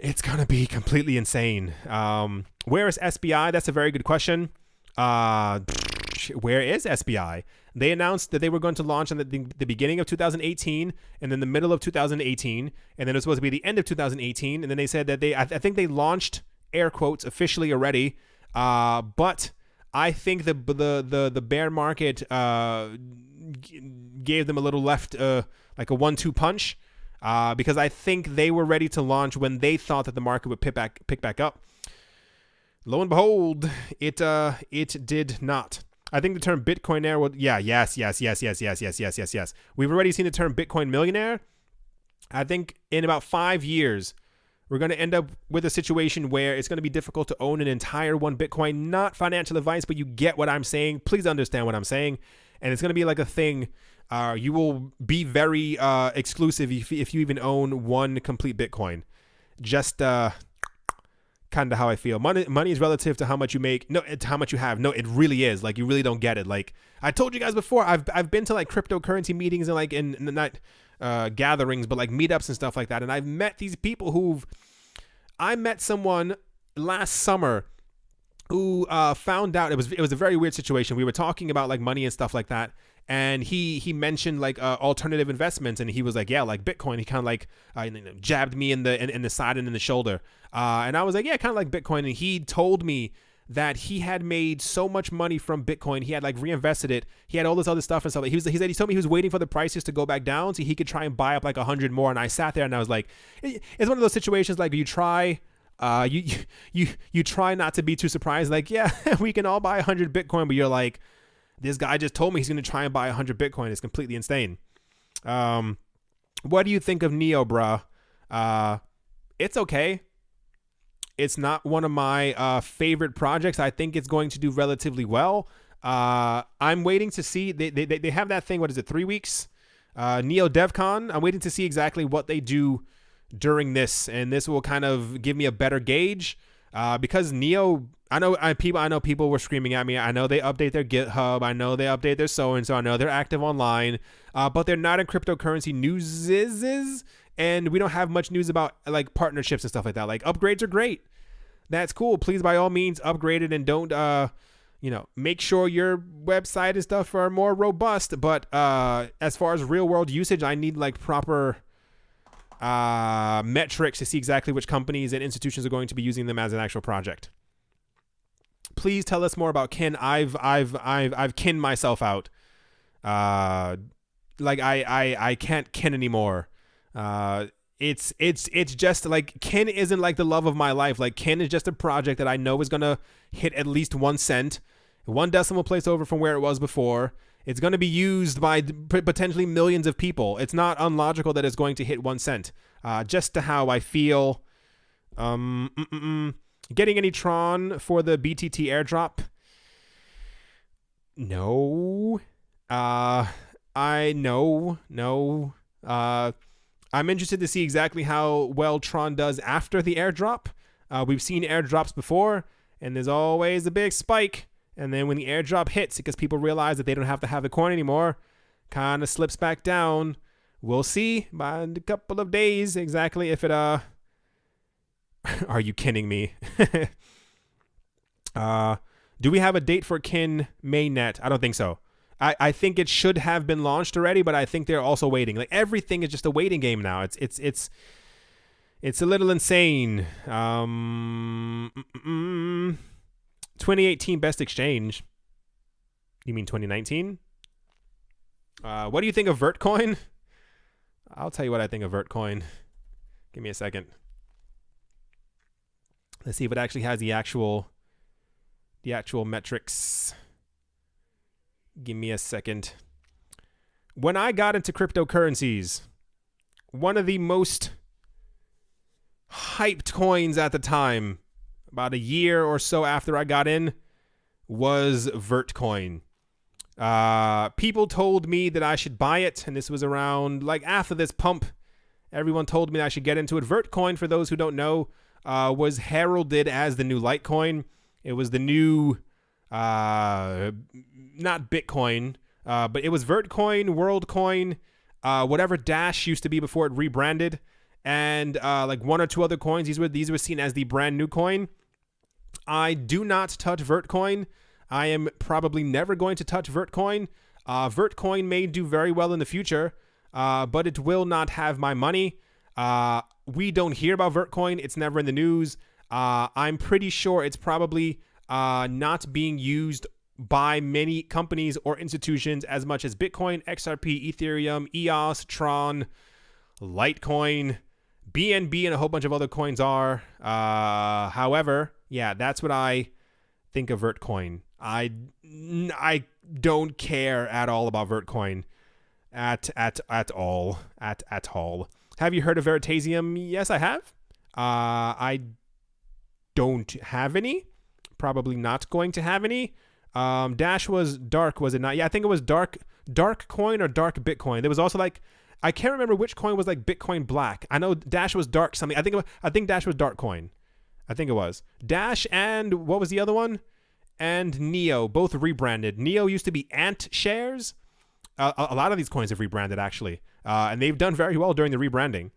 It's going to be completely insane. Where is SBI? That's a very good question. where is SBI? They announced that they were going to launch in the beginning of 2018 and then the middle of 2018. And then it was supposed to be the end of 2018. And then they said that I think they launched, air quotes, officially already. But I think the bear market gave them a little left, like a 1-2 punch, because I think they were ready to launch when they thought that the market would pick back up. Lo and behold, it did not. I think the term Bitcoinaire will, yes. We've already seen the term Bitcoin millionaire. I think in about 5 years, we're going to end up with a situation where it's going to be difficult to own an entire one Bitcoin. Not financial advice, but you get what I'm saying. Please understand what I'm saying. And it's going to be like a thing. You will be very exclusive if you even own one complete Bitcoin. Just kind of how I feel. Money is relative to how much you make. No, to how much you have. No, it really is. Like, you really don't get it. Like, I told you guys before, I've been to like cryptocurrency meetings and like in not gatherings, but like meetups and stuff like that. And I've met these people I met someone last summer who found out it was a very weird situation. We were talking about like money and stuff like that. And he mentioned like alternative investments, and he was like, yeah, like Bitcoin. He kind of like jabbed me in the side and in the shoulder, and I was like, yeah, kind of like Bitcoin. And he told me that he had made so much money from Bitcoin, he had like reinvested it. He had all this other stuff and stuff. He told me he was waiting for the prices to go back down so he could try and buy up like 100 more. And I sat there and I was like, it's one of those situations like you try. You try not to be too surprised. Like, yeah, we can all buy 100 Bitcoin, but you're like, this guy just told me he's going to try and buy 100 Bitcoin. It's completely insane. What do you think of Neo, bruh? It's okay. It's not one of my favorite projects. I think it's going to do relatively well. I'm waiting to see. They have that thing. What is it? 3 weeks? Neo DevCon. I'm waiting to see exactly what they do during this, and this will kind of give me a better gauge. Because Neo, I know people were screaming at me. I know they update their GitHub. I know they update their so-and-so. I know they're active online, but they're not in cryptocurrency news, and we don't have much news about like partnerships and stuff like that. Like, upgrades are great. That's cool. Please, by all means, upgrade it, and don't, make sure your website and stuff are more robust. But as far as real world usage, I need like proper metrics to see exactly which companies and institutions are going to be using them as an actual project. Please tell us more about kin. I've kinned myself out. Like I can't kin anymore. It's just like kin isn't like the love of my life. Like, kin is just a project that I know is gonna hit at least 1 cent, 1 decimal place over from where it was before. It's going to be used by potentially millions of people. It's not unlogical that it's going to hit 1 cent. Just to how I feel. Getting any Tron for the BTT airdrop? No. No. I'm interested to see exactly how well Tron does after the airdrop. We've seen airdrops before, and there's always a big spike. And then when the airdrop hits, because people realize that they don't have to have the coin anymore, kind of slips back down. We'll see by a couple of days exactly if it, Are you kidding me? Do we have a date for Kin mainnet? I don't think so. I think it should have been launched already, but I think they're also waiting. Like, everything is just a waiting game now. It's a little insane. 2018 best exchange. You mean 2019? What do you think of Vertcoin? I'll tell you what I think of Vertcoin. Give me a second. Let's see if it actually has the actual metrics. Give me a second. When I got into cryptocurrencies, one of the most hyped coins at the time, about a year or so after I got in, was Vertcoin. People told me that I should buy it, and this was around like after this pump. Everyone told me that I should get into it. Vertcoin, for those who don't know, was heralded as the new Litecoin. It was the new, not Bitcoin, but it was Vertcoin, WorldCoin, whatever Dash used to be before it rebranded, and like 1 or 2 other coins. These were seen as the brand new coin. I do not touch Vertcoin. I am probably never going to touch Vertcoin. Vertcoin may do very well in the future, but it will not have my money. We don't hear about Vertcoin. It's never in the news. I'm pretty sure it's probably not being used by many companies or institutions as much as Bitcoin, XRP, Ethereum, EOS, Tron, Litecoin, BNB, and a whole bunch of other coins are. However, yeah, that's what I think of Vertcoin. I don't care at all about Vertcoin. At all. Have you heard of Veritasium? Yes, I have. I don't have any. Probably not going to have any. Dash was dark, was it not? Yeah, I think it was dark coin or dark Bitcoin. There was also like, I can't remember which coin was like Bitcoin black. I know Dash was dark something. I think Dash was dark coin. I think it was Dash, and what was the other one? And Neo, both rebranded. Neo used to be Ant Shares. A lot of these coins have rebranded actually, and they've done very well during the rebranding.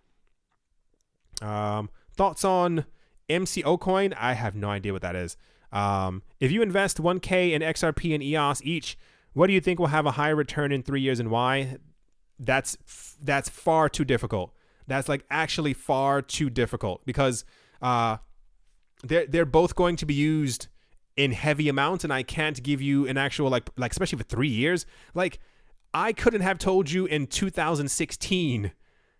Thoughts on MCO coin? I have no idea what that is. If you invest 1K in XRP and EOS each, what do you think will have a higher return in 3 years and why? That's far too difficult. That's like actually far too difficult because they're both going to be used in heavy amounts, and I can't give you an actual like especially for 3 years. Like I couldn't have told you in 2016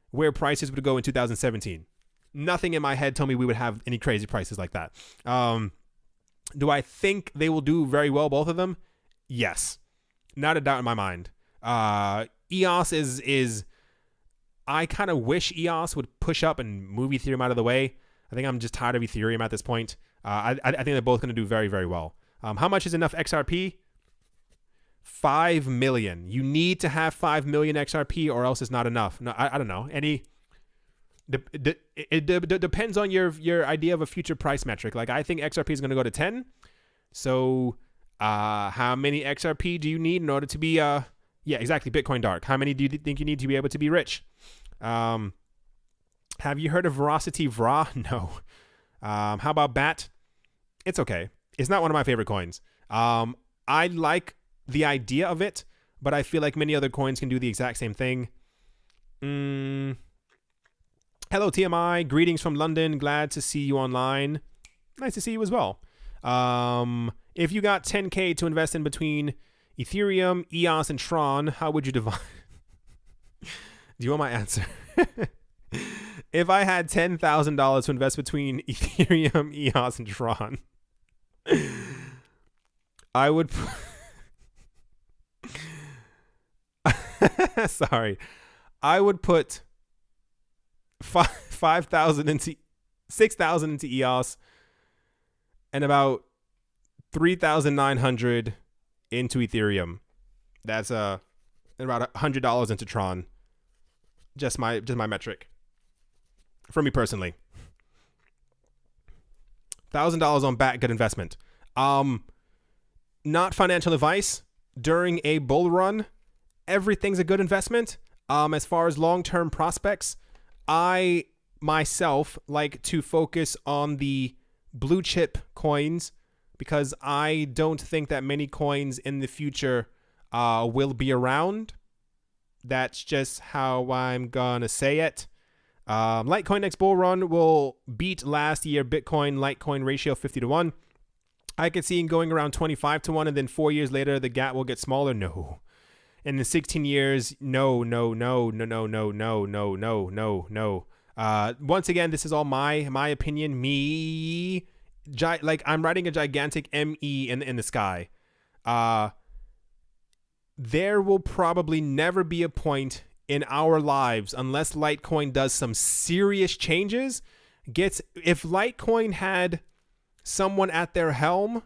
where prices would go in 2017. Nothing in my head told me we would have any crazy prices like that. Do I think they will do very well, both of them? Yes. Not a doubt in my mind. EOS is I kind of wish EOS would push up and move Ethereum out of the way. I think I'm just tired of Ethereum at this point. I think they're both going to do very, very well. How much is enough XRP? 5 million. You need to have 5 million XRP or else it's not enough. No, I don't know. It depends on your idea of a future price metric. Like I think XRP is going to go to 10. So how many XRP do you need in order to be yeah, exactly, Bitcoin dark? How many do you think you need to be able to be rich? Have you heard of Veracity Vra? No. How about BAT? It's okay. It's not one of my favorite coins. I like the idea of it, but I feel like many other coins can do the exact same thing. Hello, TMI. Greetings from London. Glad to see you online. Nice to see you as well. If you got 10K to invest in between Ethereum, EOS, and Tron, how would you divide? Do you want my answer? If I had $10,000 to invest between Ethereum, EOS, and Tron, I would... Sorry. I would put 5,000 into 6,000 into EOS and about 3,900 into Ethereum. That's about $100 into Tron. Just my metric. For me personally. $1,000 on BAT, good investment. Not financial advice. During a bull run, everything's a good investment. As far as long-term prospects, I myself like to focus on the blue chip coins because I don't think that many coins in the future will be around. That's just how I'm gonna say it. Litecoin next bull run will beat last year Bitcoin Litecoin ratio 50-1. I could see it going around 25-1, and then 4 years later the gap will get smaller. No. In the 16 years, no. Once again, this is all my opinion. Me, like I'm writing a gigantic ME in the sky. There will probably never be a point in our lives unless Litecoin does some serious changes. If Litecoin had someone at their helm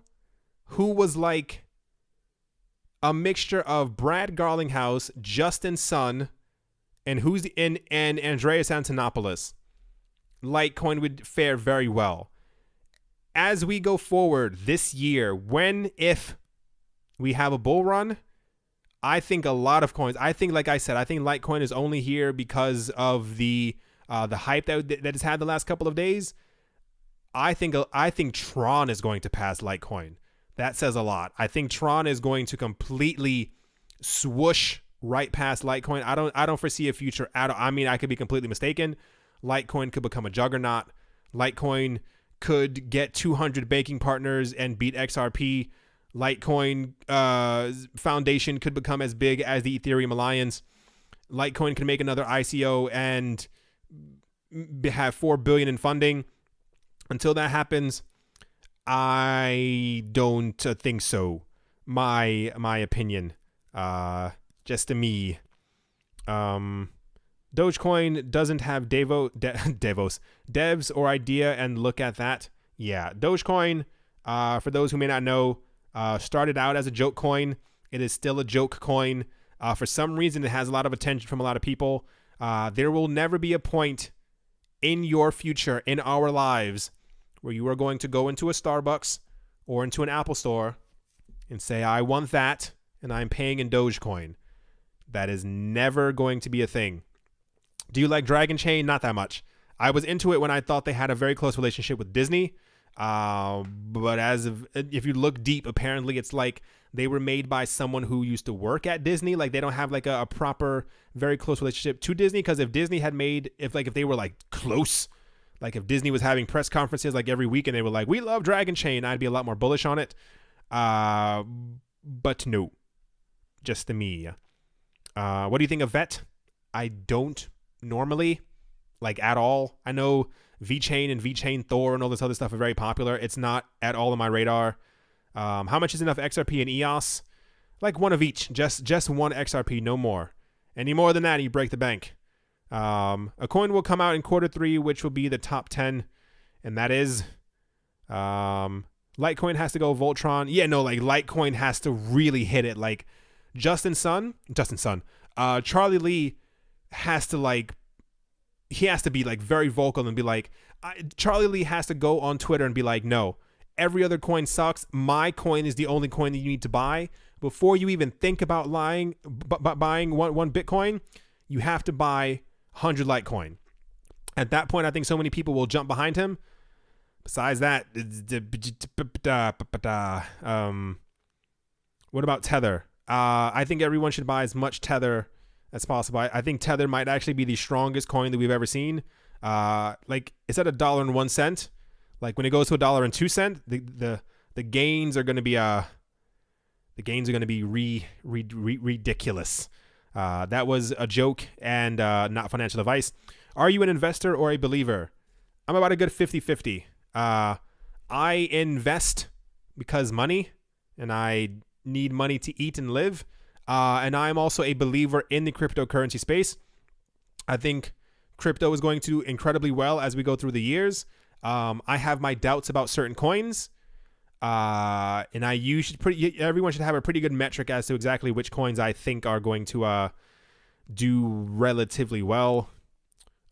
who was like a mixture of Brad Garlinghouse, Justin Sun, and Andreas Antonopoulos, Litecoin would fare very well. As we go forward this year, if we have a bull run, I think a lot of coins. I think, like I said, I think Litecoin is only here because of the hype that it's had the last couple of days. I think Tron is going to pass Litecoin. That says a lot. I think Tron is going to completely swoosh right past Litecoin. I don't foresee a future at all. I mean, I could be completely mistaken. Litecoin could become a juggernaut. Litecoin could get 200 banking partners and beat XRP. Litecoin Foundation could become as big as the Ethereum Alliance. Litecoin can make another ICO and have 4 billion in funding. Until that happens, I don't think so. My opinion. Just to me. Dogecoin doesn't have devs or idea, and look at that. Yeah, Dogecoin, for those who may not know, started out as a joke coin. It is still a joke coin. For some reason, it has a lot of attention from a lot of people. There will never be a point in your future, in our lives, where you are going to go into a Starbucks or into an Apple store and say, I want that, and I'm paying in Dogecoin. That is never going to be a thing. Do you like Dragon Chain? Not that much. I was into it when I thought they had a very close relationship with Disney. But if you look deep, apparently it's like they were made by someone who used to work at Disney. Like they don't have like a proper, very close relationship to Disney. Because if Disney had made, if they were like close, like if Disney was having press conferences like every week and they were like, we love Dragon Chain, I'd be a lot more bullish on it. But no, just to me. What do you think of VET? I don't normally, like at all. I know VeChain and VeChain Thor and all this other stuff are very popular. It's not at all on my radar. How much is enough XRP and EOS? Like one of each. Just one XRP, no more. Any more than that, you break the bank. A coin will come out in Q3, which will be the top 10, and that is Litecoin has to go Voltron. Yeah, no, like Litecoin has to really hit it. Like Justin Sun, Charlie Lee has to he has to be like very vocal and be like, Charlie Lee has to go on Twitter and be like, no, every other coin sucks. My coin is the only coin that you need to buy. Before you even think about buying one Bitcoin, you have to buy 100 Litecoin. At that point, I think so many people will jump behind him. Besides that, what about Tether? I think everyone should buy as much Tether as possible. I think Tether might actually be the strongest coin that we've ever seen. Like it's at $1.01. Like when it goes to $1.02, the gains are going to be ridiculous. That was a joke and not financial advice. Are you an investor or a believer? I'm about a good 50-50. I invest because money, and I need money to eat and live. And I'm also a believer in the cryptocurrency space. I think crypto is going to do incredibly well as we go through the years. I have my doubts about certain coins. And everyone should have a pretty good metric as to exactly which coins I think are going to do relatively well.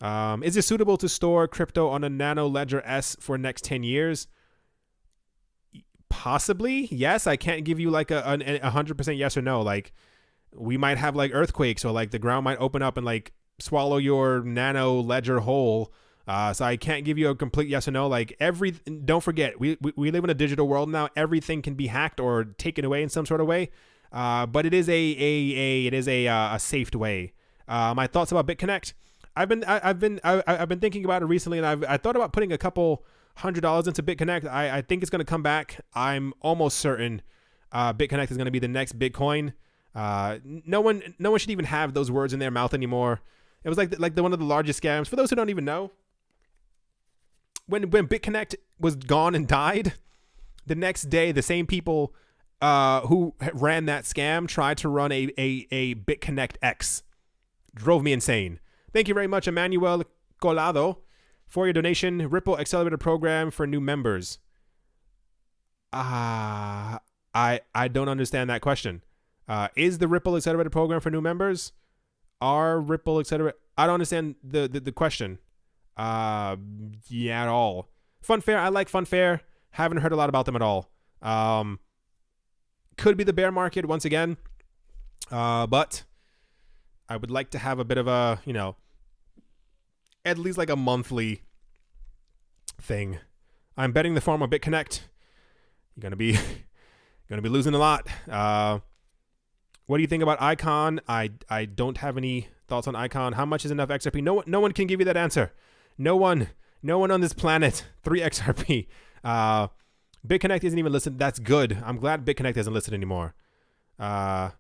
Is it suitable to store crypto on a Nano Ledger S for next 10 years? Possibly, yes. I can't give you like a 100% yes or no. Like we might have like earthquakes or like the ground might open up and like swallow your Nano Ledger whole. So I can't give you a complete yes or no. Like don't forget, we live in a digital world now. Everything can be hacked or taken away in some sort of way. But it is a safe way. My thoughts about BitConnect. I've been thinking about it recently, and I thought about putting a couple $100 into BitConnect. I think it's going to come back. I'm almost certain BitConnect is going to be the next Bitcoin. No one should even have those words in their mouth anymore. It was like one of the largest scams. For those who don't even know, when BitConnect was gone and died, the next day the same people who ran that scam tried to run a BitConnect X. Drove me insane. Thank you very much, Emmanuel Colado, for your donation. Ripple Accelerator Program for new members. I don't understand that question. Is the Ripple Accelerator Program for new members? Are Ripple Accelerator... I don't understand the question. Yeah, at all. Funfair, I like Funfair. Haven't heard a lot about them at all. Could be the bear market once again. But I would like to have a bit of a, at least like a monthly thing. I'm betting the farm on BitConnect. You're going to be Going to be losing a lot. What do you think about Icon? I don't have any thoughts on Icon. How much is enough XRP? No one can give you that answer. No one on this planet. 3 XRP. BitConnect isn't even listed. That's good. I'm glad BitConnect isn't listed anymore. Neo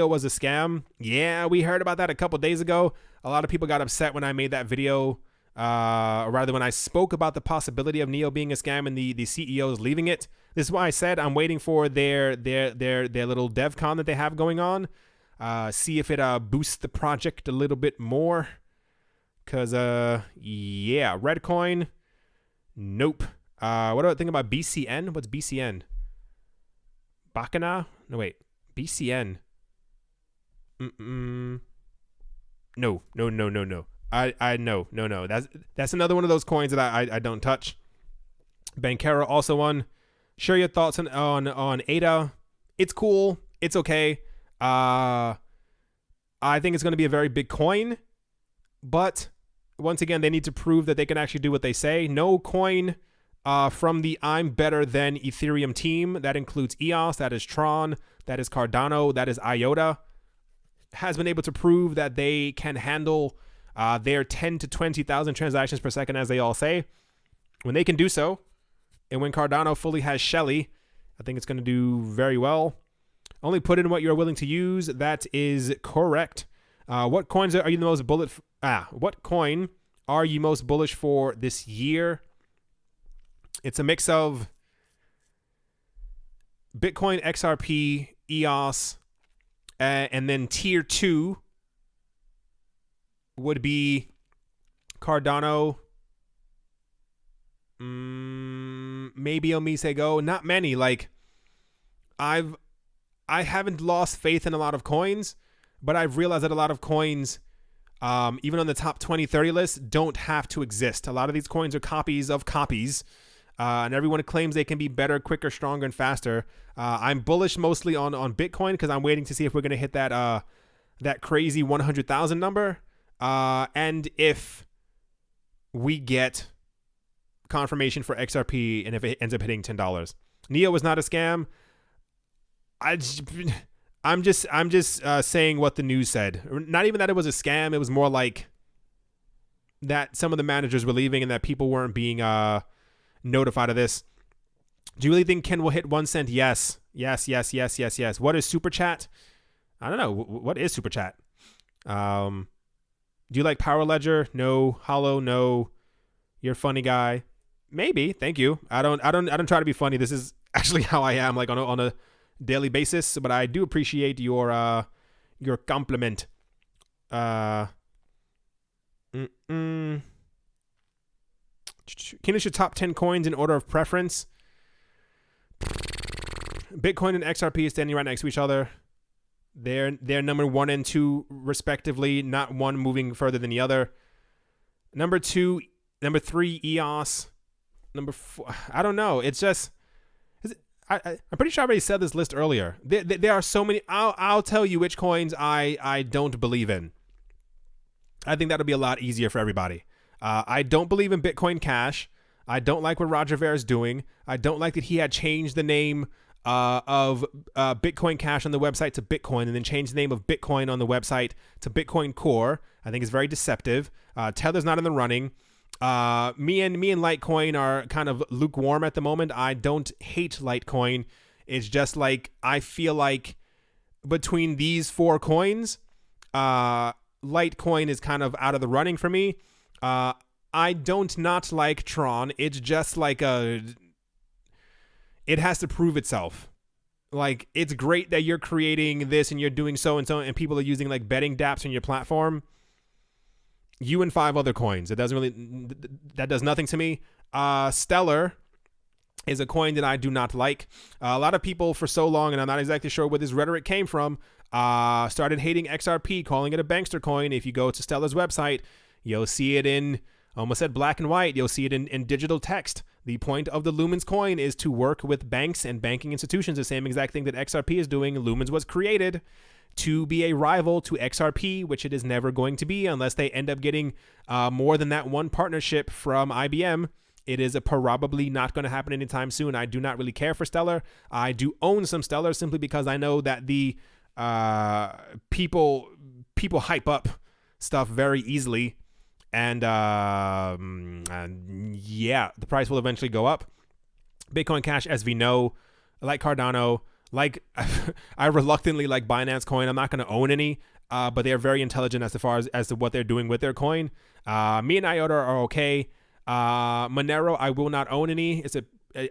was a scam. Yeah, we heard about that a couple days ago. A lot of people got upset when I made that video. Or rather, when I spoke about the possibility of Neo being a scam and the CEOs leaving it. This is why I said I'm waiting for their little DevCon that they have going on. See if it boosts the project a little bit more. Cause yeah, Redcoin. Nope. What do I think about BCN? What's BCN? Bacana? No, wait. BCN. No. No. That's another one of those coins that I don't touch. Bankera also one. Share your thoughts on ADA. It's cool. It's okay. I think it's going to be a very big coin, but once again, they need to prove that they can actually do what they say. No coin from the I'm better than Ethereum team. That includes EOS, that is Tron, that is Cardano, that is IOTA, has been able to prove that they can handle their 10 to 20,000 transactions per second, as they all say. When they can do so, and when Cardano fully has Shelly, I think it's going to do very well. Only put in what you're willing to use. That is correct. What coins are you the most bullish? What coin are you most bullish for this year? It's a mix of Bitcoin, XRP, EOS, and then tier 2 would be Cardano, maybe Omise Go. Not many. Like I haven't lost faith in a lot of coins, but I've realized that a lot of coins, even on the top 20, 30 list, don't have to exist. A lot of these coins are copies of copies, and everyone claims they can be better, quicker, stronger, and faster. I'm bullish mostly on Bitcoin because I'm waiting to see if we're going to hit that crazy 100,000 number, and if we get confirmation for XRP and if it ends up hitting $10. Neo was not a scam. I'm just saying what the news said. Not even that it was a scam. It was more like that some of the managers were leaving and that people weren't being notified of this. Do you really think Ken will hit 1 cent? Yes. What is Super Chat? I don't know. What is Super Chat? Do you like Power Ledger? No. Hollow? No. You're a funny guy. Maybe. Thank you. I don't try to be funny. This is actually how I am, like on a daily basis, but I do appreciate your compliment. Can you list your top 10 coins in order of preference? Bitcoin and XRP standing right next to each other. They're number 1 and 2 respectively, not one moving further than the other. Number 3 EOS. Number 4, I don't know. It's just I'm pretty sure I already said this list earlier. There are so many. I'll tell you which coins I don't believe in. I think that'll be a lot easier for everybody. I don't believe in Bitcoin Cash. I don't like what Roger Ver is doing. I don't like that he had changed the name of Bitcoin Cash on the website to Bitcoin and then changed the name of Bitcoin on the website to Bitcoin Core. I think it's very deceptive. Tether's not in the running. Me and Litecoin are kind of lukewarm at the moment. I don't hate Litecoin. It's just like I feel like between these 4 coins, Litecoin is kind of out of the running for me. I don't not like Tron. It's just like it has to prove itself. Like, it's great that you're creating this and you're doing so and so, and people are using like betting dApps on your platform. You and 5 other coins. That does nothing to me. Stellar is a coin that I do not like. A lot of people for so long, and I'm not exactly sure where this rhetoric came from, started hating XRP, calling it a bankster coin. If you go to Stellar's website, you'll see it in, almost said black and white, you'll see it in digital text. The point of the Lumens coin is to work with banks and banking institutions, the same exact thing that XRP is doing. Lumens was created to be a rival to XRP, which it is never going to be unless they end up getting more than that one partnership from IBM It is probably not going to happen anytime soon. I do not really care for Stellar. I do own some Stellar simply because I know that the people hype up stuff very easily, and yeah, the price will eventually go up. Bitcoin Cash, as we know, like Cardano, like I reluctantly like Binance Coin. I'm not going to own any, but they're very intelligent as far as to what they're doing with their coin. Me and IOTA are okay. Monero, I will not own any.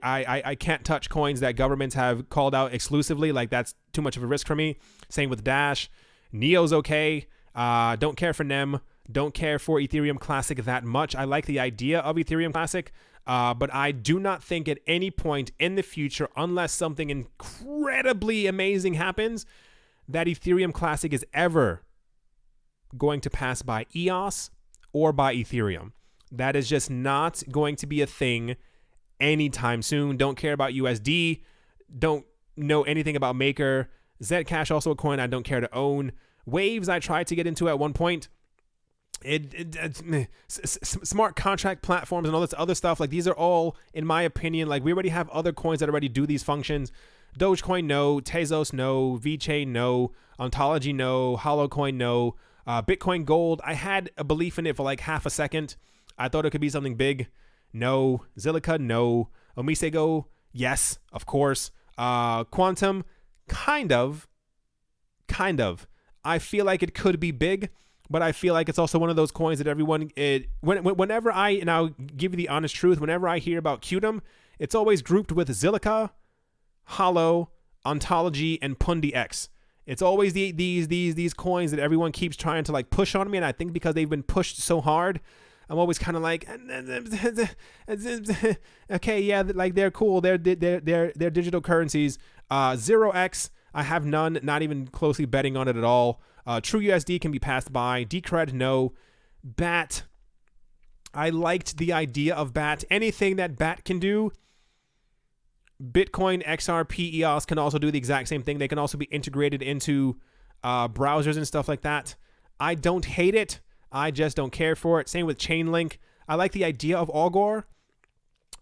I can't touch coins that governments have called out exclusively. Like, that's too much of a risk for me. Same with Dash. Neo's okay. Don't care for NEM. Don't care for Ethereum Classic that much. I like the idea of Ethereum Classic, but I do not think at any point in the future, unless something incredibly amazing happens, that Ethereum Classic is ever going to pass by EOS or by Ethereum. That is just not going to be a thing anytime soon. Don't care about USD. Don't know anything about Maker. Zcash, also a coin I don't care to own. Waves, I tried to get into at one point. Smart contract platforms and all this other stuff, like, these are all, in my opinion, like, we already have other coins that already do these functions. Dogecoin, no. Tezos, no. VeChain, no. Ontology, no. Hollowcoin, no. Bitcoin Gold, I had a belief in it for like half a second. I thought it could be something big. No. Zilliqa, no. Omisego, yes, of course. Quantum, kind of. I feel like it could be big, but I feel like it's also one of those coins that everyone, whenever and I'll give you the honest truth, whenever I hear about Qtum, it's always grouped with Zilliqa, Hollow, Ontology, and Pundi X. It's always these coins that everyone keeps trying to like push on me, and I think because they've been pushed so hard, I'm always kind of like, okay, yeah, like, they're cool, they're digital currencies. 0x, I have none, not even closely betting on it at all. TrueUSD can be passed by. Decred, no. BAT, I liked the idea of BAT. Anything that BAT can do, Bitcoin, XRP, EOS can also do the exact same thing. They can also be integrated into browsers and stuff like that. I don't hate it. I just don't care for it. Same with Chainlink. I like the idea of Augur.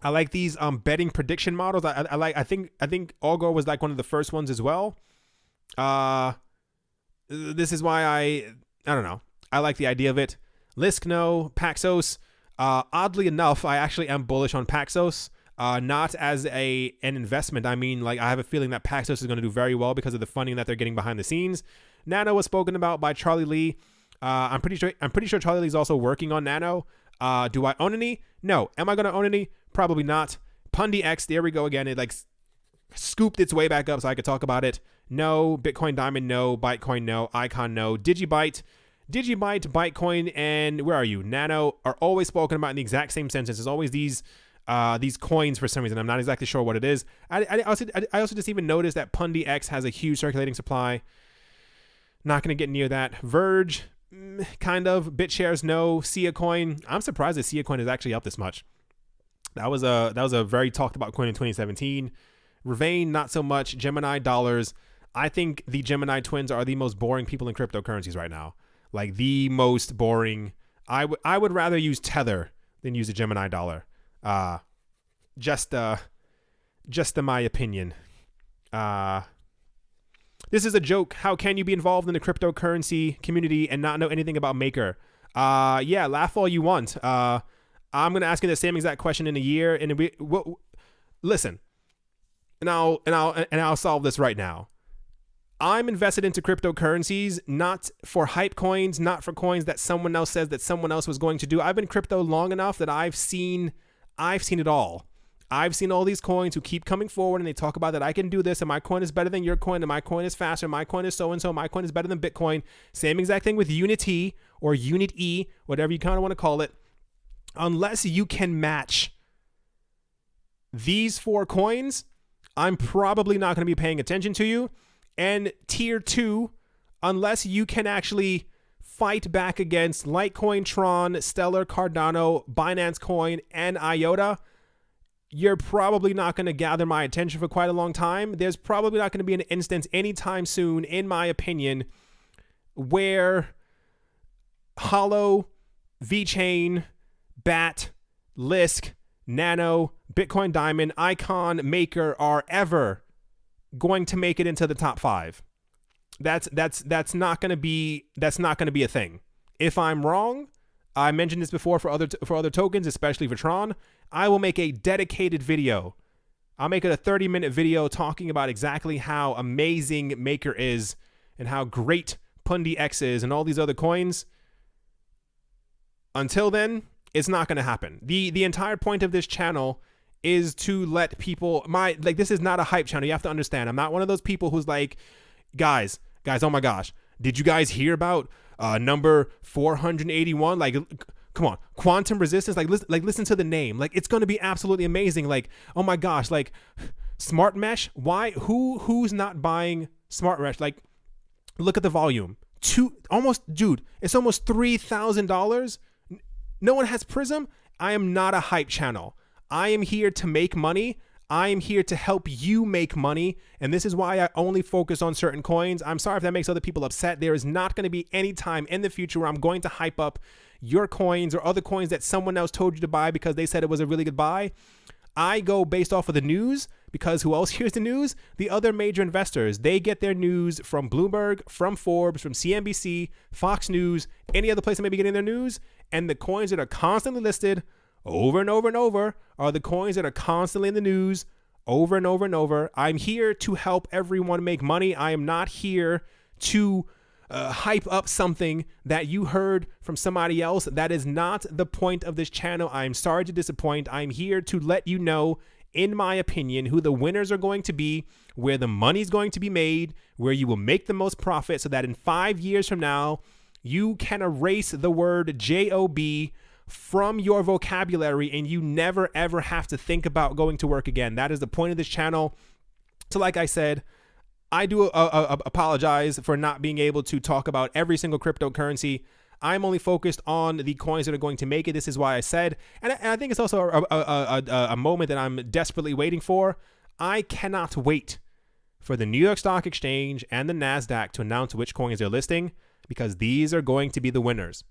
I like these betting prediction models. I think Augur was like one of the first ones as well. This is why I don't know. I like the idea of it. Lisk, no. Paxos. Oddly enough, I actually am bullish on Paxos. Not as an investment. I mean, like, I have a feeling that Paxos is going to do very well because of the funding that they're getting behind the scenes. Nano was spoken about by Charlie Lee. I'm pretty sure Charlie Lee's also working on Nano. Do I own any? No. Am I going to own any? Probably not. Pundi X, there we go again. It like scooped its way back up so I could talk about it. No. Bitcoin Diamond, no. Bytecoin, no. Icon, no. Digibyte, Bytecoin, and where are you? Nano are always spoken about in the exact same sentence. There's always these coins for some reason. I'm not exactly sure what it is. I also just even noticed that Pundi X has a huge circulating supply. Not going to get near that. Verge, kind of. BitShares, no. Sia Coin, I'm surprised that Sia Coin is actually up this much. That was a very talked about coin in 2017. Ravain, not so much. Gemini dollars. I think the Gemini twins are the most boring people in cryptocurrencies right now. Like, the most boring. I would rather use Tether than use a Gemini dollar. Just my opinion. This is a joke. How can you be involved in the cryptocurrency community and not know anything about Maker? Yeah, laugh all you want. I'm gonna ask you the same exact question in a year, and listen, and I'll solve this right now. I'm invested into cryptocurrencies, not for hype coins, not for coins that someone else says that someone else was going to do. I've been crypto long enough that I've seen it all. I've seen all these coins who keep coming forward and they talk about that I can do this and my coin is better than your coin and my coin is faster, my coin is so-and-so, my coin is better than Bitcoin. Same exact thing with Unity or Unit E, whatever you kind of want to call it. Unless you can match these 4 coins, I'm probably not going to be paying attention to you. And tier 2, unless you can actually fight back against Litecoin, Tron, Stellar, Cardano, Binance Coin, and IOTA, you're probably not going to gather my attention for quite a long time. There's probably not going to be an instance anytime soon, in my opinion, where Hollow, VeChain, BAT, Lisk, Nano, Bitcoin Diamond, Icon, Maker are ever going to make it into the top 5. That's not going to be a thing. If I'm wrong, I mentioned this before for other tokens, especially for Tron, I will make a dedicated video. I'll make it a 30-minute video talking about exactly how amazing Maker is and how great Pundi X is and all these other coins. Until then, it's not going to happen. The entire point of this channel is to let people, this is not a hype channel. You have to understand. I'm not one of those people who's like, guys, oh my gosh, did you guys hear about number 481? Like, come on, quantum resistance. Listen to the name. Like, it's going to be absolutely amazing. Like, oh my gosh, like smart mesh. Why? Who's not buying smart mesh? Like, look at the volume. It's almost $3,000. No one has Prism. I am not a hype channel. I am here to make money. I am here to help you make money. And this is why I only focus on certain coins. I'm sorry if that makes other people upset. There is not going to be any time in the future where I'm going to hype up your coins or other coins that someone else told you to buy because they said it was a really good buy. I go based off of the news, because who else hears the news? The other major investors. They get their news from Bloomberg, from Forbes, from CNBC, Fox News, any other place that may be getting their news. And the coins that are constantly listed over and over and over are the coins that are constantly in the news over and over and over. I'm here to help everyone make money. I am not here to hype up something that you heard from somebody else. That is not the point of this channel. I'm sorry to disappoint. I'm here to let you know, in my opinion, who the winners are going to be, where the money's going to be made, where you will make the most profit, so that in 5 years from now, you can erase the word JOB from your vocabulary and you never ever have to think about going to work again. That is the point of this channel. So like I said, I do apologize for not being able to talk about every single cryptocurrency. I'm only focused on the coins that are going to make it. This is why I said, and I think it's also a moment that I'm desperately waiting for. I cannot wait for the New York Stock Exchange and the NASDAQ to announce which coins they're listing, because these are going to be the winners.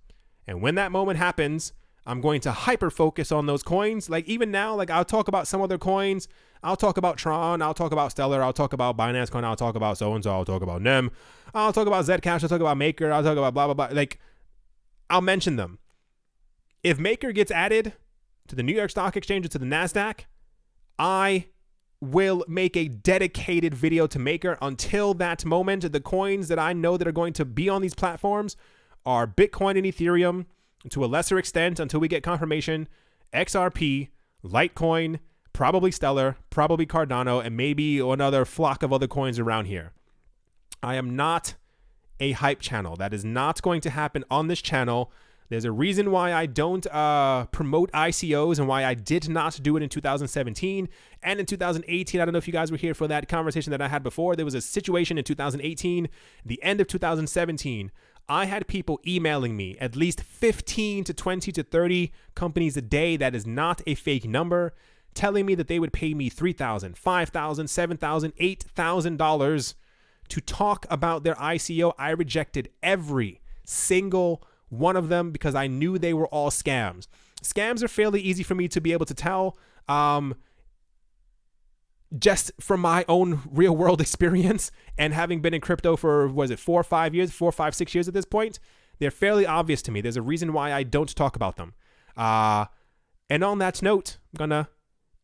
And when that moment happens, I'm going to hyper focus on those coins. Like even now, like I'll talk about some other coins. I'll talk about Tron. I'll talk about Stellar. I'll talk about Binance Coin. I'll talk about so-and-so. I'll talk about NEM. I'll talk about Zcash. I'll talk about Maker. I'll talk about blah, blah, blah. Like I'll mention them. If Maker gets added to the New York Stock Exchange or to the NASDAQ, I will make a dedicated video to Maker. Until that moment, the coins that I know that are going to be on these platforms are Bitcoin and Ethereum, to a lesser extent until we get confirmation, XRP, Litecoin, probably Stellar, probably Cardano, and maybe another flock of other coins around here. I am not a hype channel. That is not going to happen on this channel. There's a reason why I don't promote ICOs and why I did not do it in 2017 and in 2018. I don't know if you guys were here for that conversation that I had before. There was a situation in 2018, the end of 2017. I had people emailing me, at least 15 to 20 to 30 companies a day. That is not a fake number, telling me that they would pay me $3,000, $5,000, $7,000, $8,000 to talk about their ICO. I rejected every single one of them because I knew they were all scams. Scams are fairly easy for me to be able to tell. Just from my own real world experience and having been in crypto for, 4 or 5, 6 years at this point, they're fairly obvious to me. There's a reason why I don't talk about them. And on that note, I'm gonna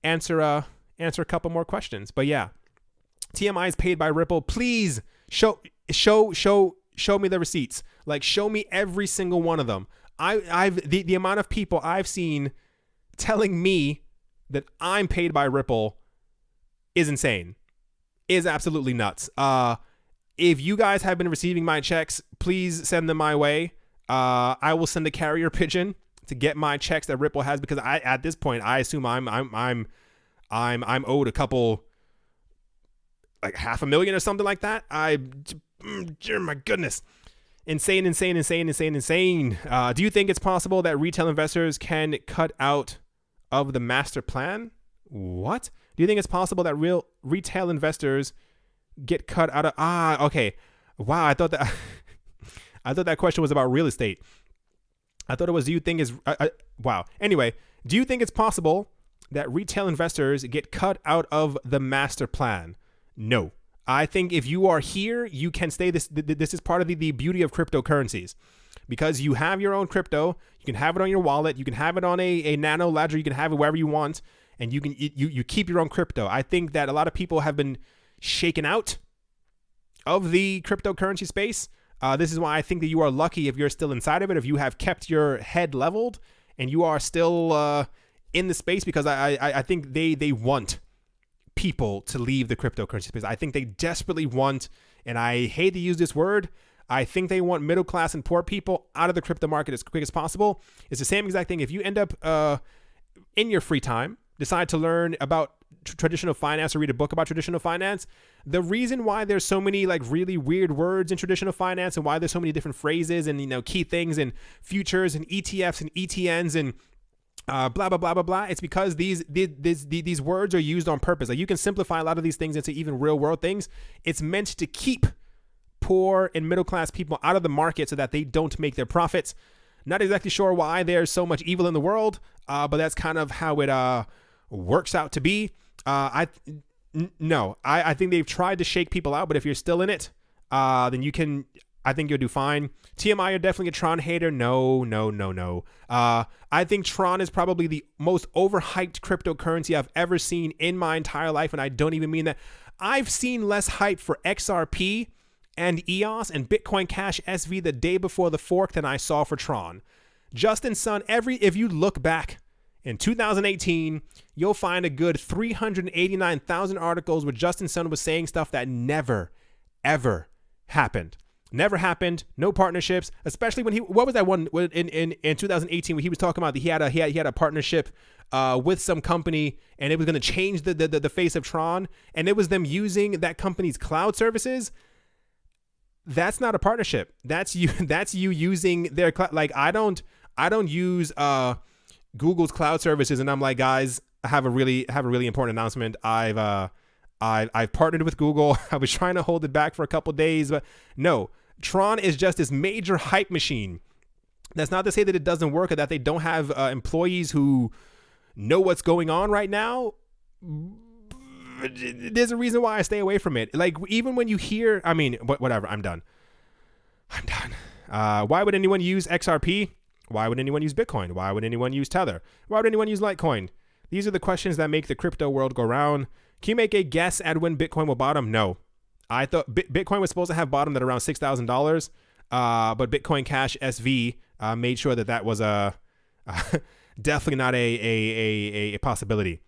answer a couple more questions. But yeah, TMI is paid by Ripple. Please show me the receipts. Like, show me every single one of them. The amount of people I've seen telling me that I'm paid by Ripple is insane, is absolutely nuts. If you guys have been receiving my checks, please send them my way. I will send a carrier pigeon to get my checks that Ripple has, because at this point I assume I'm owed a couple, like $500,000 or something like that. My goodness. Insane. Do you think it's possible that retail investors can cut out of the master plan? What? Do you think it's possible that real retail investors get cut out of? Okay. Wow. I thought that question was about real estate. I thought it was, do you think is, wow. Anyway, do you think it's possible that retail investors get cut out of the master plan? No. I think if you are here, you can stay. This is part of the beauty of cryptocurrencies, because you have your own crypto. You can have it on your wallet. You can have it on a Nano ledger. You can have it wherever you want, and you keep your own crypto. I think that a lot of people have been shaken out of the cryptocurrency space. This is why I think that you are lucky if you're still inside of it, if you have kept your head leveled and you are still in the space, because I think they want people to leave the cryptocurrency space. I think they desperately want, and I hate to use this word, I think they want middle class and poor people out of the crypto market as quick as possible. It's the same exact thing. If you end up in your free time, decide to learn about traditional finance or read a book about traditional finance, the reason why there's so many like really weird words in traditional finance and why there's so many different phrases and key things and futures and ETFs and ETNs and blah blah blah blah blah, it's because these words are used on purpose. Like, you can simplify a lot of these things into even real world things. It's meant to keep poor and middle class people out of the market so that they don't make their profits. Not exactly sure why there's so much evil in the world, but that's kind of how it works out to be. I think they've tried to shake people out, but if you're still in it, then I think you'll do fine. TMI, you're definitely a Tron hater. No. I think Tron is probably the most overhyped cryptocurrency I've ever seen in my entire life, and I don't even mean that. I've seen less hype for XRP and EOS and Bitcoin Cash SV the day before the fork than I saw for Tron. Justin Sun, if you look back in 2018, you'll find a good 389,000 articles where Justin Sun was saying stuff that never, ever happened. Never happened. No partnerships, especially when what was that one in 2018 when he was talking about he had a partnership with some company, and it was going to change the face of Tron, and it was them using that company's cloud services. That's not a partnership. That's you using their cloud. Like, I don't use Google's cloud services, and I'm like, guys, I have a really important announcement. I've partnered with Google. I was trying to hold it back for a couple days, but no. Tron is just this major hype machine. That's not to say that it doesn't work or that they don't have employees who know what's going on right now. There's a reason why I stay away from it. Like, even when you hear, I mean, whatever, I'm done. Why would anyone use XRP? Why would anyone use Bitcoin? Why would anyone use Tether? Why would anyone use Litecoin? These are the questions that make the crypto world go round. Can you make a guess at when Bitcoin will bottom? No. I thought Bitcoin was supposed to have bottomed at around $6,000, but Bitcoin Cash SV made sure that was definitely not a possibility.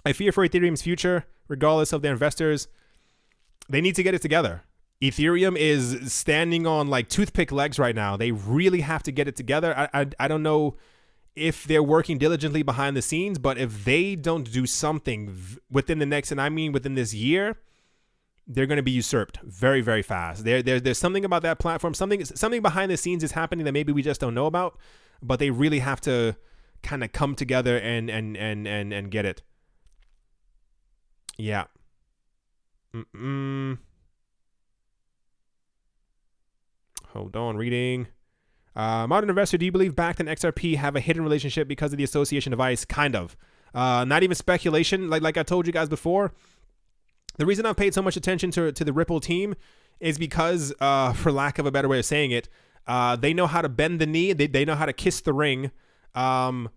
I fear for Ethereum's future, regardless of their investors. They need to get it together. Ethereum is standing on like toothpick legs right now. They really have to get it together. I don't know if they're working diligently behind the scenes, but if they don't do something within the next, and I mean within this year, they're going to be usurped very, very fast. There's something about that platform. Something behind the scenes is happening that maybe we just don't know about, but they really have to kind of come together and get it. Yeah. Hold on, reading. Modern investor, do you believe Bakkt and XRP have a hidden relationship because of the association device? Kind of. Not even speculation. Like I told you guys before, the reason I've paid so much attention to the Ripple team is because, for lack of a better way of saying it, they know how to bend the knee. They know how to kiss the ring. And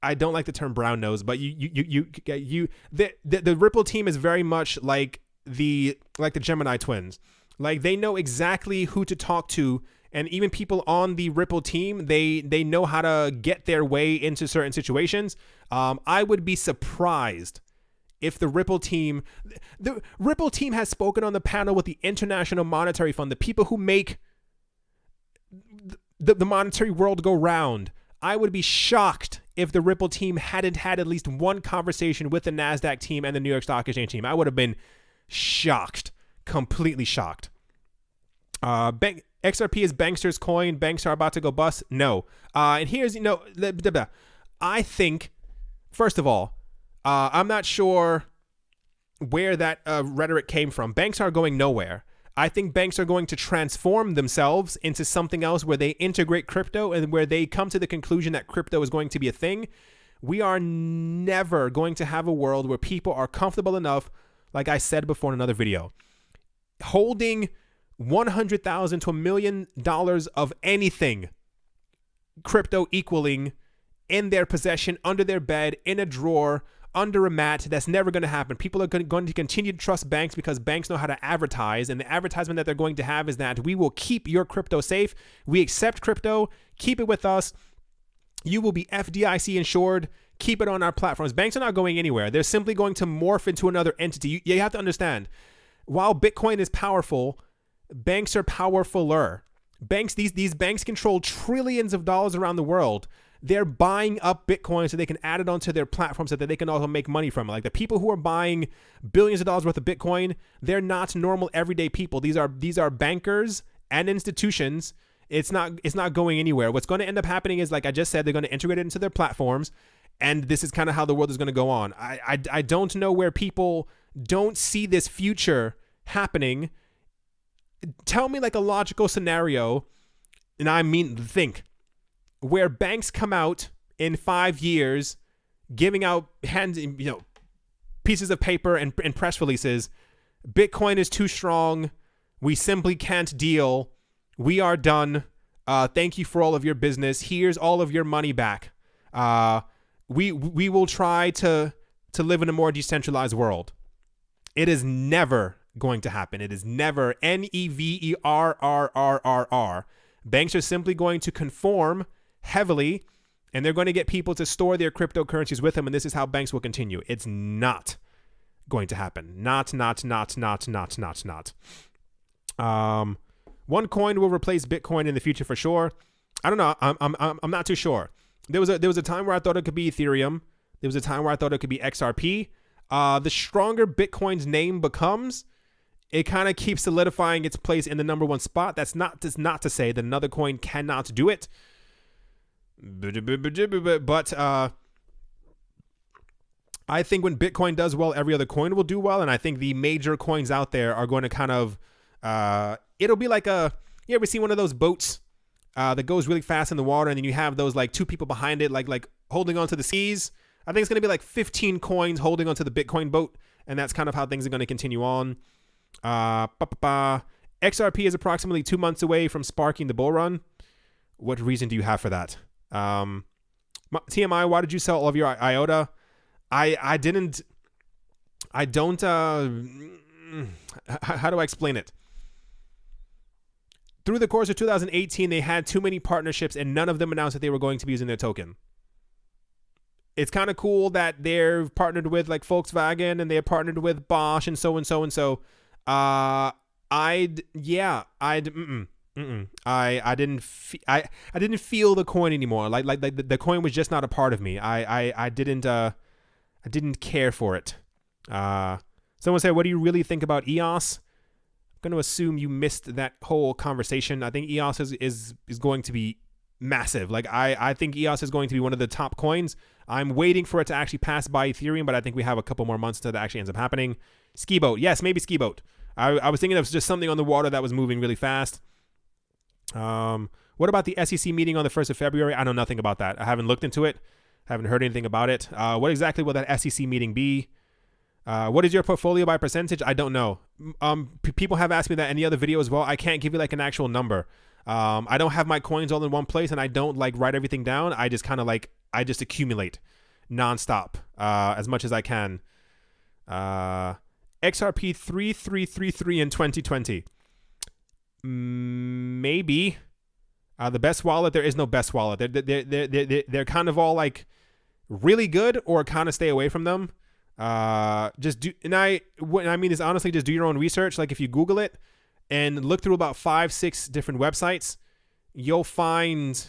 I don't like the term brown nose, but the Ripple team is very much like the Gemini twins. Like, they know exactly who to talk to, and even people on the Ripple team, they know how to get their way into certain situations. I would be surprised if the Ripple team has spoken on the panel with the International Monetary Fund, the people who make the monetary world go round. I would be shocked if the Ripple team hadn't had at least one conversation with the NASDAQ team and the New York Stock Exchange team. I would have been shocked, completely shocked. XRP is banksters' coin. Banks are about to go bust. No. And here's, I think, first of all, I'm not sure where that rhetoric came from. Banks are going nowhere. I think banks are going to transform themselves into something else where they integrate crypto and where they come to the conclusion that crypto is going to be a thing. We are never going to have a world where people are comfortable enough, like I said before in another video, holding $100,000 to $1 million of anything, crypto equaling, in their possession, under their bed, in a drawer, under a mat. That's never going to happen. People are going to continue to trust banks because banks know how to advertise, and the advertisement that they're going to have is that we will keep your crypto safe. We accept crypto. Keep it with us. You will be FDIC insured. Keep it on our platforms. Banks are not going anywhere. They're simply going to morph into another entity. You have to understand, while Bitcoin is powerful, banks are powerfuler. Banks, these banks control trillions of dollars around the world. They're buying up Bitcoin so they can add it onto their platform so that they can also make money from it. Like the people who are buying billions of dollars worth of Bitcoin, they're not normal everyday people. These are bankers and institutions. It's not going anywhere. What's going to end up happening is, like I just said, they're going to integrate it into their platforms, and this is kind of how the world is going to go on. I don't know where people don't see this future happening. Tell me like a logical scenario, and I mean think, where banks come out in 5 years giving out pieces of paper and press releases. Bitcoin is too strong. We simply can't deal. We are done. Thank you for all of your business. Here's all of your money back. We will try to live in a more decentralized world. It is never going to happen. It is never. NEVERRRRR. Banks are simply going to conform heavily, and they're going to get people to store their cryptocurrencies with them, and this is how banks will continue. It's not going to happen. Not. One coin will replace Bitcoin in the future for sure. I don't know. I'm not too sure. There was a time where I thought it could be Ethereum. There was a time where I thought it could be XRP. The stronger Bitcoin's name becomes, it kind of keeps solidifying its place in the number one spot. That's not to say that another coin cannot do it. But I think when Bitcoin does well, every other coin will do well. And I think the major coins out there are going to kind of, it'll be like you ever see one of those boats that goes really fast in the water, and then you have those like two people behind it, like holding onto the seas. I think it's going to be like 15 coins holding onto the Bitcoin boat. And that's kind of how things are going to continue on. XRP is approximately 2 months away from sparking the bull run. What reason do you have for that? TMI, why did you sell all of your IOTA? I don't, how do I explain it? Through the course of 2018, they had too many partnerships and none of them announced that they were going to be using their token. It's kind of cool that they're partnered with like Volkswagen and they're partnered with Bosch and so and so and so. I didn't feel the coin anymore. Like the coin was just not a part of me. I didn't care for it. Someone said, what do you really think about EOS? I'm going to assume you missed that whole conversation. I think EOS is going to be massive. Like I think EOS is going to be one of the top coins. I'm waiting for it to actually pass by Ethereum, but I think we have a couple more months until that actually ends up happening. Ski boat. Yes, maybe ski boat. I was thinking it was just something on the water that was moving really fast. What about the SEC meeting on the 1st of February? I know nothing about that. I haven't looked into it. Haven't heard anything about it. What exactly will that SEC meeting be? What is your portfolio by percentage? I don't know. People have asked me that in the other video as well. I can't give you like an actual number. I don't have my coins all in one place, and I don't like write everything down. I just kind of like, I just accumulate nonstop, as much as I can. XRP 3333 in 2020. Maybe. The best wallet, there is no best wallet. They're kind of all like really good or kind of stay away from them. Just do, and what I mean is honestly, just do your own research. Like if you Google it and look through about 5-6 different websites, you'll find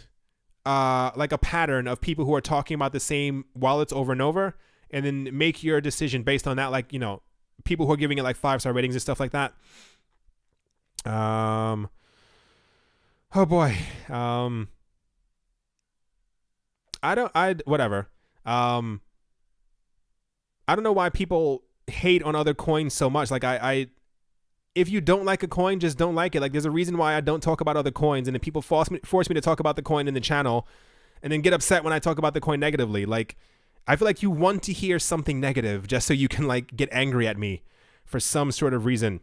like a pattern of people who are talking about the same wallets over and over, and then make your decision based on that. Like, you know, people who are giving it like 5-star ratings and stuff like that. Oh boy. Whatever. I don't know why people hate on other coins so much. Like if you don't like a coin, just don't like it. Like there's a reason why I don't talk about other coins, and then people force me to talk about the coin in the channel and then get upset when I talk about the coin negatively. Like I feel like you want to hear something negative just so you can like get angry at me for some sort of reason.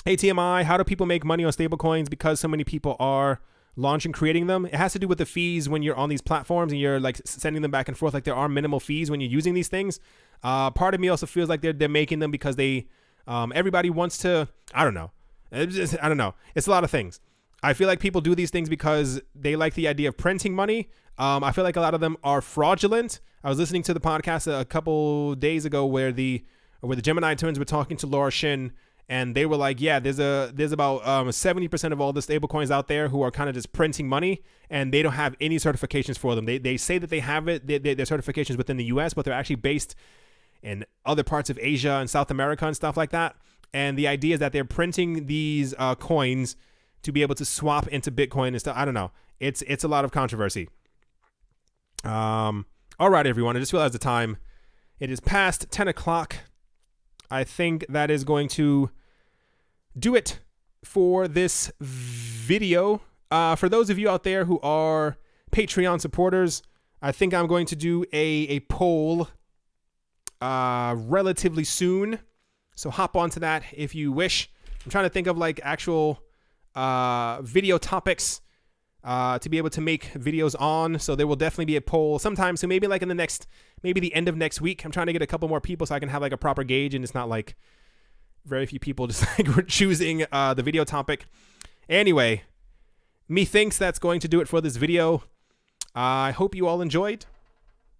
Hey TMI, how do people make money on stablecoins because so many people are launching, creating them? It has to do with the fees when you're on these platforms and you're like sending them back and forth. Like there are minimal fees when you're using these things. Part of me also feels like they're making them because they everybody wants to. I don't know. I don't know. It's a lot of things. I feel like people do these things because they like the idea of printing money. I feel like a lot of them are fraudulent. I was listening to the podcast a couple days ago where the Gemini twins were talking to Laura Shin, and they were like, yeah, there's about 70% of all the stablecoins out there who are kind of just printing money, and they don't have any certifications for them. They say that they have it, their certifications within the US, but they're actually based in other parts of Asia and South America and stuff like that. And the idea is that they're printing these coins to be able to swap into Bitcoin and stuff. I don't know. It's a lot of controversy. All right, everyone. I just realized the time. It is past 10 o'clock. I think that is going to do it for this video. For those of you out there who are Patreon supporters, I think I'm going to do a poll relatively soon. So hop onto that if you wish. I'm trying to think of like actual video topics to be able to make videos on. So there will definitely be a poll sometime. So maybe like in maybe the end of next week. I'm trying to get a couple more people so I can have like a proper gauge and it's not like very few people just like choosing the video topic. Anyway, methinks that's going to do it for this video. I hope you all enjoyed.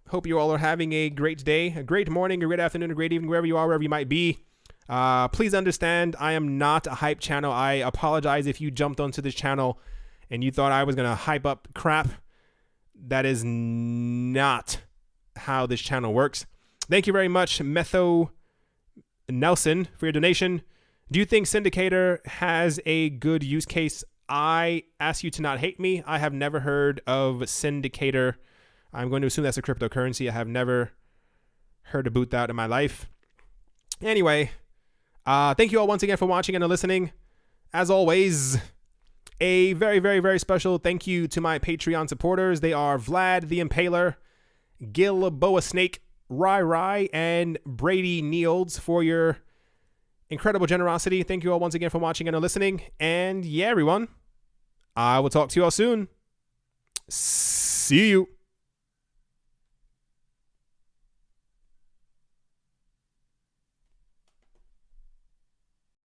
Hope you all are having a great day, a great morning, a great afternoon, a great evening, wherever you are, wherever you might be. Please understand, I am not a hype channel. I apologize if you jumped onto this channel and you thought I was going to hype up crap. That is not how this channel works. Thank you very much, Metho Nelson, for your donation. Do you think Syndicator has a good use case? I ask you to not hate me. I have never heard of Syndicator. I'm going to assume that's a cryptocurrency. I have never heard about that in my life. Anyway, thank you all once again for watching and listening. As always, a very, very, very special thank you to my Patreon supporters. They are Vlad the Impaler, Gil Boa Snake, Rai, and Brady Nields for your incredible generosity. Thank you all once again for watching and listening. And yeah, everyone, I will talk to you all soon. See you.